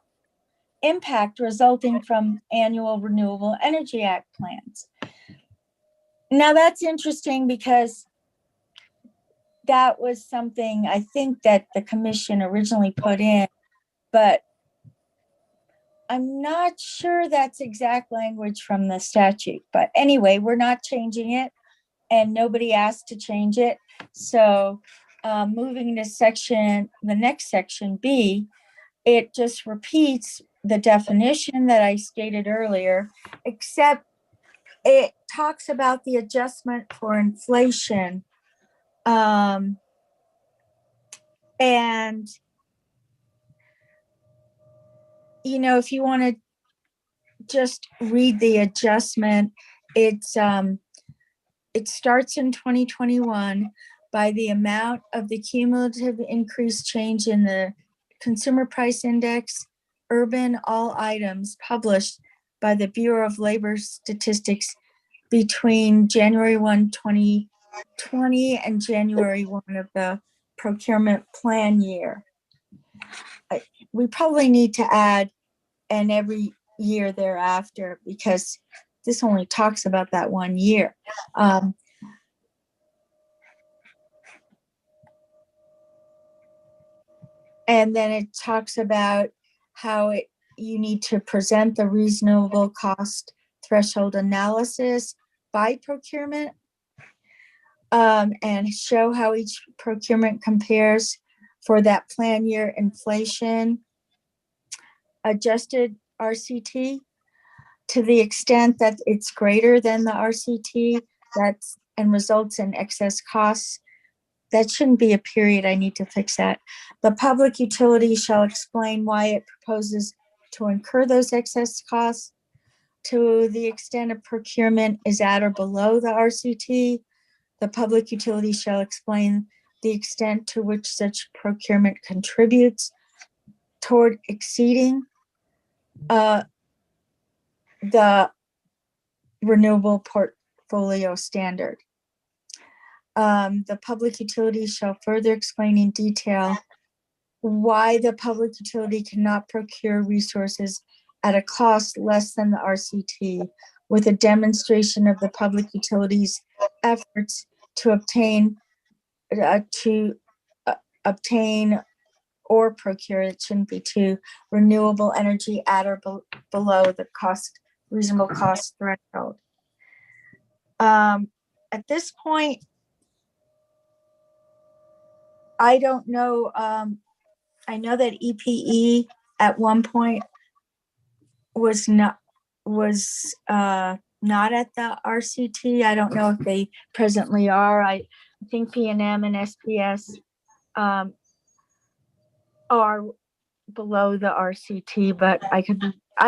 impact resulting from annual Renewable Energy Act plans. Now that's interesting because that was something I think that the commission originally put in, but I'm not sure that's exact language from the statute. But anyway, we're not changing it and nobody asked to change it. So moving to the next section B, it just repeats the definition that I stated earlier, except it talks about the adjustment for inflation. And, you know, if you want to just read the adjustment, it starts in 2021 by the amount of the cumulative increase change in the Consumer Price Index, urban all items published by the Bureau of Labor Statistics between January 1, 2020 and January 1 of the procurement plan year. We probably need to add and every year thereafter because this only talks about that 1 year. And then it talks about how you need to present the reasonable cost threshold analysis by procurement and show how each procurement compares for that plan year inflation, adjusted RCT to the extent that it's greater than the RCT and results in excess costs. That shouldn't be a period. I need to fix that. The public utility shall explain why it proposes to incur those excess costs to the extent of procurement is at or below the RCT. The public utility shall explain the extent to which such procurement contributes toward exceeding the renewable portfolio standard. The public utility shall further explain in detail why the public utility cannot procure resources at a cost less than the RCT, with a demonstration of the public utility's efforts to obtain or procure, it shouldn't be to, renewable energy at or below the reasonable cost threshold. At this point, I don't know. I know that EPE at one point was not at the RCT. I don't know if they presently are. I think PNM and SPS are below the RCT, but I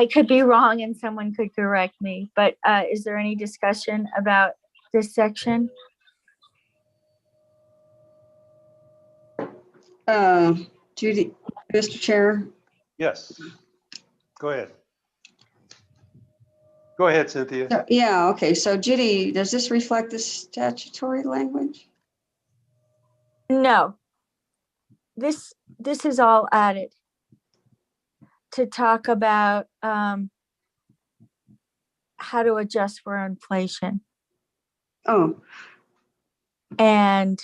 could be wrong and someone could correct me. But is there any discussion about this section? Judy, Mr. Chair. Yes. Go ahead. Go ahead, Cynthia. Yeah, okay. So Judy, does this reflect the statutory language? No. This is all added to talk about how to adjust for inflation. Oh, And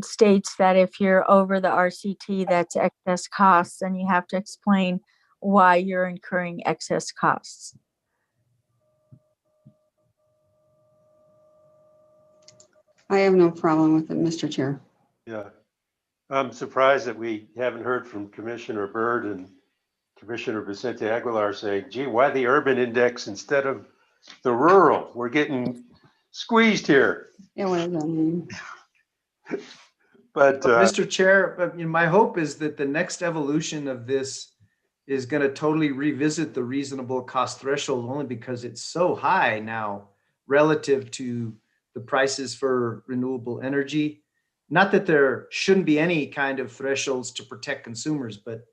states that if you're over the RCT, that's excess costs, and you have to explain why you're incurring excess costs. I have no problem with it, Mr. Chair. Yeah. I'm surprised that we haven't heard from Commissioner Byrd and Commissioner Vicente Aguilar saying, gee, why the urban index instead of the rural? We're getting squeezed here. Yeah, what does that mean? But Mr. Chair, my hope is that the next evolution of this is going to totally revisit the reasonable cost threshold, only because it's so high now relative to the prices for renewable energy. Not that there shouldn't be any kind of thresholds to protect consumers, but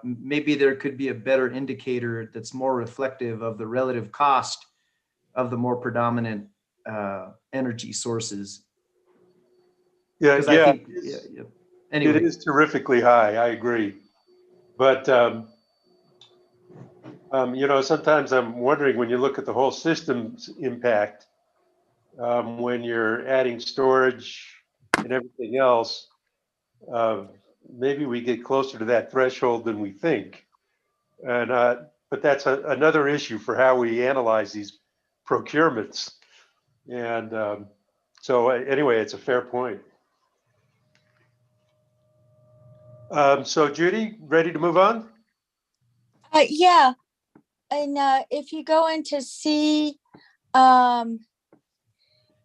maybe there could be a better indicator that's more reflective of the relative cost of the more predominant energy sources. yeah, I think, anyway. It is terrifically high. I agree. But, sometimes I'm wondering when you look at the whole system's impact, when you're adding storage and everything else, maybe we get closer to that threshold than we think. And, but that's another issue for how we analyze these procurements. And so anyway, it's a fair point. So Judy, ready to move on? Yeah, and if you go into C,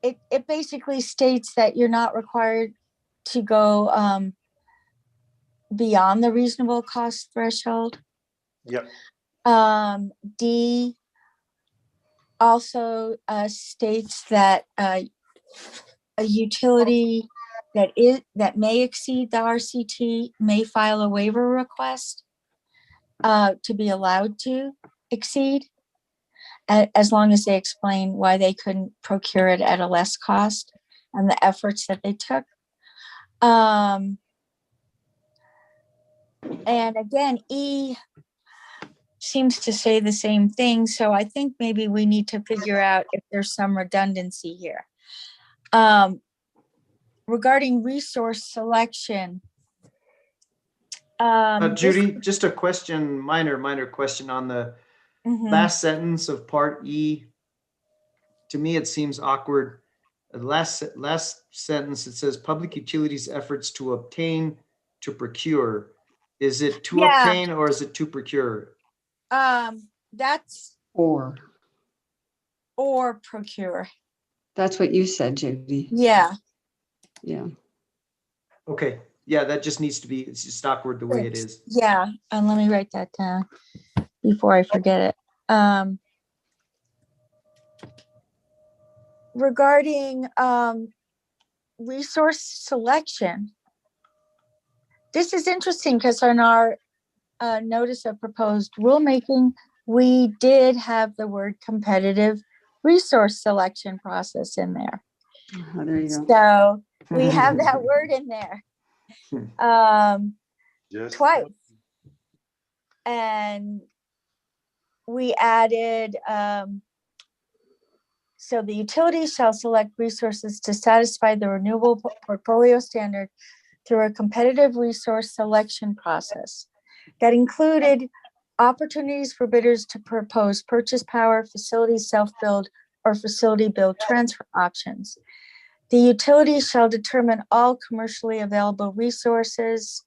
it basically states that you're not required to go beyond the reasonable cost threshold. Yep. D also states that a utility that may exceed the RCT may file a waiver request to be allowed to exceed, as long as they explain why they couldn't procure it at a less cost and the efforts that they took. And again, E seems to say the same thing. So I think maybe we need to figure out if there's some redundancy here. Regarding resource selection. Judy, just a question, minor question on the last sentence of part E. To me, it seems awkward. The last sentence, it says public utilities efforts to obtain, to procure. Is it to obtain or is it to procure? That's Or procure. that's what you said, Judy. Yeah. Yeah. Okay. Yeah, that just needs to be, it's just awkward the way it is. Yeah. And let me write that down before I forget it. Regarding resource selection, this is interesting because on our notice of proposed rulemaking, we did have the word competitive resource selection process in there. Oh, there you go. So we have that word in there twice. And we added, so the utility shall select resources to satisfy the renewable portfolio standard through a competitive resource selection process that included opportunities for bidders to propose purchase power, facility self-build, or facility build transfer options. The utility shall determine all commercially available resources.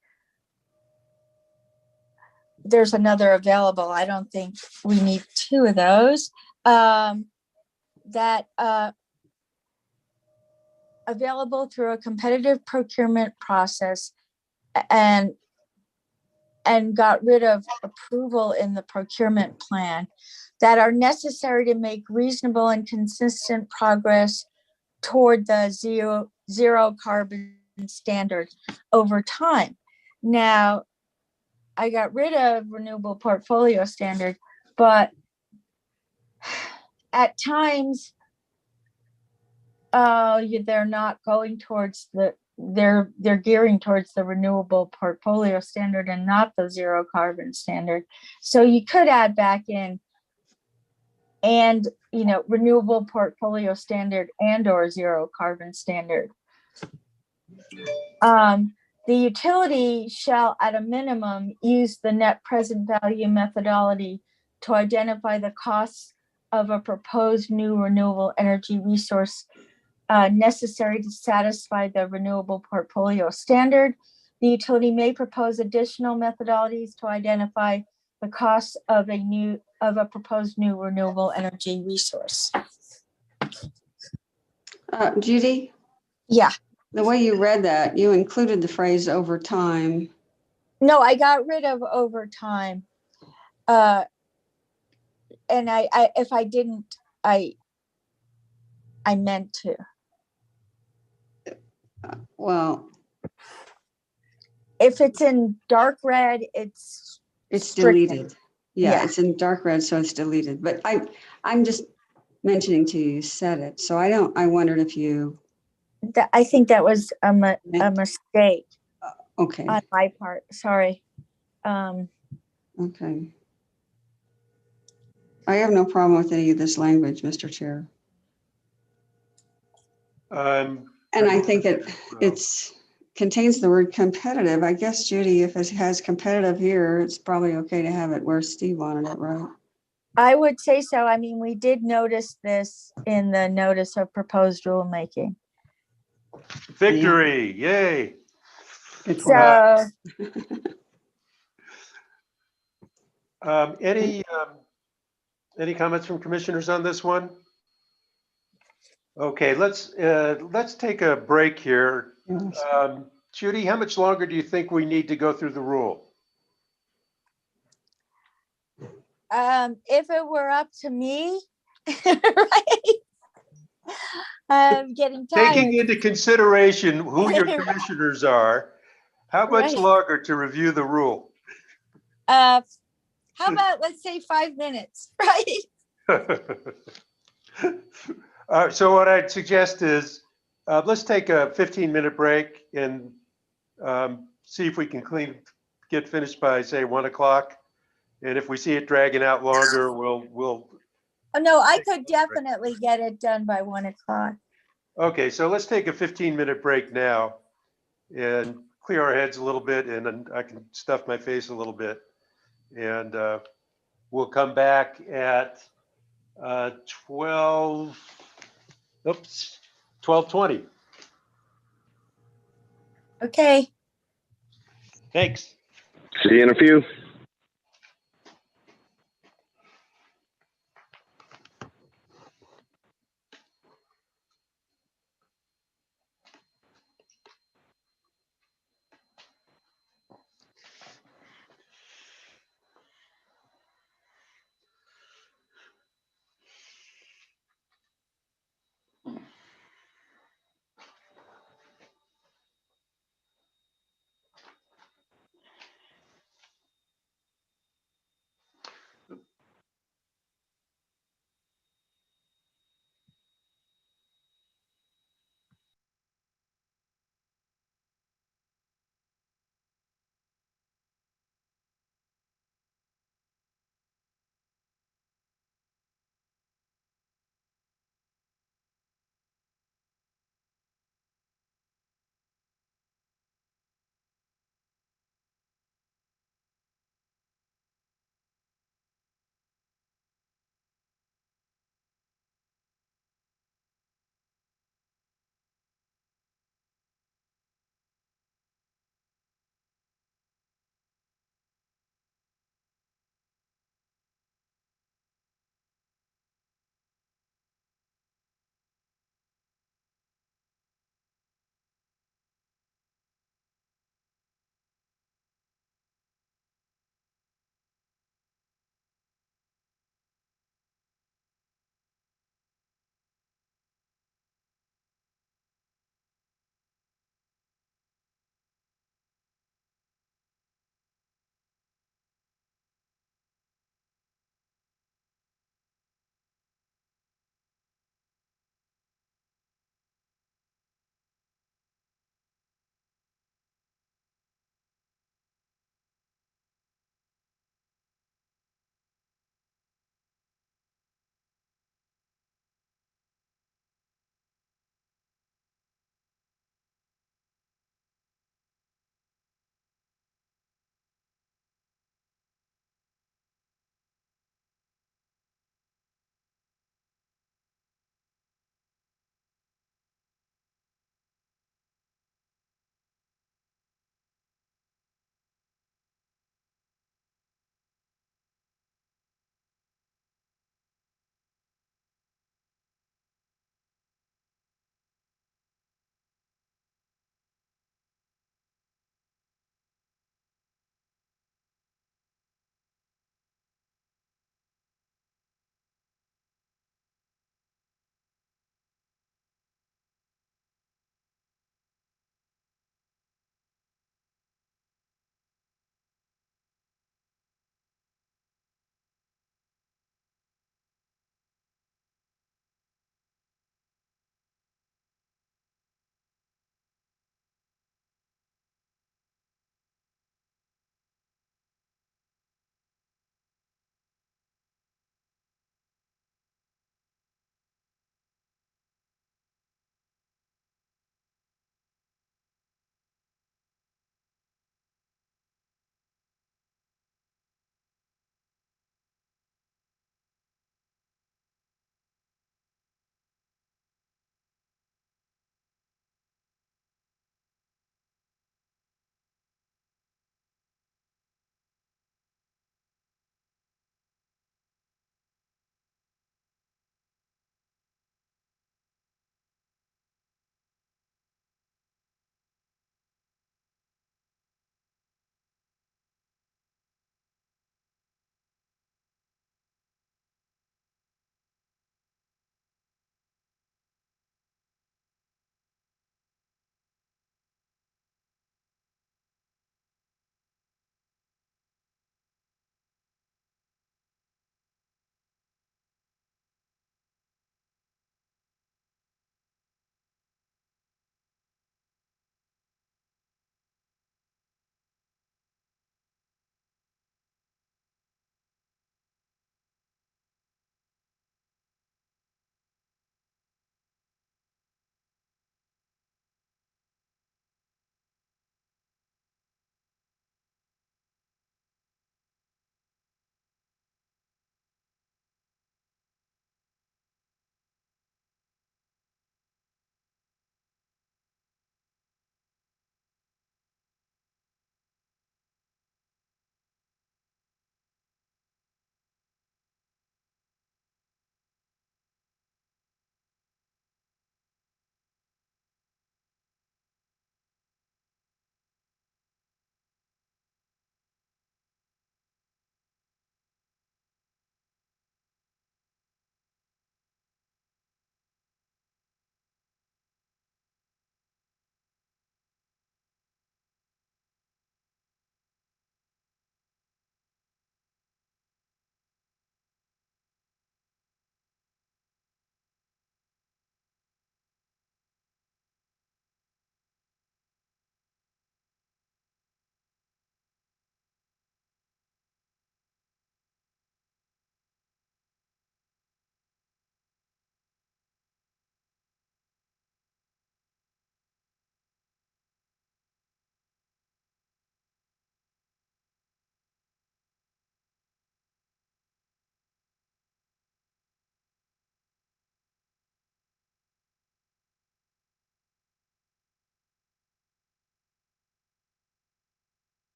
There's another available. I don't think we need two of those. That available through a competitive procurement process, and got rid of approval in the procurement plan, that are necessary to make reasonable and consistent progress toward the zero carbon standard over time. Now, I got rid of renewable portfolio standard, but at times, they're not going towards they're gearing towards the renewable portfolio standard and not the zero carbon standard. So you could add back in and, renewable portfolio standard and or zero carbon standard. The utility shall at a minimum use the net present value methodology to identify the costs of a proposed new renewable energy resource necessary to satisfy the renewable portfolio standard. The utility may propose additional methodologies to identify the costs of a proposed new renewable energy resource. Judy, Yeah, the way you read that, you included the phrase over time. no, I got rid of over time. And if I didn't, I meant to. Well, If it's in dark red, it's stricken. deleted. Yeah, it's in dark red, so it's deleted. But I'm just mentioning to you, you said it. So I wondered if you. I think that was a mistake Okay. on my part. Sorry. Okay. I have no problem with any of this language, Mr. Chair. And I think it's contains the word competitive. I guess, Judy, if it has competitive here, it's probably okay to have it where Steve wanted it, right? I would say so. I mean, we did notice this in the notice of proposed rulemaking. Victory, yay. So, Any comments from commissioners on this one? Okay, let's take a break here. Judy, how much longer do you think we need to go through the rule? if it were up to me, right? I'm getting tired. Taking into consideration who your commissioners are, how much longer to review the rule? How about, let's say 5 minutes, right? So what I'd suggest is let's take a 15-minute break and see if we can get finished by, say, 1 o'clock. And if we see it dragging out longer, we'll. Oh, no, I could definitely get it done by 1 o'clock. Okay, so let's take a 15-minute break now and clear our heads a little bit, and then I can stuff my face a little bit. And we'll come back at 12:20. Okay. Thanks. See you in a few.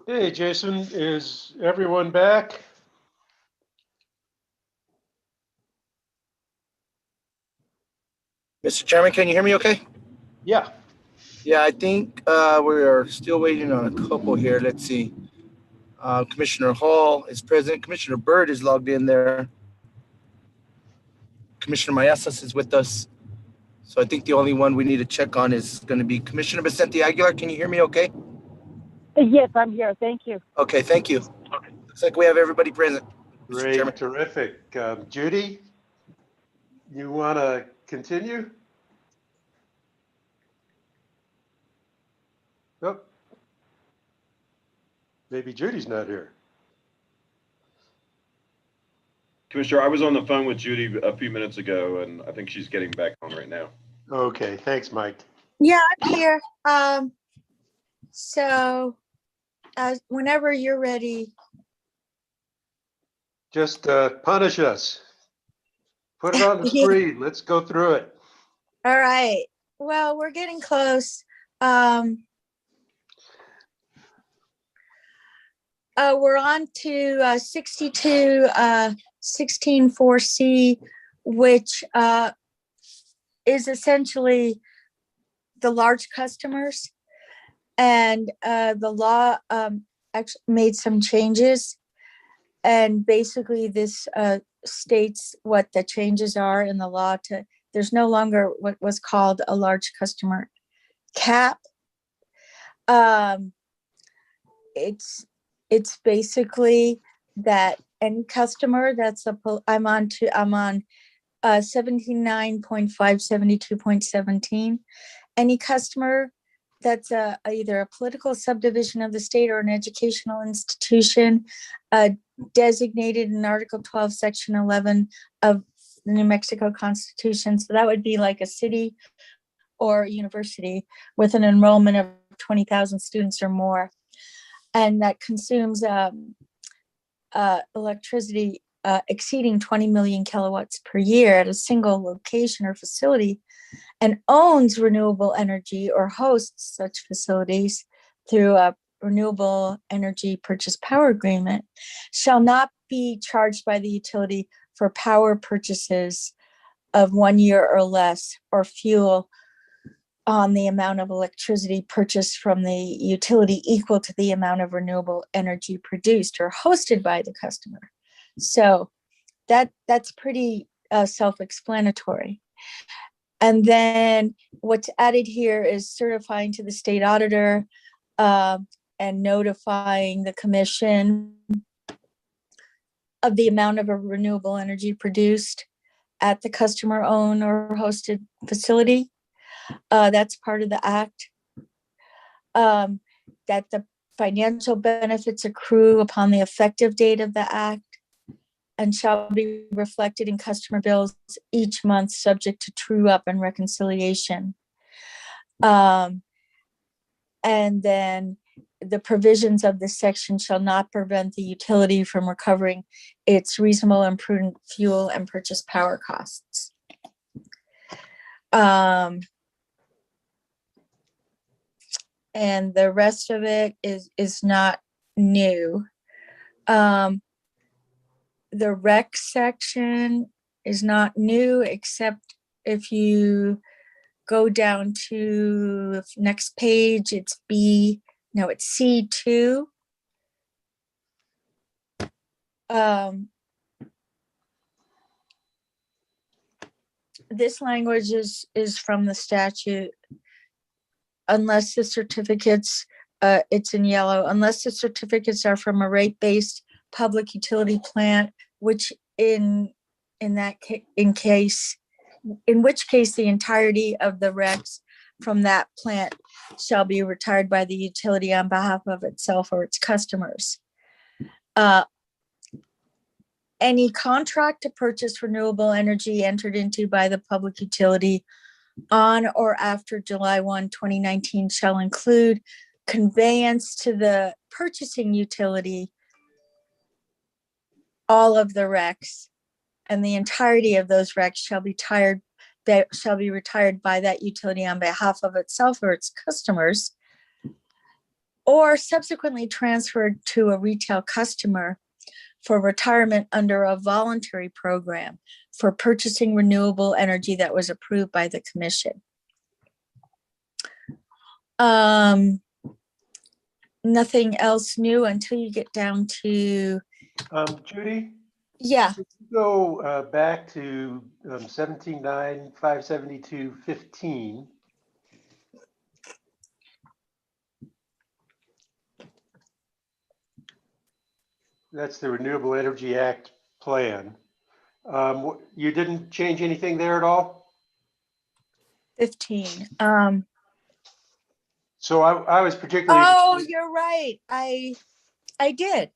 Hey, Jason, is everyone back? Mr. Chairman, can you hear me okay? Yeah. Yeah, I think we are still waiting on a couple here. Let's see. Commissioner Hall is present. Commissioner Byrd is logged in there. Commissioner Mayasas is with us. So I think the only one we need to check on is going to be Commissioner Vicente Aguilar. Can you hear me okay? Yes, I'm here. Thank you. Okay, thank you. Looks like we have everybody present. Mr. Chairman. Great, terrific. Judy, you want to continue? Oh, maybe Judy's not here. Commissioner, I was on the phone with Judy a few minutes ago, and I think she's getting back on right now. Okay, thanks, Mike. Yeah, I'm here. So whenever you're ready. Just punish us. Put it on the Yeah. screen. Let's go through it. All right. Well, we're getting close. We're on to 62 16-4C, which is essentially the large customers. And the law actually made some changes. And basically this states what the changes are in the law. There's no longer what was called a large customer cap. It's basically that any customer that's I'm on 79.572.17. Any customer that's either a political subdivision of the state or an educational institution designated in Article 12, Section 11 of the New Mexico Constitution. So that would be like a city or a university with an enrollment of 20,000 students or more, and that consumes electricity exceeding 20 million kilowatts per year at a single location or facility, and owns renewable energy or hosts such facilities through a renewable energy purchase power agreement, shall not be charged by the utility for power purchases of 1 year or less, or fuel on the amount of electricity purchased from the utility equal to the amount of renewable energy produced or hosted by the customer. So that's pretty self-explanatory. And then what's added here is certifying to the state auditor and notifying the commission of the amount of a renewable energy produced at the customer-owned or hosted facility. That's part of the act. That the financial benefits accrue upon the effective date of the act and shall be reflected in customer bills each month, subject to true up and reconciliation. And then the provisions of this section shall not prevent the utility from recovering its reasonable and prudent fuel and purchase power costs. And the rest of it is not new. The rec section is not new, except if you go down to the next page, it's C2. This language is from the statute. Unless the certificates, it's in yellow, unless the certificates are from a rate-based public utility plant, which in which case the entirety of the recs from that plant shall be retired by the utility on behalf of itself or its customers. Any contract to purchase renewable energy entered into by the public utility on or after July 1, 2019 shall include conveyance to the purchasing utility all of the recs and the entirety of those RECs shall be retired by that utility on behalf of itself or its customers, or subsequently transferred to a retail customer for retirement under a voluntary program for purchasing renewable energy that was approved by the commission. Nothing else new until you get down to, Judy, yeah, go back to 17.9.572.15. That's the Renewable Energy Act plan. You didn't change anything there at all? 15. So I was particularly. Oh, you're right. I did.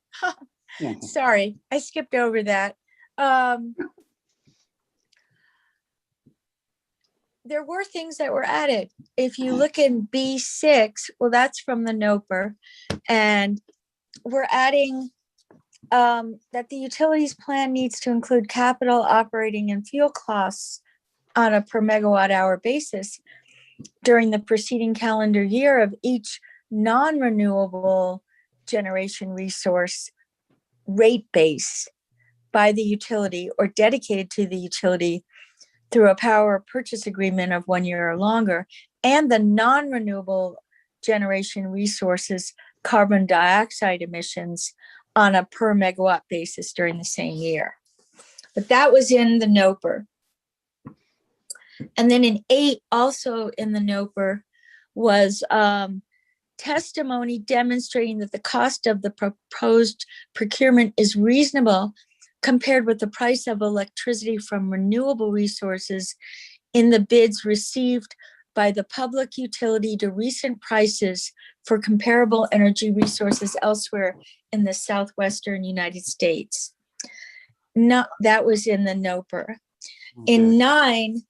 Mhm. Sorry, I skipped over that. There were things that were added. If you look in B6, well, that's from the NOPR, and we're adding that the utilities plan needs to include capital, operating, and fuel costs on a per megawatt hour basis during the preceding calendar year of each non-renewable generation resource rate base by the utility or dedicated to the utility through a power purchase agreement of 1 year or longer, and the non-renewable generation resources carbon dioxide emissions on a per megawatt basis during the same year. But that was in the NOPR. And then in 8, also in the NOPR, was testimony demonstrating that the cost of the proposed procurement is reasonable compared with the price of electricity from renewable resources in the bids received by the public utility to recent prices for comparable energy resources elsewhere in the southwestern United States. No, that was in the NOPR. Okay. In 9,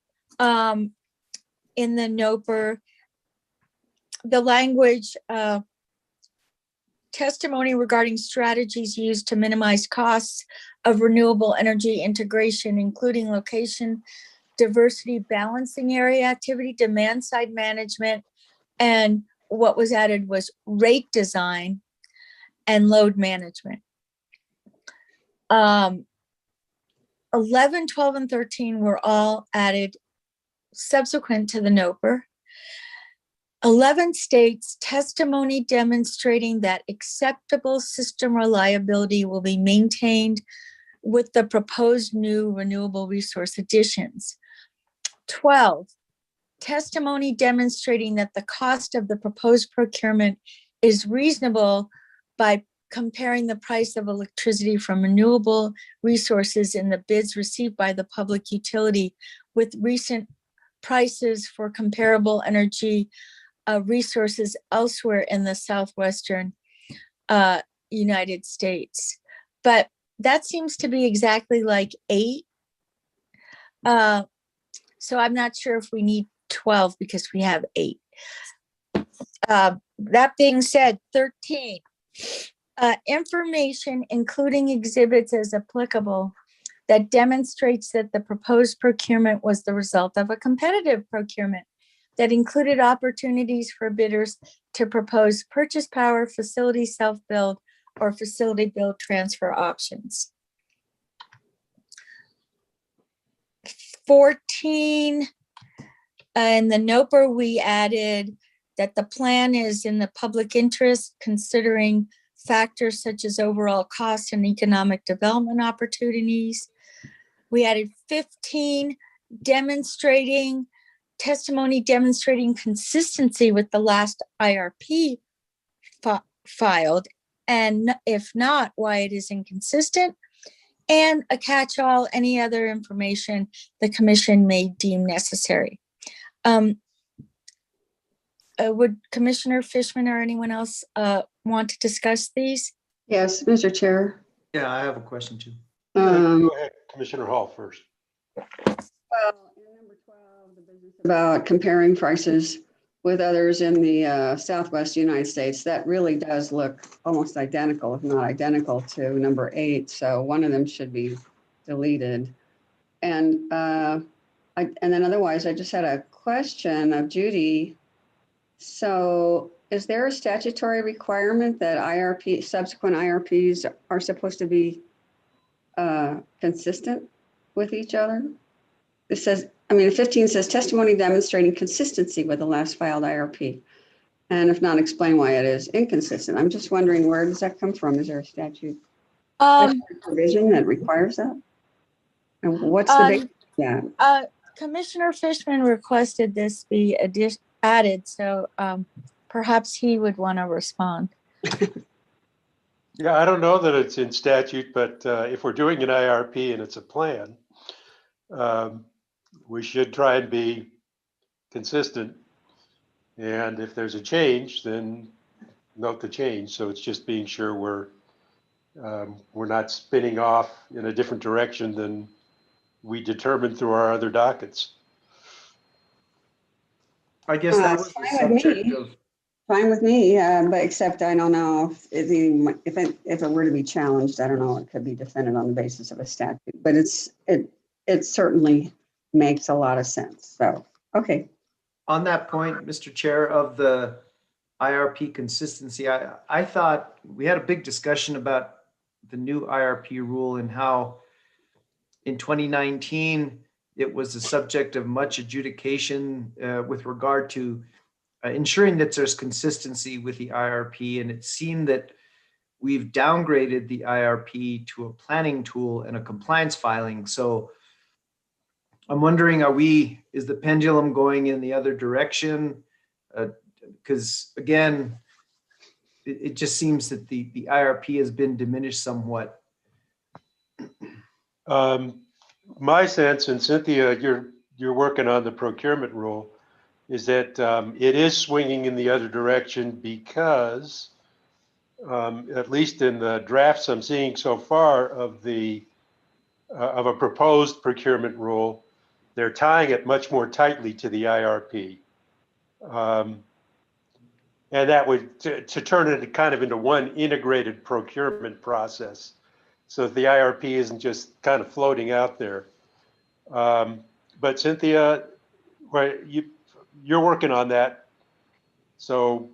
in the NOPR, the language testimony regarding strategies used to minimize costs of renewable energy integration, including location, diversity, balancing area activity, demand side management, and what was added was rate design and load management. 11, 12, and 13 were all added subsequent to the NOPR. 11 states testimony demonstrating that acceptable system reliability will be maintained with the proposed new renewable resource additions. 12, testimony demonstrating that the cost of the proposed procurement is reasonable by comparing the price of electricity from renewable resources in the bids received by the public utility with recent prices for comparable energy resources elsewhere in the southwestern United States. But that seems to be exactly like 8. So I'm not sure if we need 12 because we have 8. That being said, 13, information including exhibits as applicable that demonstrates that the proposed procurement was the result of a competitive procurement that included opportunities for bidders to propose purchase power, facility self-build, or facility build transfer options. 14, in the NOPR, we added that the plan is in the public interest, considering factors such as overall cost and economic development opportunities. We added 15, testimony demonstrating consistency with the last IRP filed, and if not, why it is inconsistent, and a catch-all, any other information the commission may deem necessary. Would Commissioner Fishman or anyone else want to discuss these? Yes, Mr. Chair. Yeah, I have a question too. Go ahead, Commissioner Hall first. Well, in number 12, the business about comparing prices with others in the Southwest United States, that really does look almost identical, if not identical, to number 8. So one of them should be deleted. And and then otherwise, I just had a question of Judy. So is there a statutory requirement that subsequent IRPs are supposed to be consistent with each other? It says, I mean, 15 says testimony demonstrating consistency with the last filed IRP. And if not, explain why it is inconsistent. I'm just wondering, where does that come from? Is there a statute provision that requires that? And what's the basis of that? Commissioner Fishman requested this be added, so perhaps he would want to respond. Yeah, I don't know that it's in statute, but if we're doing an IRP and it's a plan, we should try and be consistent. And if there's a change, then note the change. So it's just being sure we're not spinning off in a different direction than we determined through our other dockets. I guess that was the subject of. Fine with me, but except I don't know if it were to be challenged, I don't know, it could be defended on the basis of a statute, but it certainly makes a lot of sense. So, okay. On that point, Mr. Chair, of the IRP consistency, I thought we had a big discussion about the new IRP rule and how in 2019, it was the subject of much adjudication with regard to ensuring that there's consistency with the IRP. And it seemed that we've downgraded the IRP to a planning tool and a compliance filing. So I'm wondering, is the pendulum going in the other direction? Because again, it just seems that the IRP has been diminished somewhat. My sense, and Cynthia, you're working on the procurement rule, is that it is swinging in the other direction because, at least in the drafts I'm seeing so far of a proposed procurement rule, they're tying it much more tightly to the IRP. And that would, to turn it kind of into one integrated procurement process, so that the IRP isn't just kind of floating out there. But Cynthia, you're working on that. So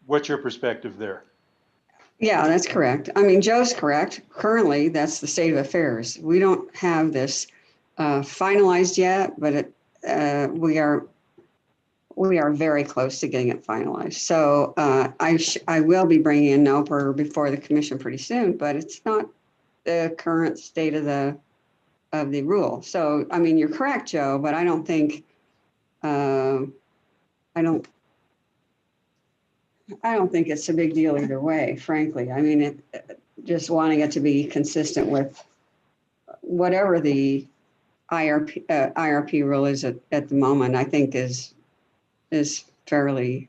what's your perspective there? Yeah, that's correct. I mean, Joe's correct. Currently, that's the state of affairs. We don't have this finalized yet, but we are very close to getting it finalized. So I will be bringing in NOPR before the commission pretty soon, but it's not the current state of the rule. So, I mean, you're correct, Joe, but I don't think, I don't think it's a big deal either way, frankly. I mean, just wanting it to be consistent with whatever the IRP rule is at the moment, I think is fairly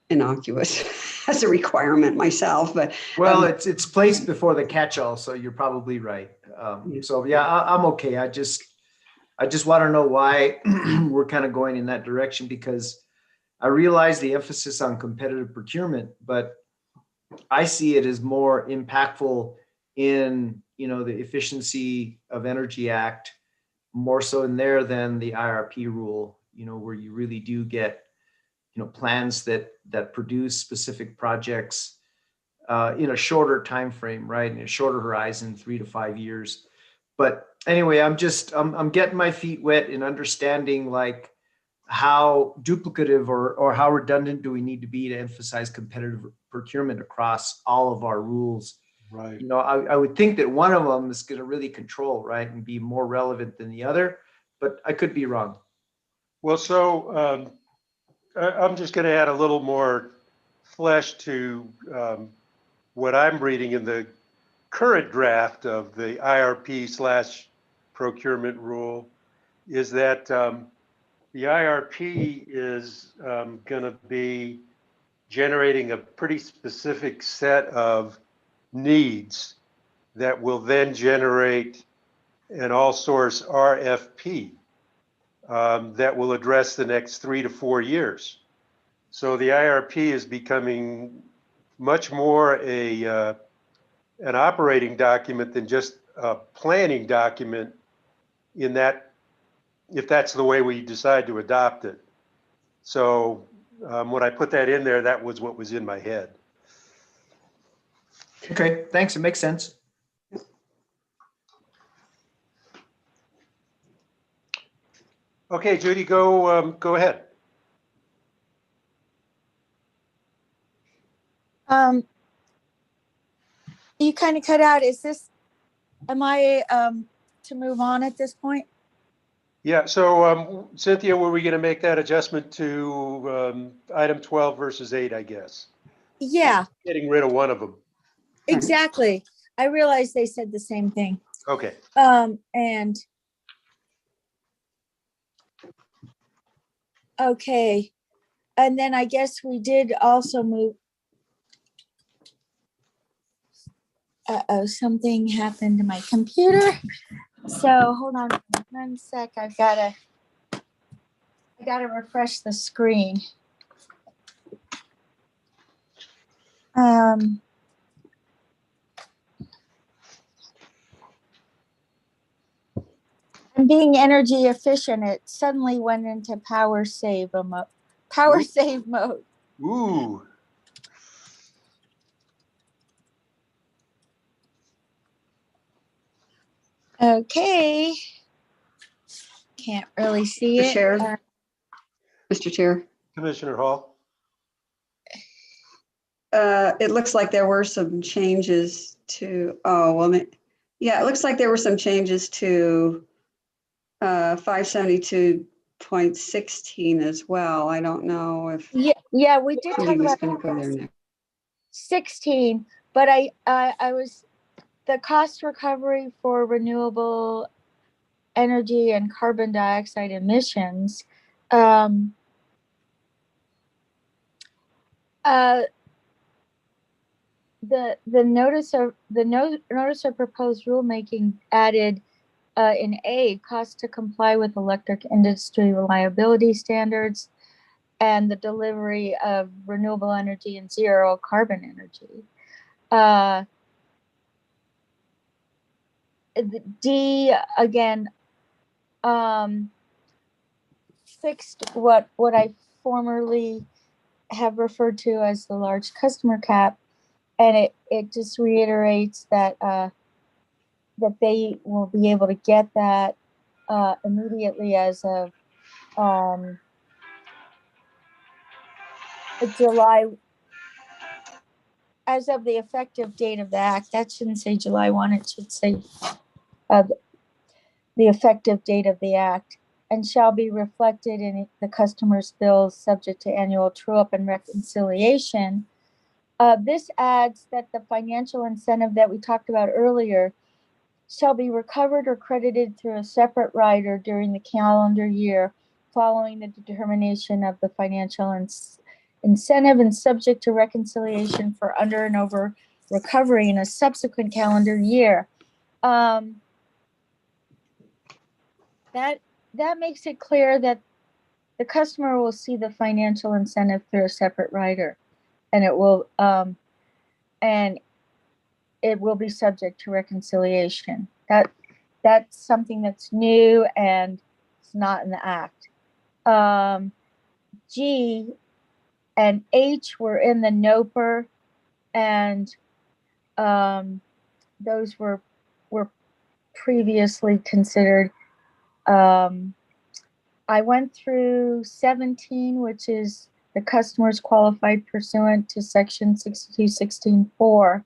innocuous as a requirement myself, but. Well, it's placed before the catch-all, so you're probably right. So yeah, I'm okay. I just want to know why we're kind of going in that direction, because I realize the emphasis on competitive procurement, but I see it as more impactful in, the Efficiency of Energy Act, more so in there than the IRP rule, where you really do get, plans that produce specific projects in a shorter time frame, right? In a shorter horizon, 3 to 5 years. But anyway, I'm getting my feet wet in understanding like how duplicative or how redundant do we need to be to emphasize competitive procurement across all of our rules. Right. I would think that one of them is going to really control, right, and be more relevant than the other, but I could be wrong. Well, so I'm just going to add a little more flesh to what I'm reading in the current draft of the IRP/procurement rule, is that the IRP is going to be generating a pretty specific set of needs that will then generate an all-source RFP that will address the next 3 to 4 years. So the IRP is becoming much more an operating document than just a planning document in that, if that's the way we decide to adopt it. So when I put that in there, that was what was in my head. Okay, thanks. It makes sense. Okay, Judy, go ahead. You kind of cut out. Am I to move on at this point? Yeah, so Cynthia, were we going to make that adjustment to item 12 versus 8, I guess? Yeah, Getting rid of one of them. exactly. I realized they said the same thing. Okay. And okay. And then I guess we did also move. Uh-oh, something happened to my computer. So hold on 1 sec. I gotta refresh the screen. And being energy efficient, it suddenly went into power save mode. Ooh. Okay. Can't really see Mr. it. Chair. Mr. Chair. Commissioner Hall. It looks like there were some changes to, yeah, it looks like there were some changes to 572.16 as well. I don't know if Yeah, we did Judy talk was about going to go there next. 16, but I was the cost recovery for renewable energy and carbon dioxide emissions. The notice of proposed rulemaking added in A, cost to comply with electric industry reliability standards and the delivery of renewable energy and zero carbon energy. D, again, fixed what I formerly have referred to as the large customer cap, and it just reiterates that that they will be able to get that immediately as of July, as of the effective date of the act. That shouldn't say July 1, it should say the effective date of the act, and shall be reflected in the customer's bills subject to annual true-up and reconciliation. This adds that the financial incentive that we talked about earlier shall be recovered or credited through a separate rider during the calendar year following the determination of the financial incentive and subject to reconciliation for under and over recovery in a subsequent calendar year. That makes it clear that the customer will see the financial incentive through a separate rider, and it will be subject to reconciliation. That's something that's new and it's not in the act. G and H were in the NOPR, and those were previously considered. I went through 17, which is the customers qualified pursuant to section 6216.4.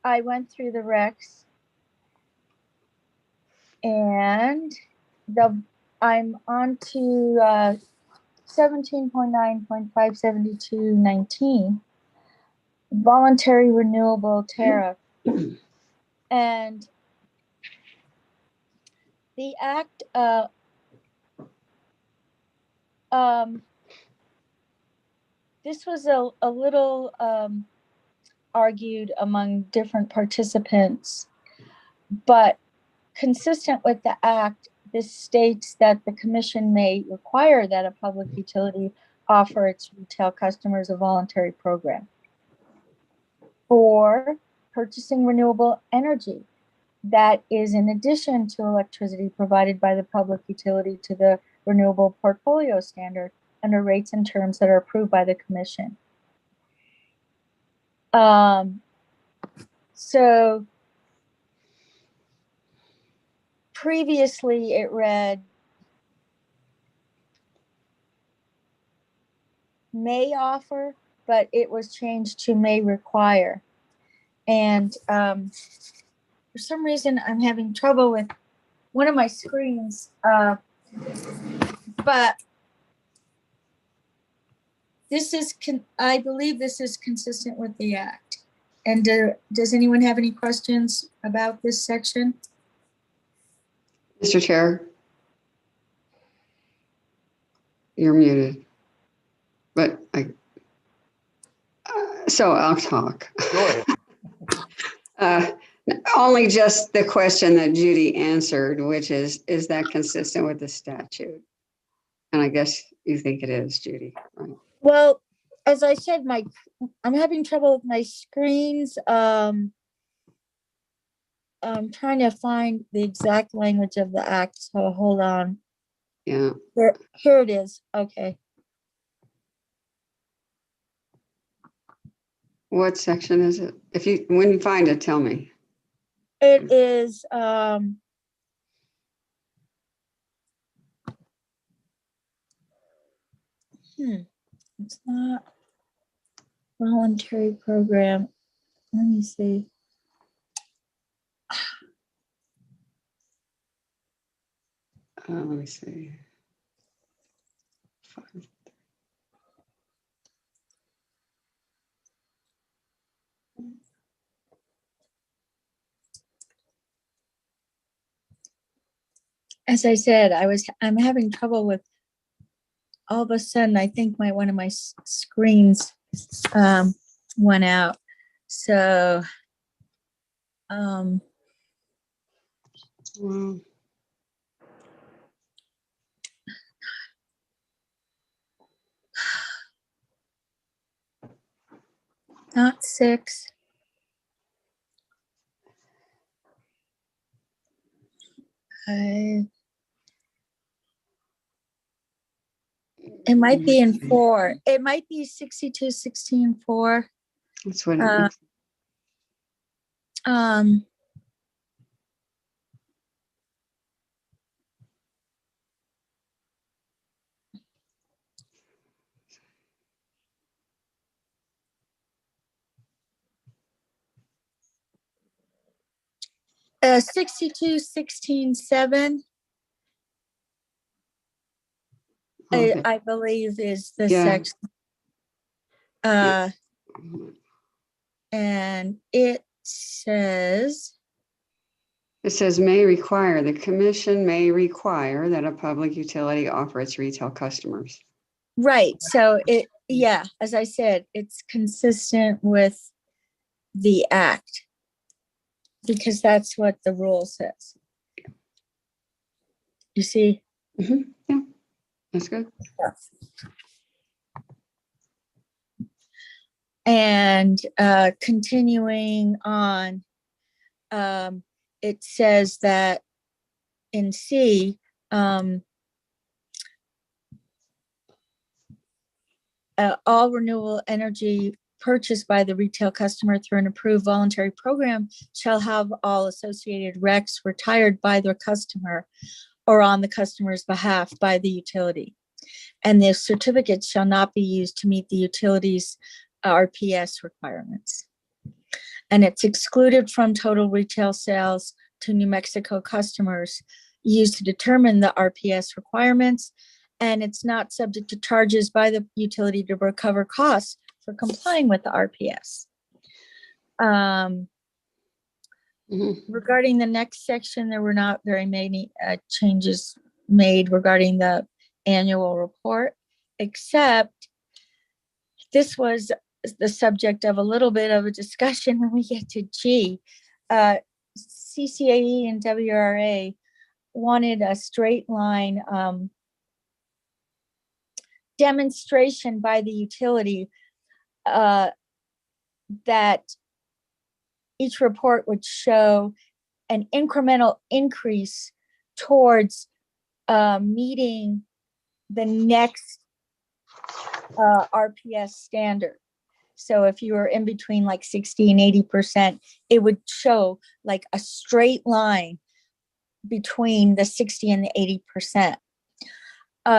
I went through the recs, and I'm on to 17.9.572.19, voluntary renewable tariff. And the act this was a little argued among different participants, but consistent with the act, this states that the commission may require that a public utility offer its retail customers a voluntary program. 4, purchasing renewable energy that is in addition to electricity provided by the public utility to the renewable portfolio standard under rates and terms that are approved by the commission. So previously it read may offer, but it was changed to may require. And for some reason, I'm having trouble with one of my screens, but this is, I believe this is consistent with the act. And does anyone have any questions about this section? Mr. Chair, you're muted. But so I'll talk. Go ahead. Only just the question that Judy answered, which is that consistent with the statute? And I guess you think it is, Judy, right? Well, as I said, I'm having trouble with my screens. I'm trying to find the exact language of the act, so hold on. Yeah. Here it is. Okay. What section is it? When you find it, tell me. It is it's not voluntary program. Let me see. Let me see. As I said, I'm having trouble with, all of a sudden, I think one of my screens went out. So Wow. not 6. It might be in 4. It might be 62, 16, 4. That's what it looks. 62, 16, 7. Okay. I believe is the Yeah. section. And it says, the commission may require that a public utility offer its retail customers. right. So as I said, it's consistent with the act because that's what the rule says. You see? Mm-hmm. Yeah, that's good. And continuing on, it says that in C, all renewable energy purchased by the retail customer through an approved voluntary program shall have all associated RECs retired by their customer or on the customer's behalf by the utility. And the certificate shall not be used to meet the utility's RPS requirements. And it's excluded from total retail sales to New Mexico customers used to determine the RPS requirements. And it's not subject to charges by the utility to recover costs for complying with the RPS. Regarding the next section, there were not very many changes made regarding the annual report, except this was the subject of a little bit of a discussion when we get to G. CCAE and WRA wanted a straight line demonstration by the utility that each report would show an incremental increase towards meeting the next RPS standard. So if you were in between like 60 and 80%, it would show like a straight line between the 60 and the 80%.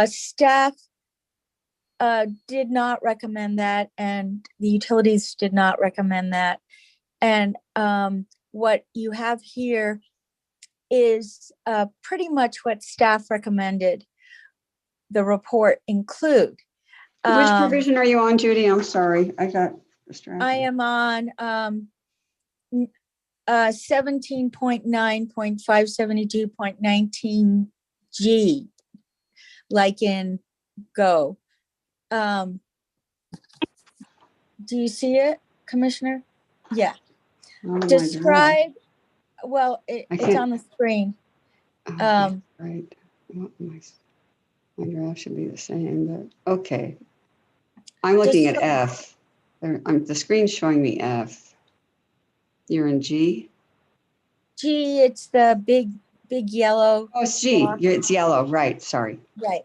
Staff did not recommend that, and the utilities did not recommend that. And what you have here is pretty much what staff recommended the report include. Which provision are you on, Judy? I'm sorry, I got distracted. I am on 17.9.572.19G, like in Go. Do you see it, Commissioner? Yeah. Oh my God. Describe, well, it's can't- on the screen. Oh, right. Well, my graph should be the same, but okay. I'm looking at F. The screen's showing me F. You're in G? G, it's the big yellow. Oh, it's G. block. It's yellow, right, sorry. Right.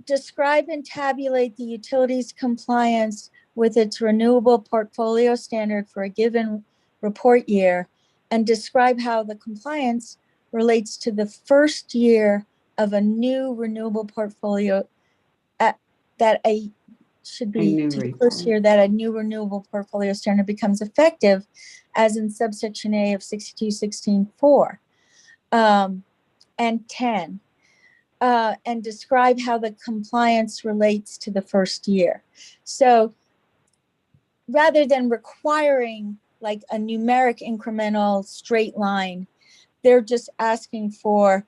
Describe and tabulate the utilities compliance with its renewable portfolio standard for a given report year, and describe how the compliance relates to the first year of a new renewable portfolio should be to the first year that a new renewable portfolio standard becomes effective, as in subsection A of 6216.4 and 10. And describe how the compliance relates to the first year. So rather than requiring like a numeric incremental straight line, they're just asking for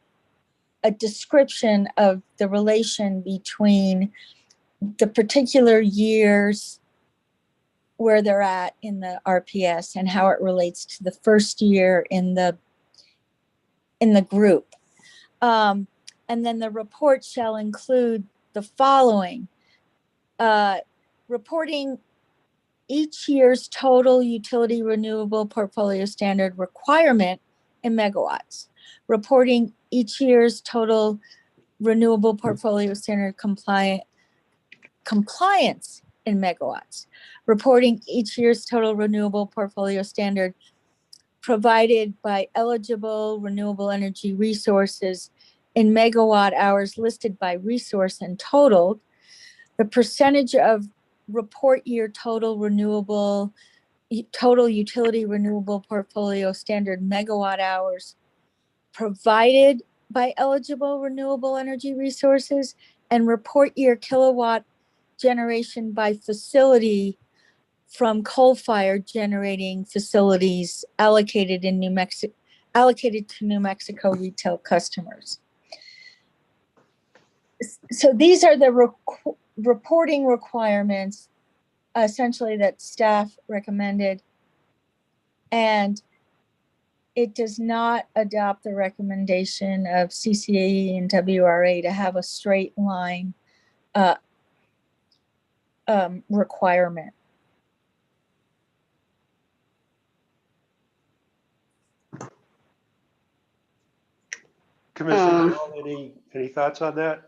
a description of the relation between the particular years where they're at in the RPS and how it relates to the first year in the group. And then the report shall include the following: reporting each year's total utility renewable portfolio standard requirement in megawatts, reporting each year's total renewable portfolio standard compliance in megawatts, reporting each year's total renewable portfolio standard provided by eligible renewable energy resources in megawatt hours listed by resource and totaled, the percentage of report year total utility renewable portfolio standard megawatt hours provided by eligible renewable energy resources, and report year kilowatt generation by facility from coal-fired generating facilities allocated to New Mexico retail customers. So these are the reporting requirements essentially that staff recommended, and it does not adopt the recommendation of CCAE and WRA to have a straight line requirement. Commissioner Hall, any thoughts on that?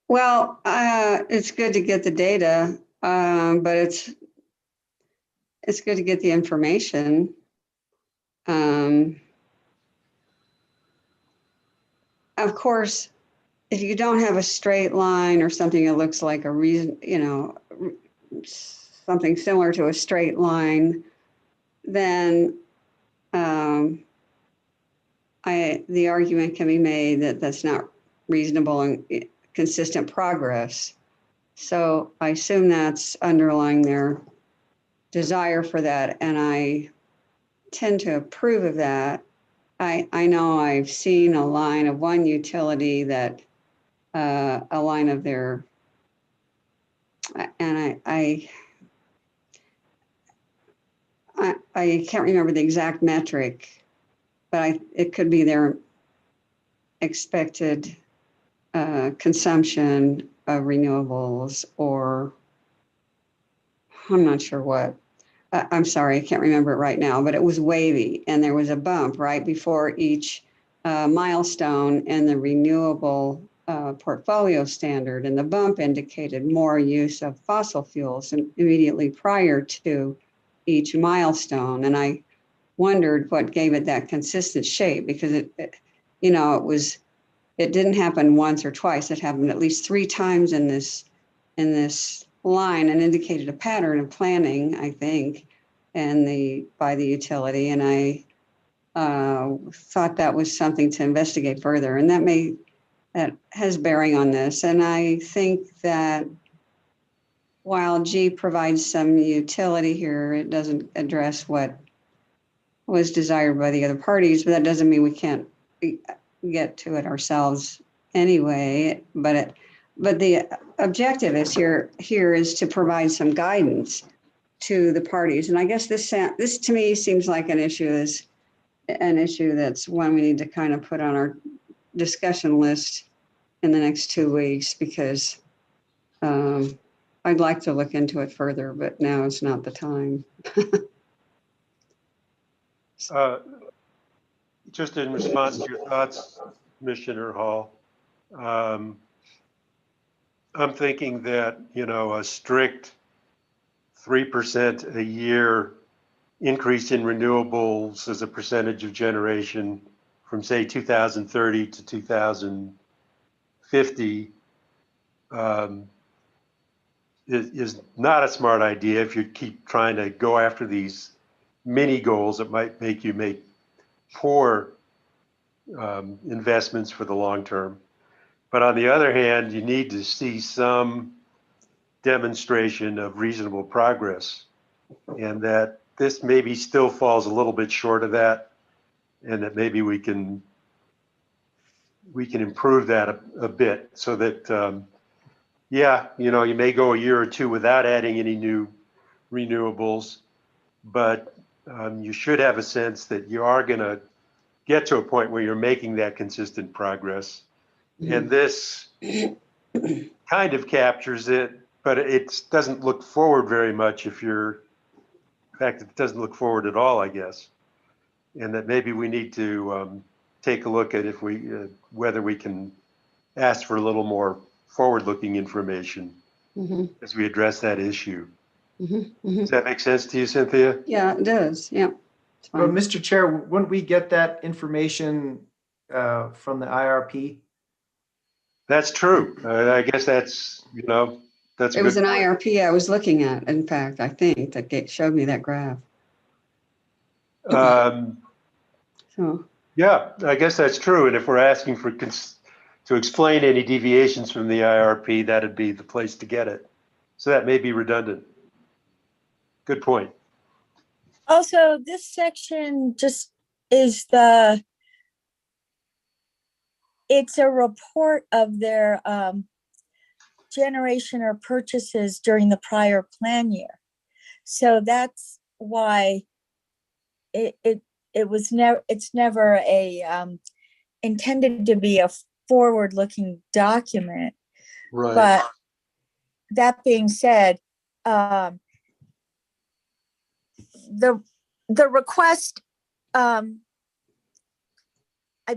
Well, it's good to get the data, but it's good to get the information. Of course, if you don't have a straight line or something that looks like a reason, something similar to a straight line, then the argument can be made that that's not reasonable and consistent progress. So I assume that's underlying their desire for that, and I tend to approve of that. I know I've seen a line of one utility that a line of their, and I can't remember the exact metric, but it could be their expected consumption of renewables or I'm not sure what. I'm sorry, I can't remember it right now, but it was wavy and there was a bump right before each milestone and the renewable portfolio standard. And the bump indicated more use of fossil fuels and immediately prior to each milestone. And I wondered what gave it that consistent shape, because it didn't happen once or twice. It happened at least 3 times in this line, and indicated a pattern of planning, I think, by the utility. And I thought that was something to investigate further, and that has bearing on this. And I think that while G provides some utility here, it doesn't address what was desired by the other parties, but that doesn't mean we can't get to it ourselves anyway. But the objective is here is to provide some guidance to the parties. And I guess this to me seems like an issue that's one we need to kind of put on our discussion list in the next 2 weeks, because I'd like to look into it further, but now is not the time. Just in response to your thoughts, Commissioner Hall, I'm thinking that, a strict 3% a year increase in renewables as a percentage of generation from, say, 2030 to 2050 is not a smart idea if you keep trying to go after these mini goals that might make you make poor investments for the long term. But on the other hand, you need to see some demonstration of reasonable progress, and that this maybe still falls a little bit short of that, and that maybe we can improve that a bit, so that you may go a year or two without adding any new renewables, but you should have a sense that you are going to get to a point where you're making that consistent progress. And this kind of captures it, but it doesn't look forward very much in fact, it doesn't look forward at all, I guess. And that maybe we need to take a look at whether we can ask for a little more forward-looking information as we address that issue. Does that make sense to you, Cynthia? Yeah, it does. Yeah. But Mr. Chair, wouldn't we get that information from the IRP? That's true. I guess that's It was an IRP I was looking at, in fact, I think, that showed me that graph. So. Yeah, I guess that's true. And if we're asking to explain any deviations from the IRP, that'd be the place to get it. So that may be redundant. Good point. Also, this section just is it's a report of their generation or purchases during the prior plan year. So that's why it's never intended to be a forward-looking document. Right. But that being said, the request, I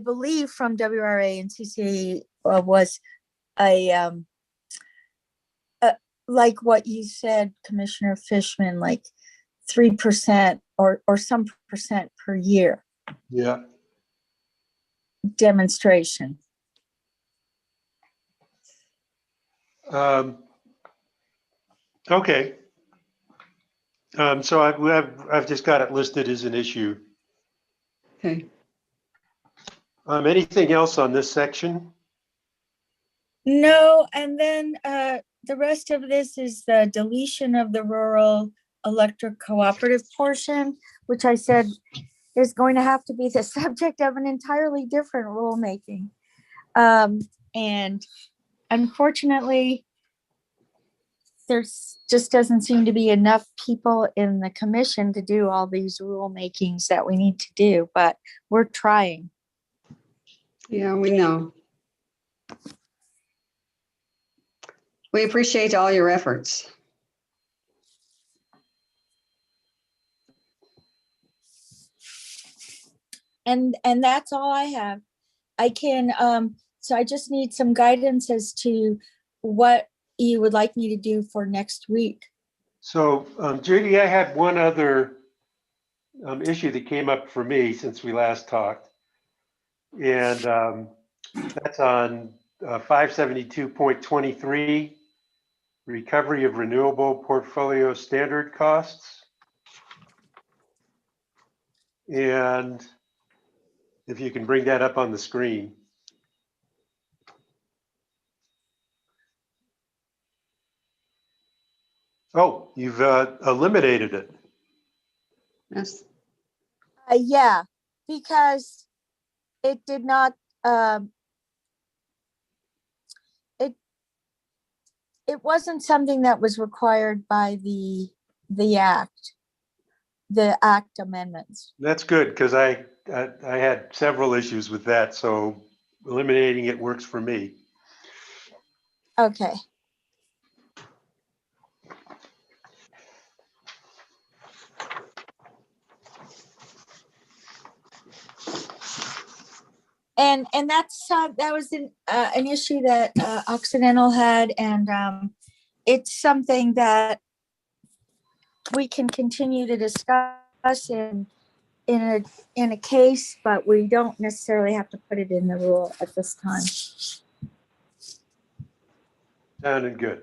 believe, from WRA and CCA was like what you said, Commissioner Fishman, like 3% or some percent per year. Yeah. Demonstration. Okay. So I've just got it listed as an issue. Okay. Anything else on this section? No, and then the rest of this is the deletion of the rural electric cooperative portion, which I said is going to have to be the subject of an entirely different rulemaking. And unfortunately, there's just doesn't seem to be enough people in the commission to do all these rulemakings that we need to do, but we're trying. Yeah, we know. We appreciate all your efforts. And that's all I have. I can, so I just need some guidance as to what you would like me to do for next week. So, Judy, I had one other issue that came up for me since we last talked. And that's on 572.23, recovery of renewable portfolio standard costs. And if you can bring that up on the screen. Oh, you've eliminated it. Yes. Yeah, because it did not, it wasn't something that was required by the act amendments. That's good because I had several issues with that, so eliminating it works for me. Okay. And that's that was an issue that Occidental had, and it's something that we can continue to discuss in a case, but we don't necessarily have to put it in the rule at this time. Sounded good.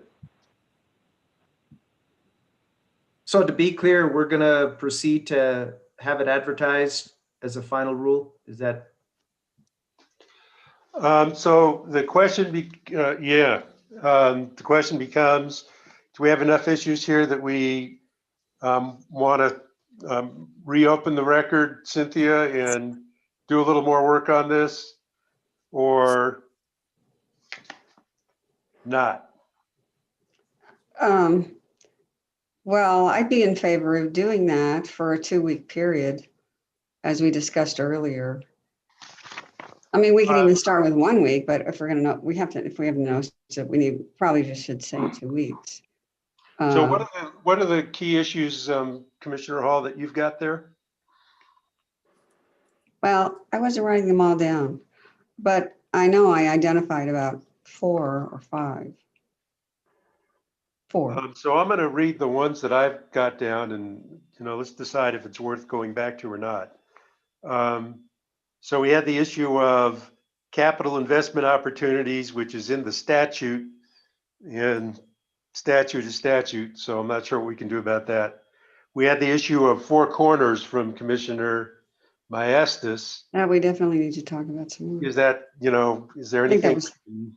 So to be clear, we're gonna proceed to have it advertised as a final rule? Is that? So the question, the question becomes, do we have enough issues here that we want to reopen the record, Cynthia, and do a little more work on this, or not? Well, I'd be in favor of doing that for a 2-week period, as we discussed earlier. I mean, we can even start with 1 week, but if we're gonna know, we have to, if we have noticed it, probably just should say 2 weeks. So what are the key issues, Commissioner Hall, that you've got there? Well, I wasn't writing them all down, but I know I identified about 4 or 5. 4. So I'm going to read the ones that I've got down, and let's decide if it's worth going back to or not. So we had the issue of capital investment opportunities, which is in the statute, and statute is statute, so I'm not sure what we can do about that. We had the issue of Four Corners from Commissioner Maestas. Yeah, we definitely need to talk about some more. Is that, is there I think anything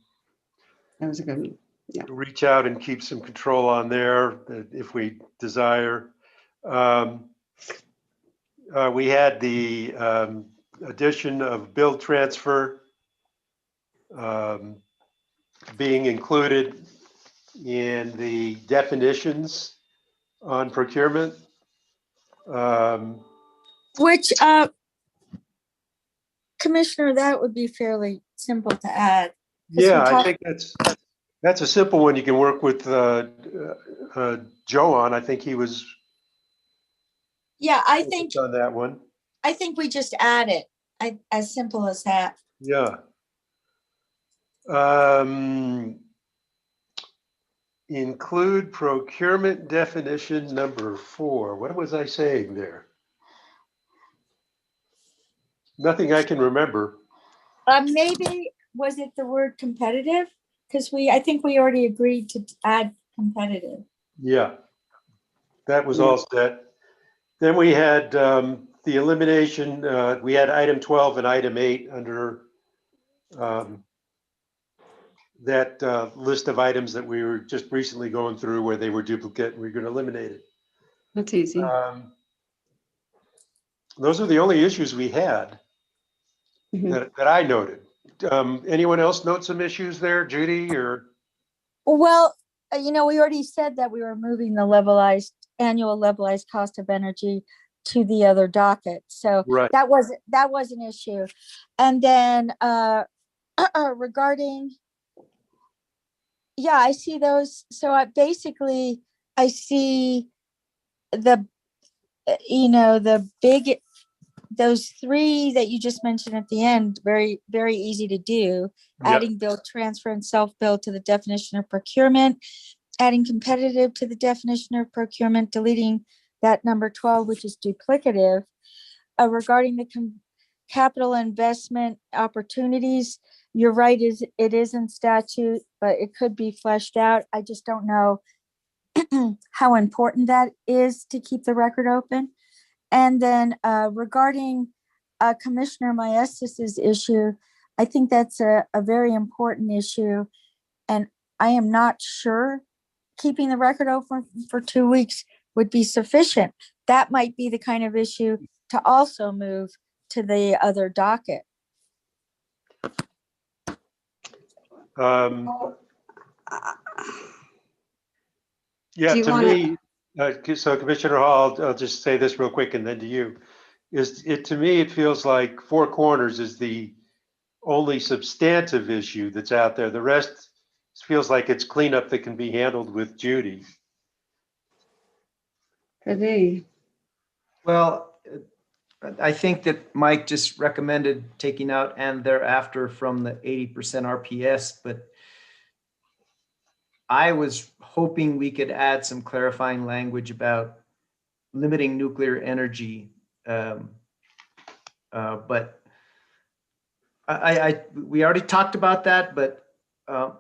that was a good one. Yeah. reach out and keep some control on there if we desire? We had the addition of bill transfer being included in the definitions on procurement. Which, Commissioner, that would be fairly simple to add. Yeah, I think that's a simple one you can work with Joe on. I think he was. Yeah, I think on that one. I think we just add it. As simple as that. Yeah. Include procurement definition number 4. What was I saying there? Nothing I can remember. Maybe was it the word competitive? Because I think we already agreed to add competitive. Yeah, that was all set. Then we had the elimination. We had item 12 and item 8 under that list of items that we were just recently going through where they were duplicate, and we're going to eliminate it. That's easy. Those are the only issues we had that I noted. Anyone else note some issues there, Judy, or? Well, we already said that we were moving the annual levelized cost of energy to the other docket. So right. that was an issue. And then regarding, yeah, I see those. So I see the those three that you just mentioned at the end, very, very easy to do. Yep. Adding bill transfer and self-bill to the definition of procurement, adding competitive to the definition of procurement, deleting that number 12, which is duplicative. Regarding the capital investment opportunities, you're right, it is in statute, but it could be fleshed out. I just don't know how important that is to keep the record open. And then regarding Commissioner Maestas's issue, I think that's a very important issue. And I am not sure keeping the record open for 2 weeks would be sufficient. That might be the kind of issue to also move to the other docket. Yeah, Do you to wanna- me, so Commissioner Hall, I'll just say this real quick and then to you. To me, it feels like Four Corners is the only substantive issue that's out there. The rest feels like it's cleanup that can be handled with Judy. Could be. Well, I think that Mike just recommended taking out and thereafter from the 80% RPS, but I was hoping we could add some clarifying language about limiting nuclear energy. But we already talked about that, but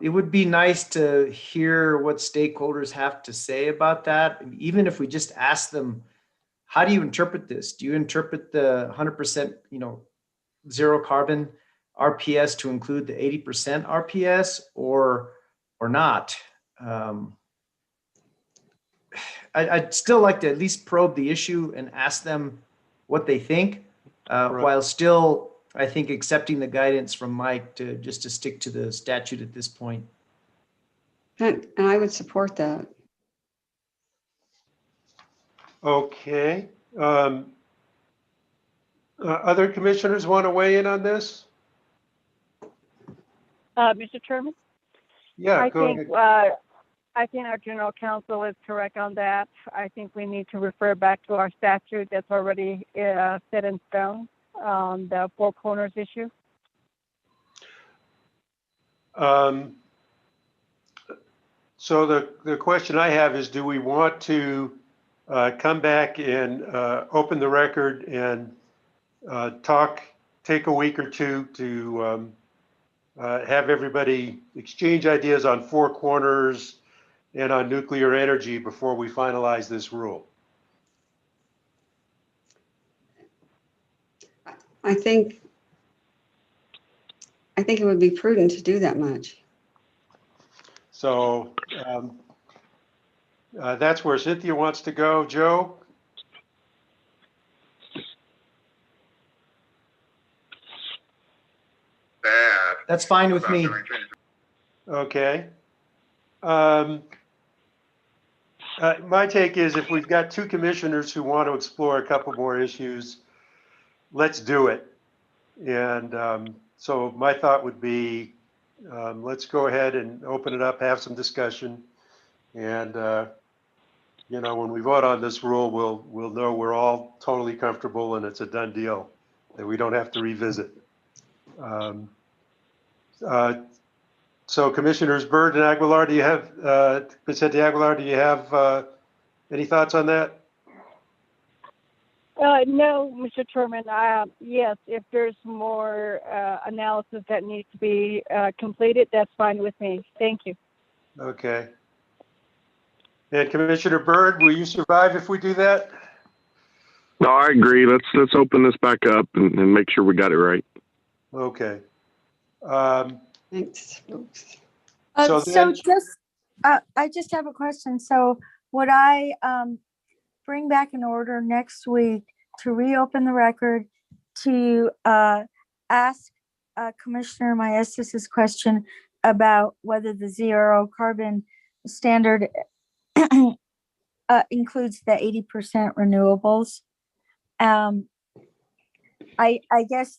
it would be nice to hear what stakeholders have to say about that. Even if we just ask them, how do you interpret this? Do you interpret the 100%, zero carbon RPS to include the 80% RPS or not? I'd still like to at least probe the issue and ask them what they think, while still, I think, accepting the guidance from Mike to stick to the statute at this point. And I would support that. Okay. Other commissioners want to weigh in on this? Mr. Chairman? Yeah, go ahead. I think our general counsel is correct on that. I think we need to refer back to our statute that's already set in stone on the Four Corners issue. So the question I have is, do we want to come back and open the record and take a week or two to have everybody exchange ideas on Four Corners and on nuclear energy before we finalize this rule? I think it would be prudent to do that much. So that's where Cynthia wants to go. Joe? That's fine with me. Okay. My take is if we've got two commissioners who want to explore a couple more issues, let's do it. And so my thought would be, let's go ahead and open it up, have some discussion. And, when we vote on this rule, we'll know we're all totally comfortable and it's a done deal that we don't have to revisit. So Commissioners Byrd and Aguilar, Vicente Aguilar, do you have any thoughts on that? No, Mr. Chairman. Yes, if there's more analysis that needs to be completed, that's fine with me. Thank you. Okay. And Commissioner Byrd, will you survive if we do that? No, I agree. Let's open this back up and make sure we got it right. Okay. Thanks, folks. So then- I just have a question. So would I bring back an order next week to reopen the record to ask Commissioner Maestas' question about whether the zero carbon standard includes the 80% renewables? I guess,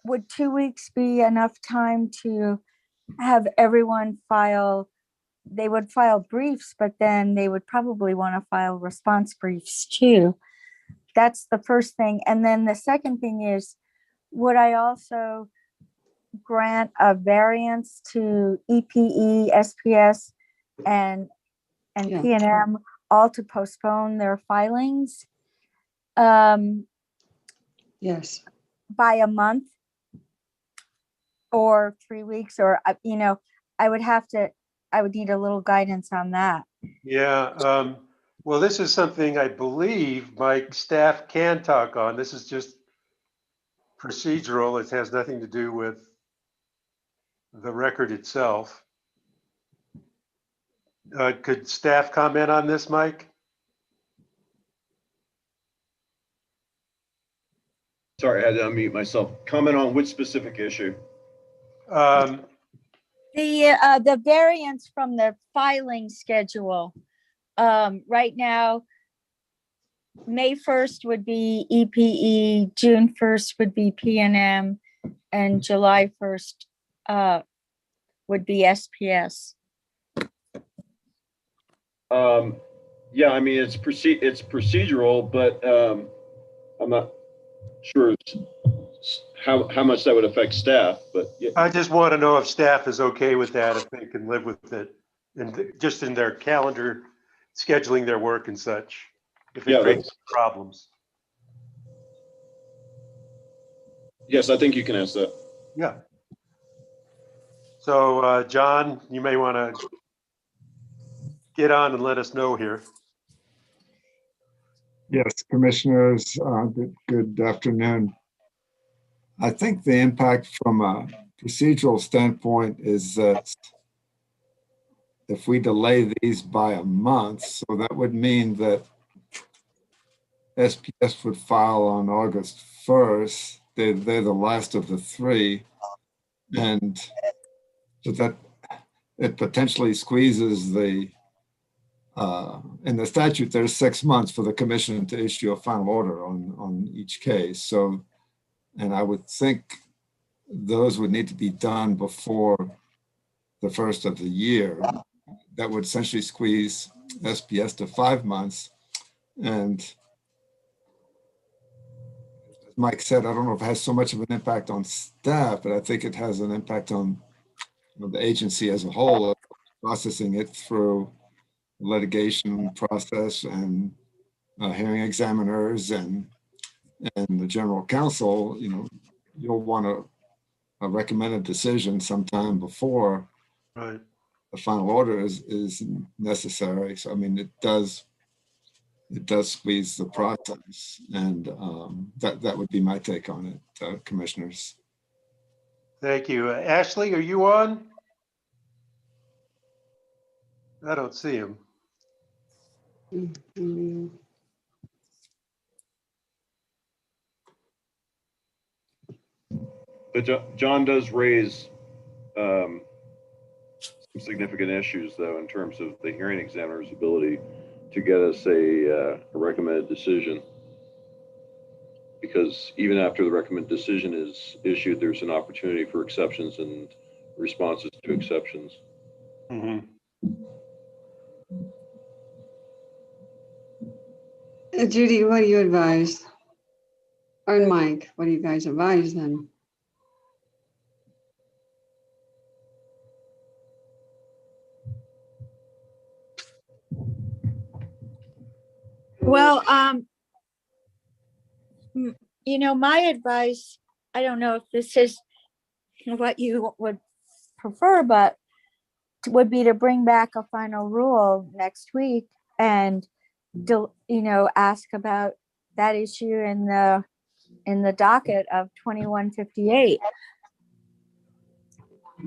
would 2 weeks be enough time to have everyone file? They would file briefs, but then they would probably want to file response briefs too. that's the first thing. And then the second thing is, would I also grant a variance to EPE, SPS, and Yeah. P&M all to postpone their filings Yes. by a month or 3 weeks, or I would need a little guidance on that. Yeah, well, this is something I believe my staff can talk on. This is just procedural. It has nothing to do with the record itself. Could staff comment on this, Mike? Sorry, I had to unmute myself. Comment on which specific issue? The variance from the filing schedule. Right now, May 1st would be EPE, June 1st would be P&M, and July 1st would be SPS. Yeah, I mean, it's procedural, but I'm not sure how much that would affect staff, but yeah. I just want to know if staff is okay with that, if they can live with it, and just in their calendar, scheduling their work and such, if Yeah, it creates problems. Yes, I think you can ask that. Yeah. So, John, you may want to get on and let us know here. Yes, commissioners, good afternoon. I think the impact from a procedural standpoint is that if we delay these by a month, so that would mean that SPS would file on August 1st. They're the last of the three. And so that it potentially squeezes in the statute, there's 6 months for the commission to issue a final order on each case. So, and I would think those would need to be done before the first of the year. That would essentially squeeze SPS to 5 months. And as Mike said, I don't know if it has so much of an impact on staff, but I think it has an impact on the agency as a whole, processing it through litigation process and hearing examiners and the general counsel. You'll want a recommended decision sometime before Right. the final order is necessary. So I mean, it does squeeze the process, and that would be my take on it, commissioners. Thank you. Ashley, are you on? I don't see him. Mhm. But John does raise some significant issues, though, in terms of the hearing examiner's ability to get us a recommended decision. Because even after the recommended decision is issued, there's an opportunity for exceptions and responses to exceptions. Mm-hmm. Judy, what do you advise? Or Mike, what do you guys advise then? Well, my advice, I don't know if this is what you would prefer, but would be to bring back a final rule next week and ask about that issue in the docket of 2158.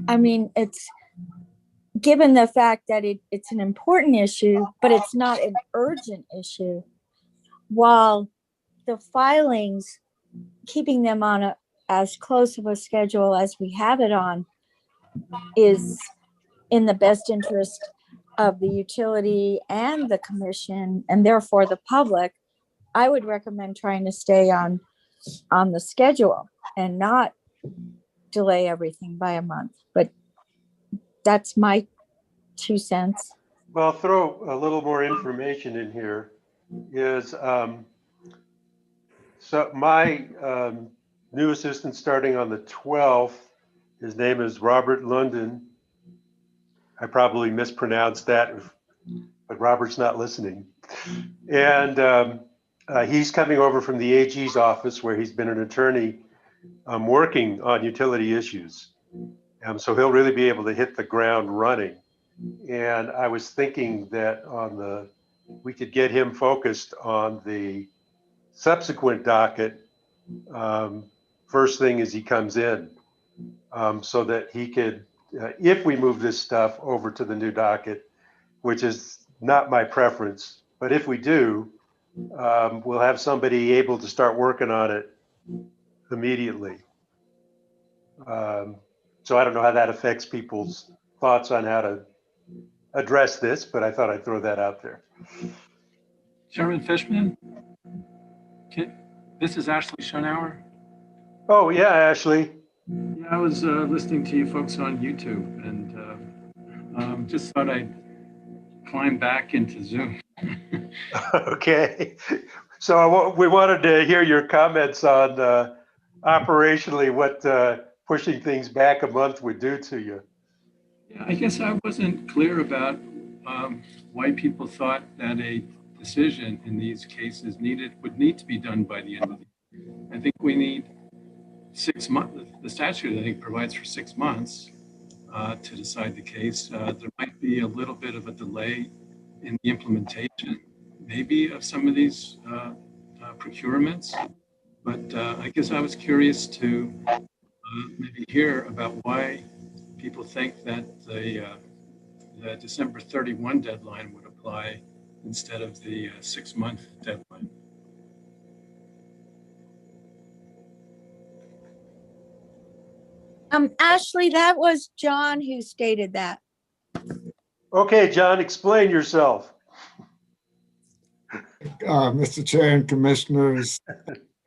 I mean, it's given the fact that it's an important issue, but it's not an urgent issue. While the filings, keeping them on as close of a schedule as we have it on is in the best interest of the utility and the commission, and therefore the public, I would recommend trying to stay on the schedule and not delay everything by a month. But that's my 2 cents. Well, I'll throw a little more information in here. Is So my new assistant starting on the 12th, his name is Robert London. I probably mispronounced that, but Robert's not listening. And he's coming over from the AG's office where he's been an attorney working on utility issues. So he'll really be able to hit the ground running. And I was thinking that we could get him focused on the subsequent docket first thing as he comes in, so that he could, if we move this stuff over to the new docket, which is not my preference, but if we do, we'll have somebody able to start working on it immediately. So I don't know how that affects people's thoughts on how to address this, but I thought I'd throw that out there. Chairman Fishman, this is Ashley Schonauer. Oh, yeah, Ashley. Yeah, I was listening to you folks on YouTube and just thought I'd climb back into Zoom. Okay. So we wanted to hear your comments on operationally what pushing things back a month would do to you. Yeah, I guess I wasn't clear about why people thought that a decision in these cases would need to be done by the end of the year. I think we need 6 months. The statute, I think, provides for 6 months to decide the case. There might be a little bit of a delay in the implementation, maybe, of some of these procurements. But I guess I was curious to maybe hear about why people think that the December 31 deadline would apply instead of the 6-month deadline. Ashley, that was John who stated that. Okay, John, explain yourself. Mr. Chair and Commissioners,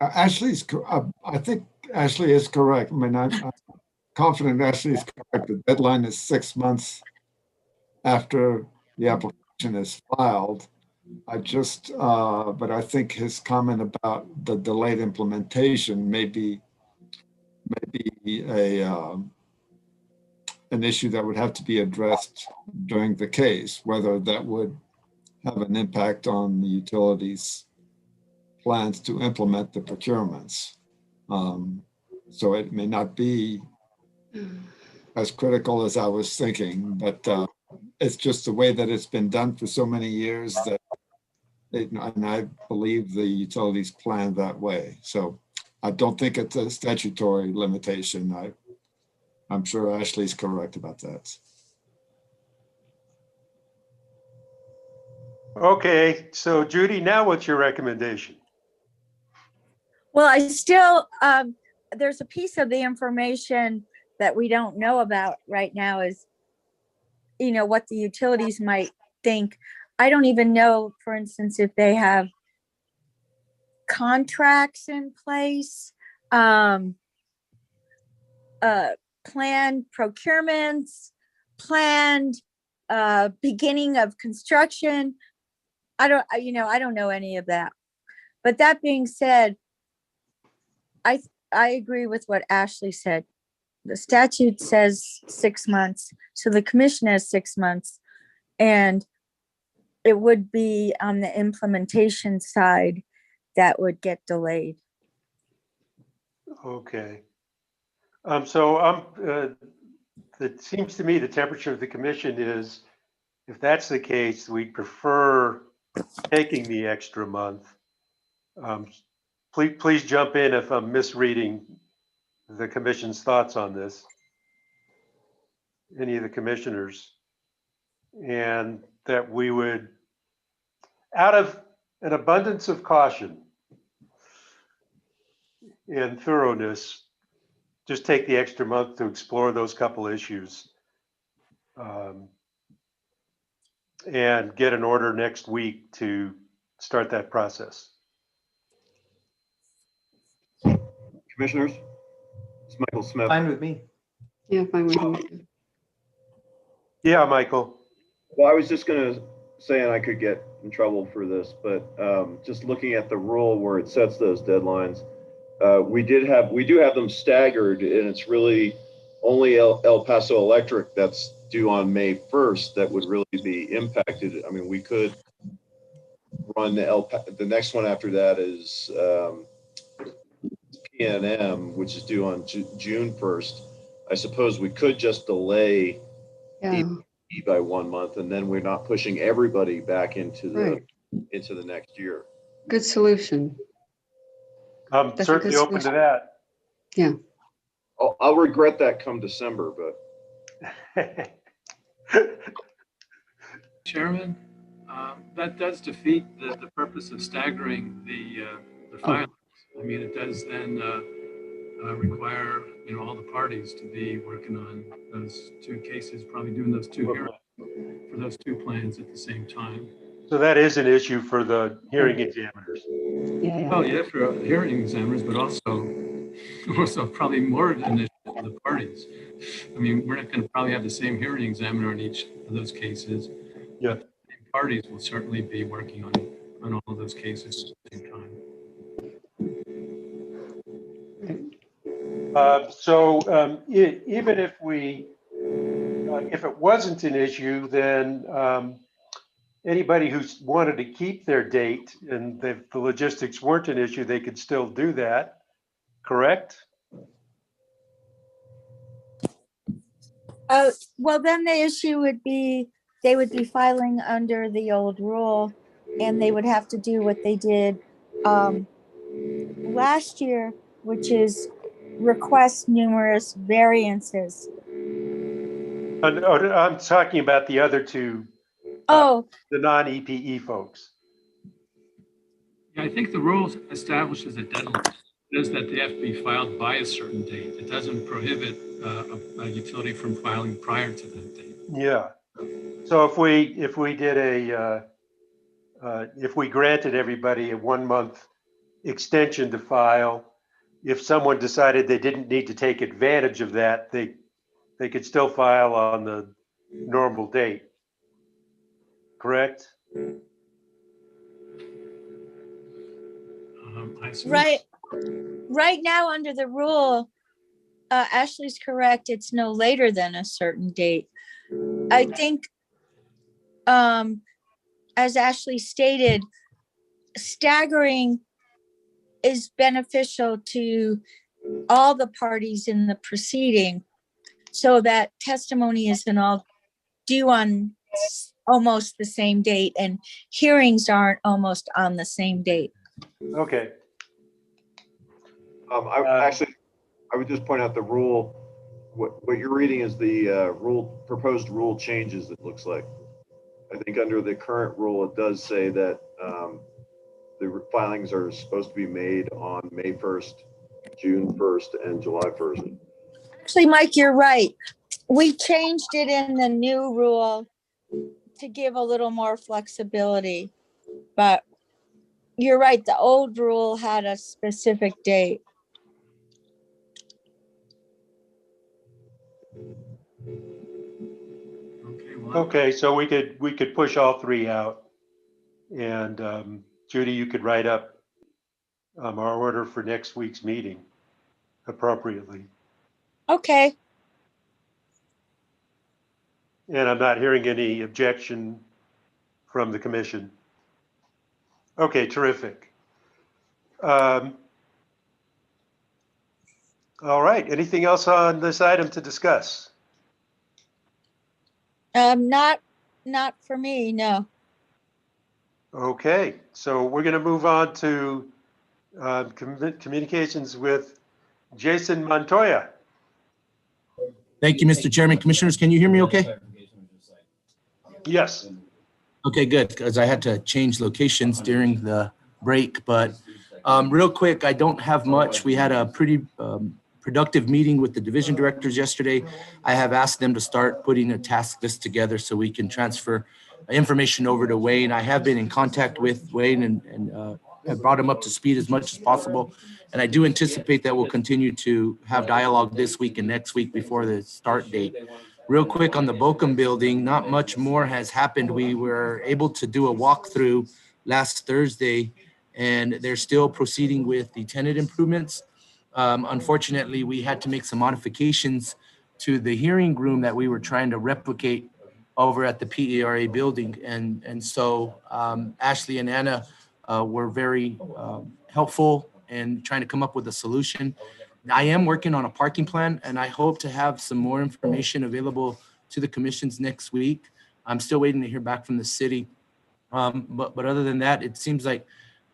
I think Ashley is correct. I mean, I'm confident Ashley is correct. The deadline is 6 months after the application is filed. But I think his comment about the delayed implementation may be an issue that would have to be addressed during the case, whether that would have an impact on the utilities' plans to implement the procurements. So it may not be as critical as I was thinking, but it's just the way that it's been done for so many years that, and I believe the utilities plan that way. So I don't think it's a statutory limitation. I'm sure Ashley's correct about that. Okay, so Judy, now what's your recommendation? Well, I still, there's a piece of the information that we don't know about right now is, what the utilities might think. I don't even know, for instance, if they have contracts in place, planned procurements, planned beginning of construction. I don't know any of that. But that being said, I agree with what Ashley said. The statute says 6 months, so the commission has 6 months, and it would be on the implementation side that would get delayed. Okay. It seems to me the temperature of the commission is, if that's the case, we'd prefer taking the extra month. Please jump in if I'm misreading the commission's thoughts on this, any of the commissioners, and that we would, out of an abundance of caution and thoroughness, just take the extra month to explore those couple issues, and get an order next week to start that process. Commissioners, it's Michael Smith. Fine with me. Yeah, fine with me. Yeah, Michael. Well, I was just going to saying I could get in trouble for this, but just looking at the rule where it sets those deadlines, we do have them staggered, and it's really only El Paso Electric that's due on May 1st that would really be impacted. I mean, we could run the next one after that is PNM, which is due on June 1st. I suppose we could just delay Yeah, by 1 month, and then we're not pushing everybody back into right. the next year. Good solution. I'm That's a certainly good open to solution. that. Yeah. I'll regret that come December, but Chairman, that does defeat the purpose of staggering the filings. I mean, it does then require, all the parties to be working on those two cases, probably doing those two hearings for those two plans at the same time. So that is an issue for the hearing examiners. Yeah, yeah. Well, yeah, for hearing examiners, but also probably more an issue for the parties. I mean, we're not going to probably have the same hearing examiner in each of those cases. Yeah. But the parties will certainly be working on all of those cases at the same time. Even if it wasn't an issue, then anybody who's wanted to keep their date and the logistics weren't an issue, they could still do that, correct? Well, then the issue would be, they would be filing under the old rule, and they would have to do what they did last year, which is request numerous variances. I'm talking about the other two, Oh, the non-EPE folks. Yeah, I think the rules establishes a deadline. It says that they have to be filed by a certain date. It doesn't prohibit a utility from filing prior to that date. Yeah. So if we did if we granted everybody a 1 month extension to file, if someone decided they didn't need to take advantage of that, they could still file on the normal date. Correct? I assume right now under the rule, Ashley's correct, it's no later than a certain date. I think, as Ashley stated, staggering is beneficial to all the parties in the proceeding, so that testimony isn't all due on almost the same date and hearings aren't almost on the same date. Okay. I would just point out the rule. What you're reading is the proposed rule changes, it looks like. I think under the current rule, it does say that the filings are supposed to be made on May 1st, June 1st, and July 1st. Actually, Mike, you're right. We changed it in the new rule to give a little more flexibility, but you're right, the old rule had a specific date. Okay, so we could push all three out, and Judy, you could write up our order for next week's meeting appropriately. Okay. And I'm not hearing any objection from the commission. Okay, terrific. All right, anything else on this item to discuss? Not for me, no. Okay, so we're going to move on to communications with Jason Montoya. Thank you, Mr. Chairman. Commissioners, can you hear me okay? Yes. Okay, good, because I had to change locations during the break, but real quick, I don't have much. We had a pretty productive meeting with the division directors yesterday. I have asked them to start putting a task list together so we can transfer information over to Wayne. I have been in contact with Wayne and have brought him up to speed as much as possible. And I do anticipate that we'll continue to have dialogue this week and next week before the start date. real quick on the Bochum building, not much more has happened. We were able to do a walkthrough last Thursday, and they're still proceeding with the tenant improvements. Unfortunately, we had to make some modifications to the hearing room that we were trying to replicate over at the PERA building. And so Ashley and Anna were very helpful in trying to come up with a solution. I am working on a parking plan, and I hope to have some more information available to the commissions next week. I'm still waiting to hear back from the city. But other than that, it seems like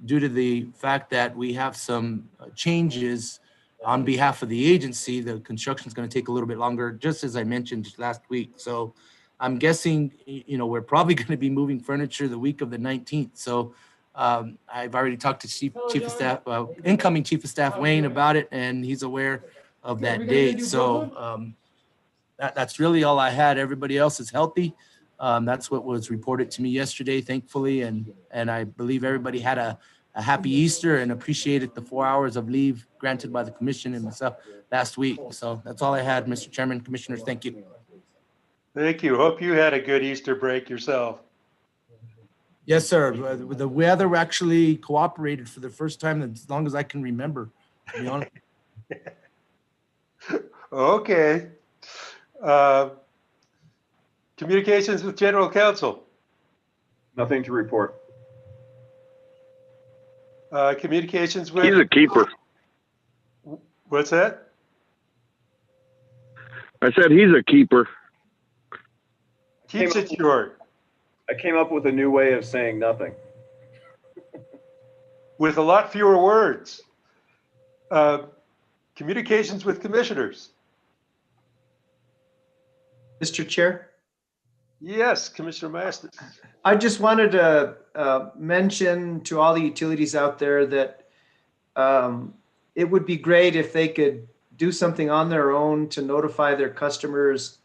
due to the fact that we have some changes on behalf of the agency, the construction is going to take a little bit longer, just as I mentioned last week. So I'm guessing, we're probably going to be moving furniture the week of the 19th. So I've already talked to Chief of Staff, incoming Chief of Staff Wayne about it, and he's aware of that date. So that's really all I had. Everybody else is healthy. That's what was reported to me yesterday, thankfully. And I believe everybody had a happy Easter and appreciated the 4 hours of leave granted by the commission and myself last week. So that's all I had, Mr. Chairman, Commissioners. Thank you. Thank you. Hope you had a good Easter break yourself. Yes, sir. The weather actually cooperated for the first time as long as I can remember, to be honest. Okay. Communications with General Counsel. Nothing to report. Communications with. He's a keeper. What's that? I said he's a keeper. Keeps it short. I came up with a new way of saying nothing. With a lot fewer words. Communications with commissioners. Mr. Chair, Yes, Commissioner Masters. I just wanted to mention to all the utilities out there that it would be great if they could do something on their own to notify their customers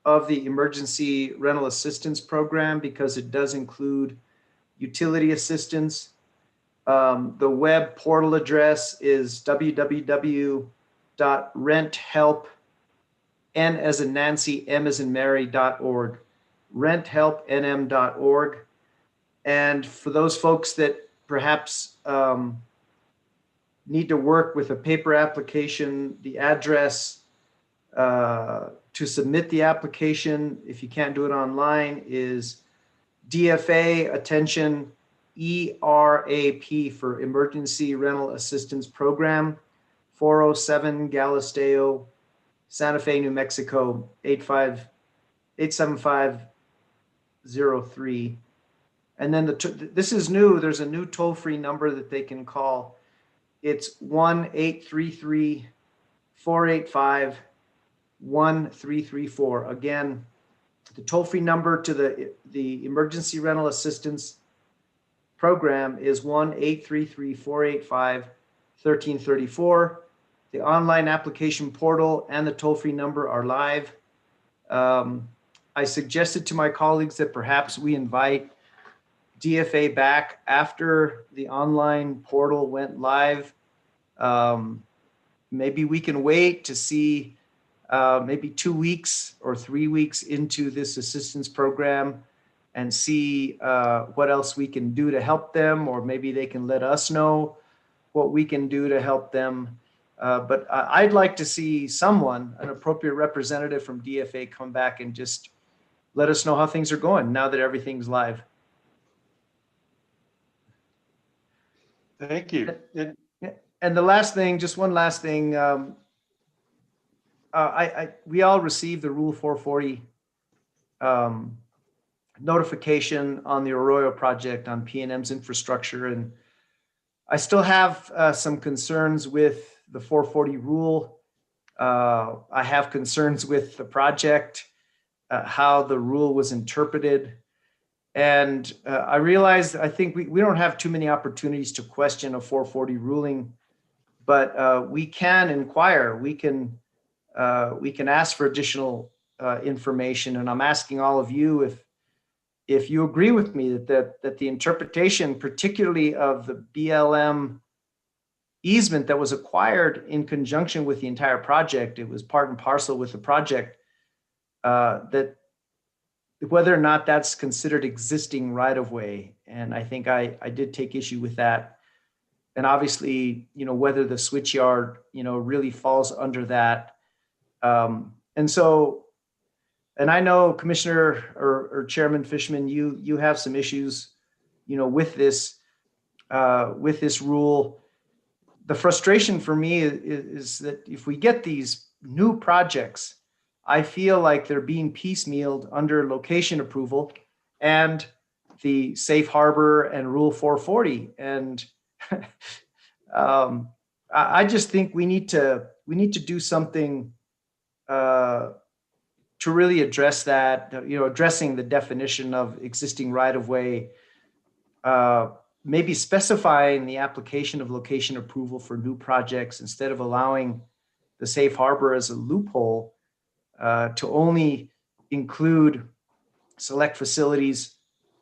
of the emergency rental assistance program, because it does include utility assistance. The web portal address is www.renthelp, N as in Nancy, M as in Mary.org, renthelpnm.org. And for those folks that perhaps need to work with a paper application, the address to submit the application, if you can't do it online, is DFA attention ERAP for Emergency Rental Assistance Program, 407 Galisteo, Santa Fe, New Mexico, 87503. And then this is new. There's a new toll-free number that they can call. It's 1-833-485-1334. Again, the toll-free number to the Emergency Rental Assistance Program is 1-833-485-1334. The online application portal and the toll-free number are live. I suggested to my colleagues that perhaps we invite DFA back after the online portal went live. Maybe we can wait to see maybe 2 weeks or 3 weeks into this assistance program and see what else we can do to help them, or maybe they can let us know what we can do to help them. But I'd like to see someone, an appropriate representative from DFA, come back and just let us know how things are going now that everything's live. Thank you. And the last thing, just one last thing, we all received the Rule 440 notification on the Arroyo project on PNM's infrastructure, and I still have some concerns with the 440 rule. I have concerns with the project, how the rule was interpreted. And I realize, I think we don't have too many opportunities to question a 440 ruling, but we can inquire. We can ask for additional information. And I'm asking all of you if you agree with me that the interpretation, particularly of the BLM easement that was acquired in conjunction with the entire project, it was part and parcel with the project. that whether or not that's considered existing right of way. And I think I did take issue with that. And obviously, whether the switch yard, really falls under that. And so, and I know Commissioner or Chairman Fishman, you have some issues, with this rule. The frustration for me is that if we get these new projects, I feel like they're being piecemealed under location approval and the safe harbor and Rule 440. And I just think we need to do something to really address that. Addressing the definition of existing right of way. Maybe specifying the application of location approval for new projects instead of allowing the safe harbor as a loophole to only include select facilities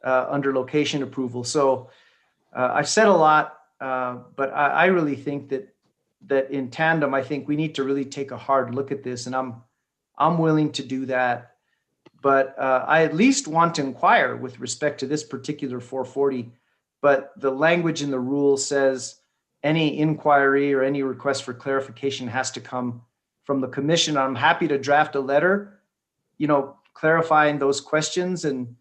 under location approval. So I've said a lot, but I really think that in tandem, I think we need to really take a hard look at this, and I'm willing to do that. But I at least want to inquire with respect to this particular 440. But the language in the rule says any inquiry or any request for clarification has to come from the commission. I'm happy to draft a letter, clarifying those questions. And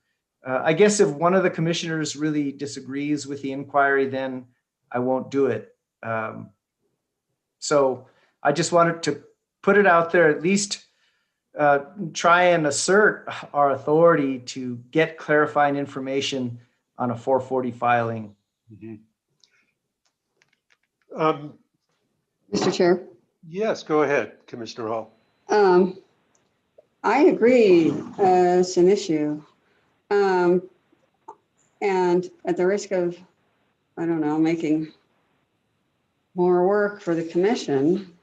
I guess if one of the commissioners really disagrees with the inquiry, then I won't do it. So I just wanted to put it out there, at least try and assert our authority to get clarifying information on a 440 filing. Mr. Chair. Yes, go ahead, Commissioner Hall. I agree, it's an issue. And at the risk of, I don't know, making more work for the commission,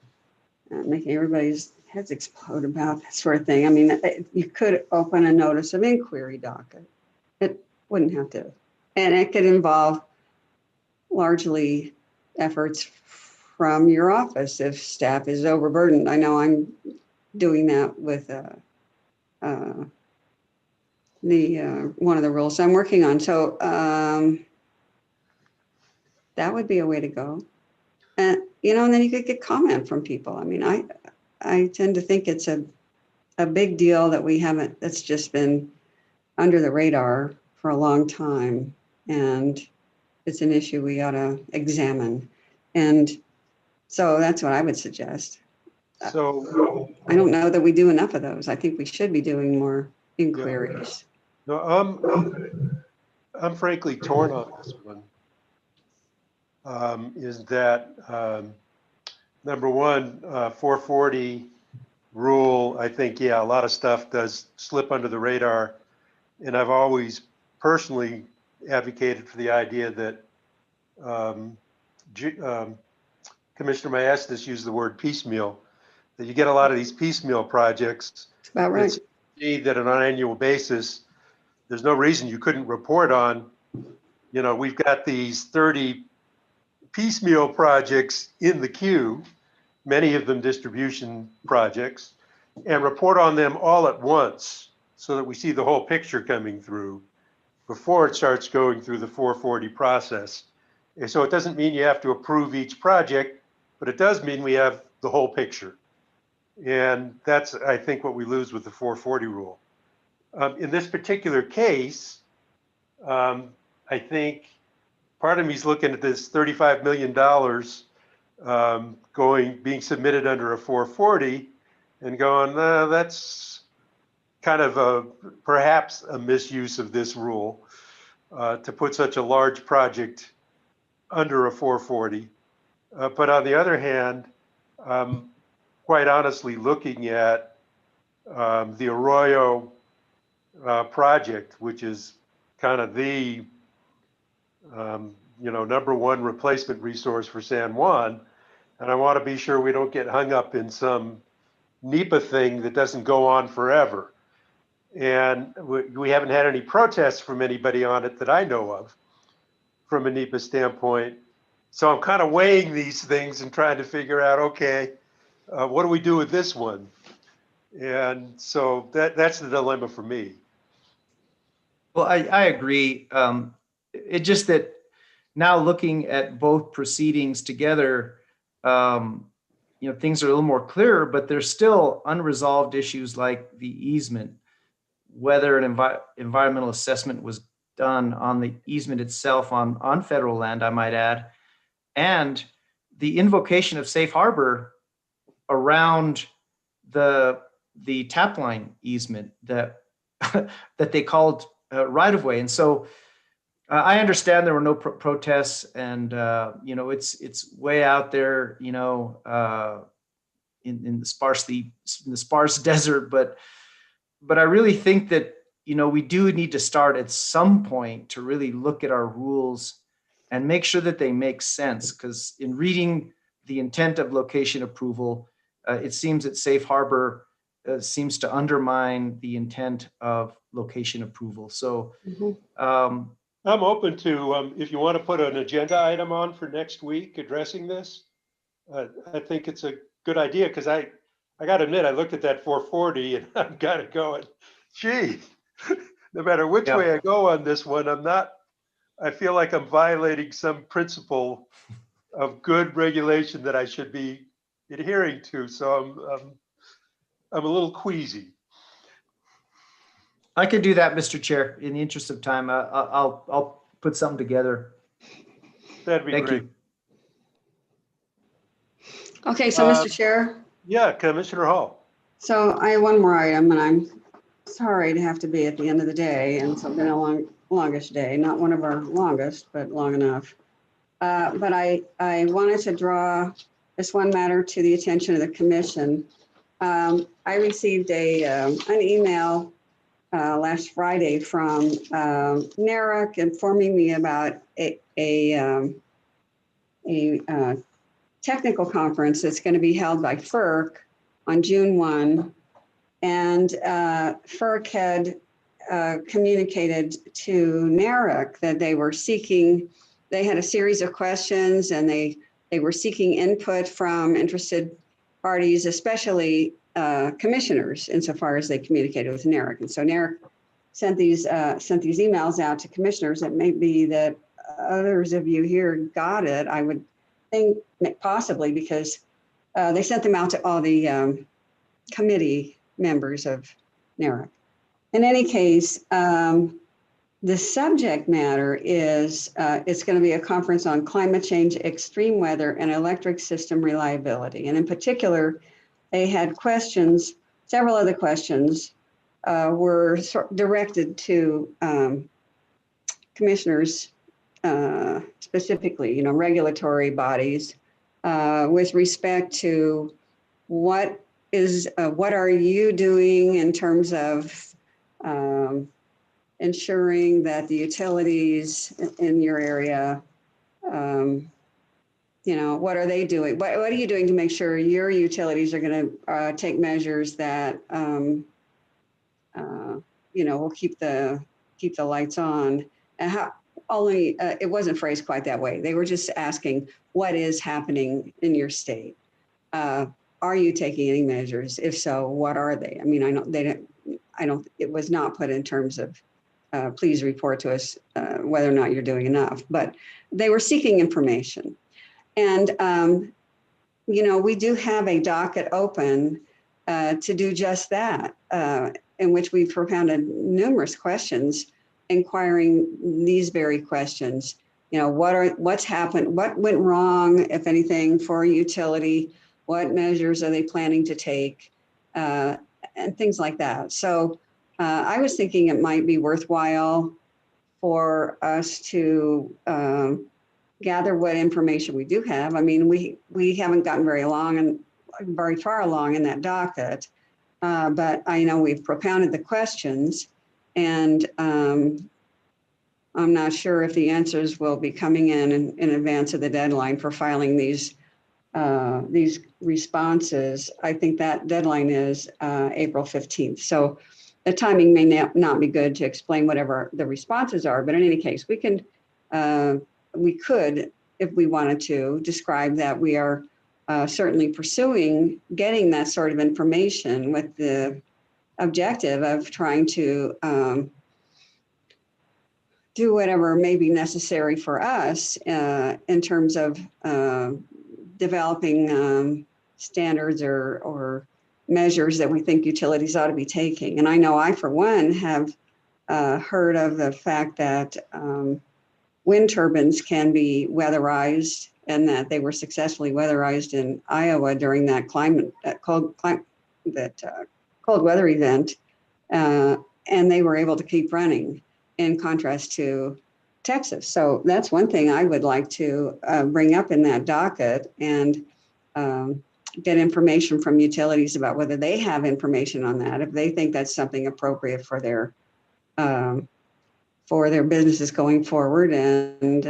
making everybody's heads explode about that sort of thing. I mean, you could open a notice of inquiry docket. It wouldn't have to. And it could involve largely efforts from your office if staff is overburdened. I know I'm doing that with the one of the rules I'm working on. So that would be a way to go. And and then you could get comment from people. I mean, I tend to think it's a big deal that we haven't, that's just been under the radar for a long time. And it's an issue we ought to examine. And so that's what I would suggest. So I don't know that we do enough of those. I think we should be doing more inquiries. Yeah. No, I'm frankly torn on this one. Is that number one, 440 rule, I think, yeah, a lot of stuff does slip under the radar. And I've always personally advocated for the idea that Commissioner Maestas used the word piecemeal, that you get a lot of these piecemeal projects. That's about right. That on an annual basis, there's no reason you couldn't report on, we've got these 30 piecemeal projects in the queue, many of them distribution projects, and report on them all at once so that we see the whole picture coming through before it starts going through the 440 process. And so it doesn't mean you have to approve each project, but it does mean we have the whole picture. And that's, I think, what we lose with the 440 rule. In this particular case, I think part of me is looking at this $35 million being submitted under a 440 and going, that's kind of perhaps a misuse of this rule to put such a large project under a 440. But on the other hand, quite honestly, looking at the Arroyo project, which is kind of the number one replacement resource for San Juan, and I want to be sure we don't get hung up in some NEPA thing that doesn't go on forever. And we haven't had any protests from anybody on it that I know of from a NEPA standpoint. So I'm kind of weighing these things and trying to figure out, okay, what do we do with this one? And so that's the dilemma for me. Well, I agree. It just that now looking at both proceedings together, things are a little more clear, but there's still unresolved issues like the easement, whether an environmental assessment was done on the easement itself on federal land, I might add, and the invocation of safe harbor around the tap line easement that that they called right of way. And so I understand there were no protests, and it's way out there, in the sparse desert. But I really think that we do need to start at some point to really look at our rules and make sure that they make sense. Because in reading the intent of location approval, it seems that safe harbor seems to undermine the intent of location approval. So I'm open to, if you want to put an agenda item on for next week addressing this, I think it's a good idea, because I got to admit, I looked at that 440 and I've got it going, gee, no matter which way I go on this one, I feel like I'm violating some principle of good regulation that I should be adhering to. So I'm a little queasy. I could do that, Mr. Chair. In the interest of time, I'll put something together. That'd be great. Thank you. Okay, so Mr. Chair. Yeah, Commissioner Hall. So I have one more item, and I'm sorry to have to be at the end of the day, and so it's been a longish day, not one of our longest, but long enough. But I wanted to draw this one matter to the attention of the commission. I received an email last Friday from NARIC informing me about a technical conference that's going to be held by FERC on June 1. And FERC had communicated to NARIC that they had a series of questions, and they were seeking input from interested parties, especially commissioners, insofar as they communicated with NARIC. And so NARIC sent these emails out to commissioners. It may be that others of you here got it. I would think possibly because they sent them out to all the committee members of NARIC. In any case, the subject matter is it's going to be a conference on climate change, extreme weather, and electric system reliability. And in particular, they had questions, several of the questions were directed to commissioners, specifically, regulatory bodies, with respect to what are you doing in terms of ensuring that the utilities in your area, what are they doing? What are you doing to make sure your utilities are going to take measures that, will keep the lights on? And how it wasn't phrased quite that way. They were just asking what is happening in your state. Are you taking any measures? If so, what are they? I mean, it was not put in terms of please report to us whether or not you're doing enough, but they were seeking information. And, we do have a docket open to do just that, in which we've propounded numerous questions, inquiring these very questions. What's happened? What went wrong, if anything, for a utility? What measures are they planning to take? And things like that. So I was thinking it might be worthwhile for us to gather what information we do have. I mean, we haven't gotten very far along in that docket, but I know we've propounded the questions, and I'm not sure if the answers will be coming in advance of the deadline for filing these responses. I think that deadline is April 15th. So the timing may not be good to explain whatever the responses are, but in any case, we could, if we wanted to, describe that we are certainly pursuing getting that sort of information with the objective of trying to do whatever may be necessary for us in terms of developing standards or measures that we think utilities ought to be taking. And I know I, for one, have heard of the fact that wind turbines can be weatherized, and that they were successfully weatherized in Iowa during that cold weather event, and they were able to keep running, in contrast to Texas. So that's one thing I would like to bring up in that docket, and get information from utilities about whether they have information on that, if they think that's something appropriate for their businesses going forward, and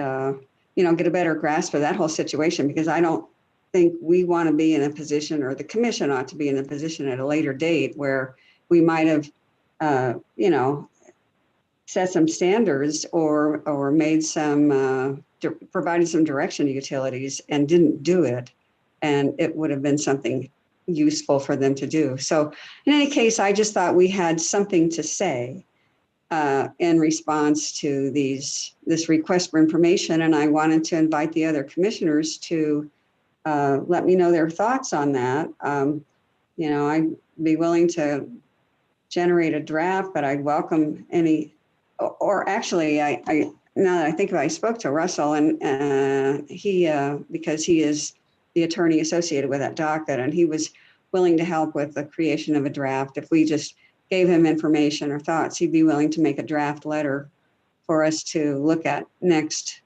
get a better grasp of that whole situation, because I don't think we want to be in a position, or the commission ought to be in a position at a later date where we might have, set some standards or made some, provided some direction to utilities and didn't do it. And it would have been something useful for them to do. So in any case, I just thought we had something to say in response to this request for information. And I wanted to invite the other commissioners to let me know their thoughts on that. I'd be willing to generate a draft, but I'd welcome any, or actually, I now that I think about it, I spoke to Russell, and he, because he is the attorney associated with that docket, and he was willing to help with the creation of a draft. If we just gave him information or thoughts, he'd be willing to make a draft letter for us to look at next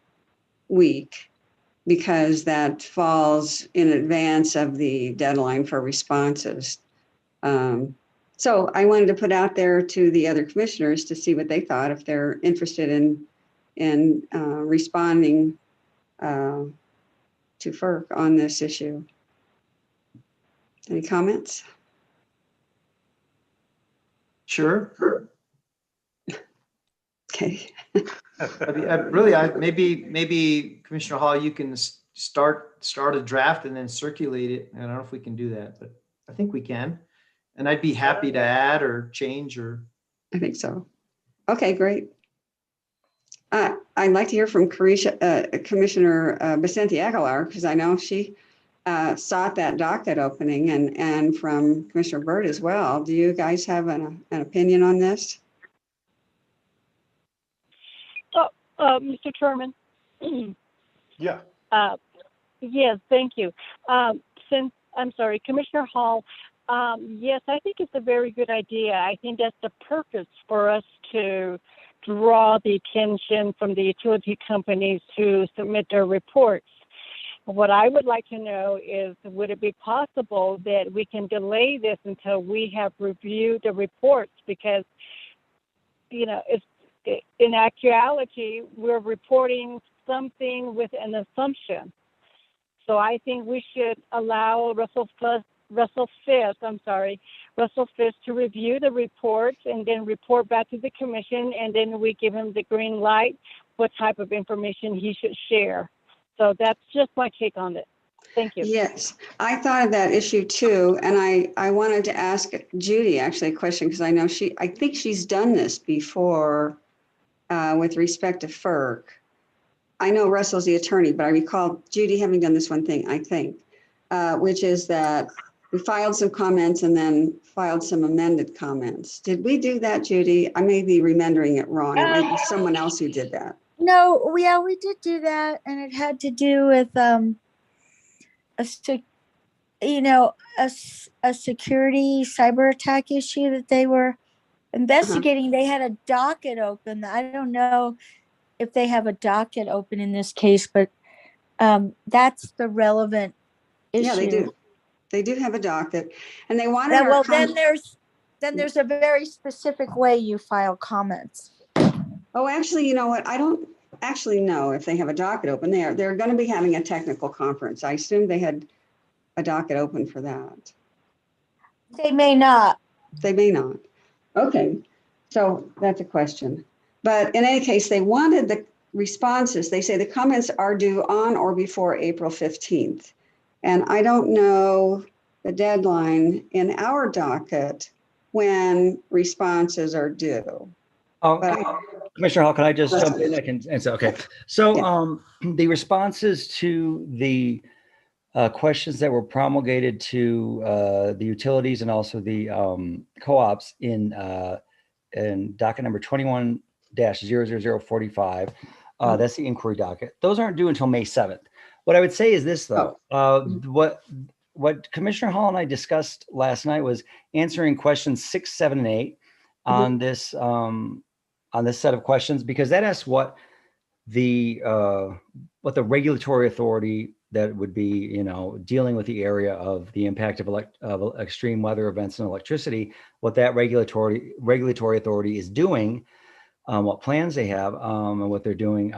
week, because that falls in advance of the deadline for responses. So I wanted to put out there to the other commissioners to see what they thought, if they're interested in responding to FERC on this issue. Any comments? Sure. Okay. Maybe Commissioner Hall, you can start a draft and then circulate it. I don't know if we can do that, but I think we can. And I'd be happy to add or change or. I think so. Okay, great. I'd like to hear from Commissioner Vicente Aguilar, because I know she sought that docket opening, and from Commissioner Byrd as well. Do you guys have an opinion on this? Mr. Chairman. Yeah. Yes, thank you. Commissioner Hall, yes, I think it's a very good idea. I think that's the purpose for us to draw the attention from the utility companies to submit their reports. What I would like to know is, would it be possible that we can delay this until we have reviewed the reports? Because, it's, in actuality, we're reporting something with an assumption. So I think we should allow Russell Fisk to review the reports and then report back to the commission, and then we give him the green light, what type of information he should share. So that's just my take on it. Thank you. Yes, I thought of that issue too. And I wanted to ask Judy actually a question, because I know I think she's done this before with respect to FERC. I know Russell's the attorney, but I recall Judy having done this one thing, I think, which is that we filed some comments and then filed some amended comments. Did we do that, Judy? I may be remembering it wrong. It might be someone else who did that. No, we did do that, and it had to do with a security cyber attack issue that they were investigating. They had a docket open. I don't know if they have a docket open in this case, but that's the relevant issue. Yeah, they do. They do have a docket, and they wanted. Yeah, well, then there's a very specific way you file comments. Oh, actually, you know what? I don't actually know if they have a docket open. They're going to be having a technical conference. I assume they had a docket open for that. They may not. They may not. Okay, so that's a question. But in any case, they wanted the responses. They say the comments are due on or before April 15th. And I don't know the deadline in our docket when responses are due. But Commissioner Hall, can I just jump in? I can answer. Okay. So Yeah. the responses to the questions that were promulgated to the utilities and also the co-ops in docket number 21-00045, that's the inquiry docket. Those aren't due until May 7th. What I would say is this, though. What Commissioner Hall and I discussed last night was answering questions 6, 7, and 8 on this set of questions, because that asks what the regulatory authority that would be, you know, dealing with the area of the impact of extreme weather events and electricity, what that regulatory authority is doing, what plans they have, and what they're doing.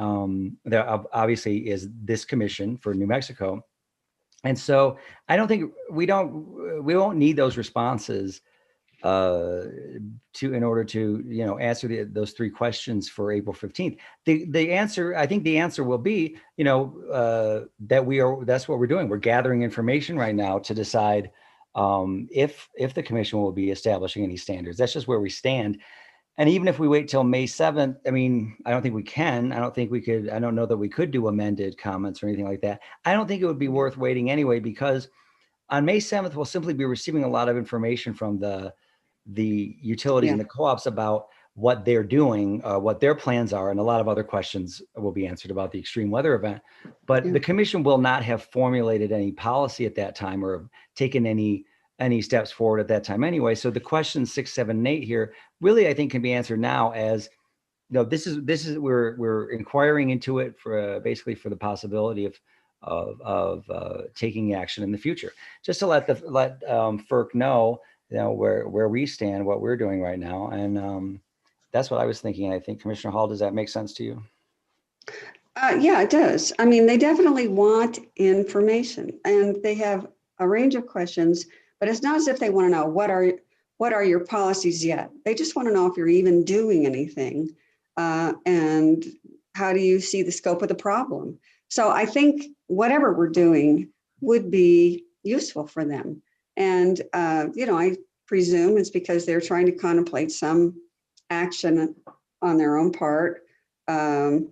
There obviously is this commission for New Mexico. And so I don't think we won't need those responses in order to, you know, answer those 3 questions for April 15th. The answer, I think the answer will be, you know, that's what we're doing. We're gathering information right now to decide if the commission will be establishing any standards. That's just where we stand. And even if we wait till May 7th, I mean, I don't think we can. I don't think we could. I don't know that we could do amended comments or anything like that. I don't think it would be worth waiting anyway, because on May 7th, we'll simply be receiving a lot of information from the utilities and the co-ops about what they're doing, what their plans are, and a lot of other questions will be answered about the extreme weather event. But the commission will not have formulated any policy at that time or taken any steps forward at that time anyway. So the questions 6, 7, and 8 here really, I think, can be answered now as, you know, this is we're inquiring into it for basically for the possibility of taking action in the future, just to let FERC know, you know, where we stand, what we're doing right now. And that's what I was thinking. I think, Commissioner Hall, does that make sense to you? Yeah, it does. I mean, they definitely want information, and they have a range of questions, but it's not as if they want to know what are your policies yet. They just want to know if you're even doing anything, and how do you see the scope of the problem. So I think whatever we're doing would be useful for them. And, you know, I presume it's because they're trying to contemplate some action on their own part. And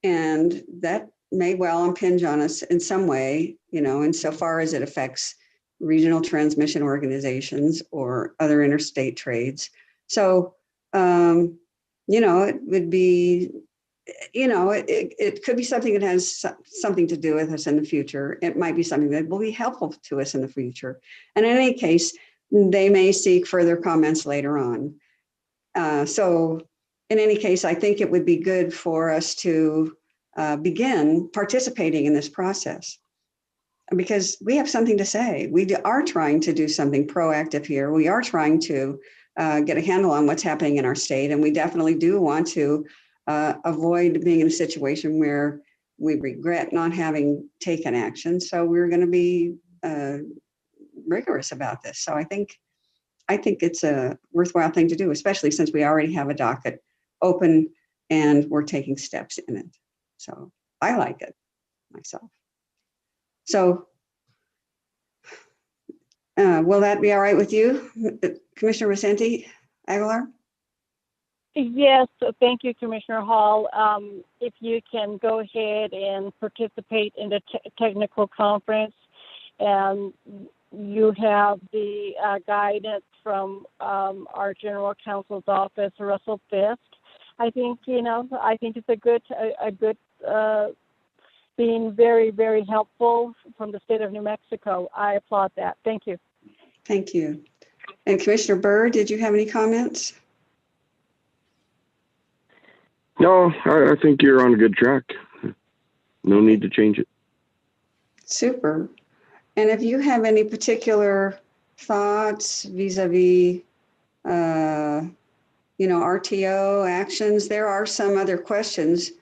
that may well impinge on us in some way, you know, insofar as it affects regional transmission organizations or other interstate trades. So, you know, it would be, you know, it could be something that has something to do with us in the future. It might be something that will be helpful to us in the future. And in any case, they may seek further comments later on. So in any case, I think it would be good for us to begin participating in this process, because we have something to say. We are trying to do something proactive here. We are trying to get a handle on what's happening in our state. And we definitely do want to avoid being in a situation where we regret not having taken action. So we're going to be rigorous about this. So I think it's a worthwhile thing to do, especially since we already have a docket open and we're taking steps in it. So I like it myself. So will that be all right with you, Commissioner Vicente Aguilar? Yes, so thank you, Commissioner Hall. If you can go ahead and participate in the technical conference, and you have the guidance from our General Counsel's office, Russell Fisk. I think, you know, I think it's a good being very, very helpful from the state of New Mexico. I applaud that. Thank you. Thank you. And Commissioner Byrd, did you have any comments? No, I think you're on a good track. No need to change it. Super. And if you have any particular thoughts vis-a-vis, you know, RTO actions, there are some other questions.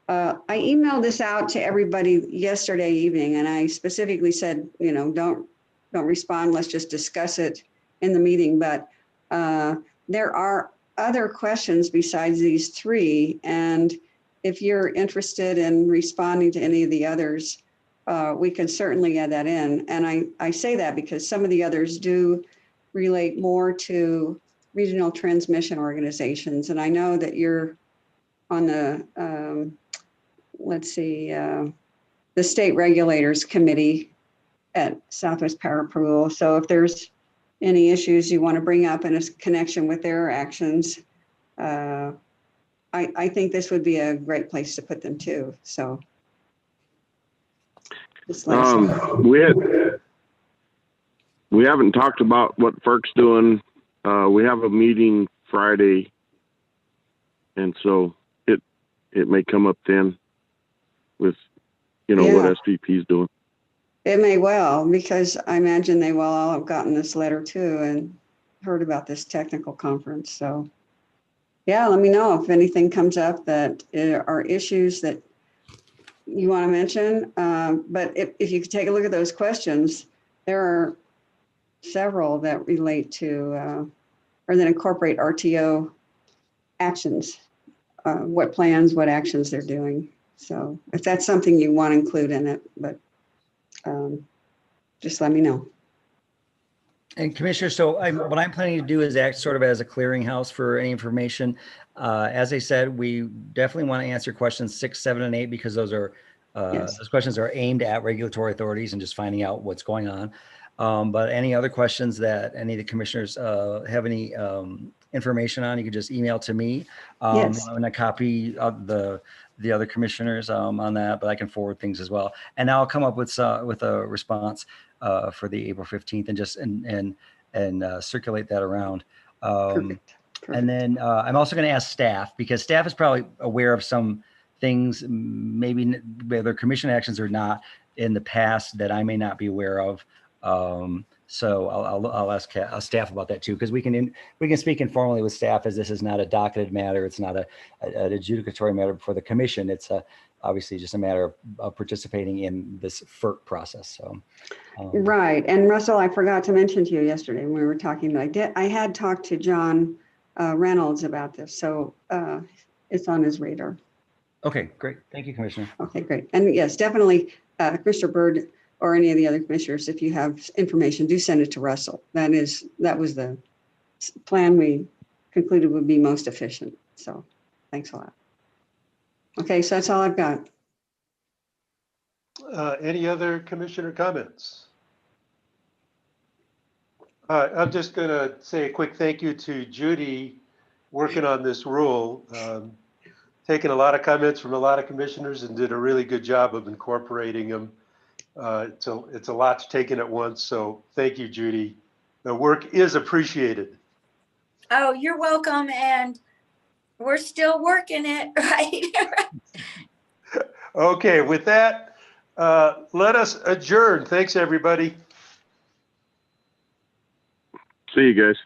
I emailed this out to everybody yesterday evening, and I specifically said, you know, don't respond. Let's just discuss it in the meeting. But there are other questions besides these 3. And if you're interested in responding to any of the others, we can certainly add that in. And I say that because some of the others do relate more to regional transmission organizations. And I know that you're on the, let's see, the State Regulators Committee at Southwest Power Pool. So if there's any issues you want to bring up in a connection with their actions, I think this would be a great place to put them too. So just let us know. We haven't talked about what FERC's doing. We have a meeting Friday, and so it may come up then with, what SVP's doing. It may well, because I imagine they will all have gotten this letter too and heard about this technical conference. So yeah, let me know if anything comes up that are issues that you want to mention. But if you could take a look at those questions, there are several that relate to or that incorporate RTO actions, what plans, what actions they're doing. So if that's something you want to include in it, but just let me know. And Commissioner, so what I'm planning to do is act sort of as a clearinghouse for any information. As I said, we definitely want to answer questions 6, 7, and 8 because those are those questions are aimed at regulatory authorities and just finding out what's going on. But any other questions that any of the commissioners have any information on, you can just email to me. Yes. And a copy of the other commissioners on that, but I can forward things as well. And I'll come up with a response for the April 15th and just and circulate that around. Perfect. And then I'm also going to ask staff, because staff is probably aware of some things, maybe whether commission actions or not in the past that I may not be aware of. So I'll ask staff about that too, because we can speak informally with staff, as this is not a docketed matter. It's not an adjudicatory matter for the commission. It's obviously just a matter of participating in this FERC process. So. Right. And Russell, I forgot to mention to you yesterday when we were talking, but I had talked to John Reynolds about this. So it's on his radar. Okay, great. Thank you, Commissioner. Okay, great. And yes, definitely, Commissioner Byrd or any of the other commissioners, if you have information, do send it to Russell. That was the plan we concluded would be most efficient. So thanks a lot. Okay, so that's all I've got. Any other commissioner comments? I'm just going to say a quick thank you to Judy working on this rule, taking a lot of comments from a lot of commissioners and did a really good job of incorporating them. It's a lot to take in at once, so thank you, Judy. The work is appreciated. Oh, you're welcome, and we're still working it, right? Okay, with that, let us adjourn. Thanks, everybody. See you guys.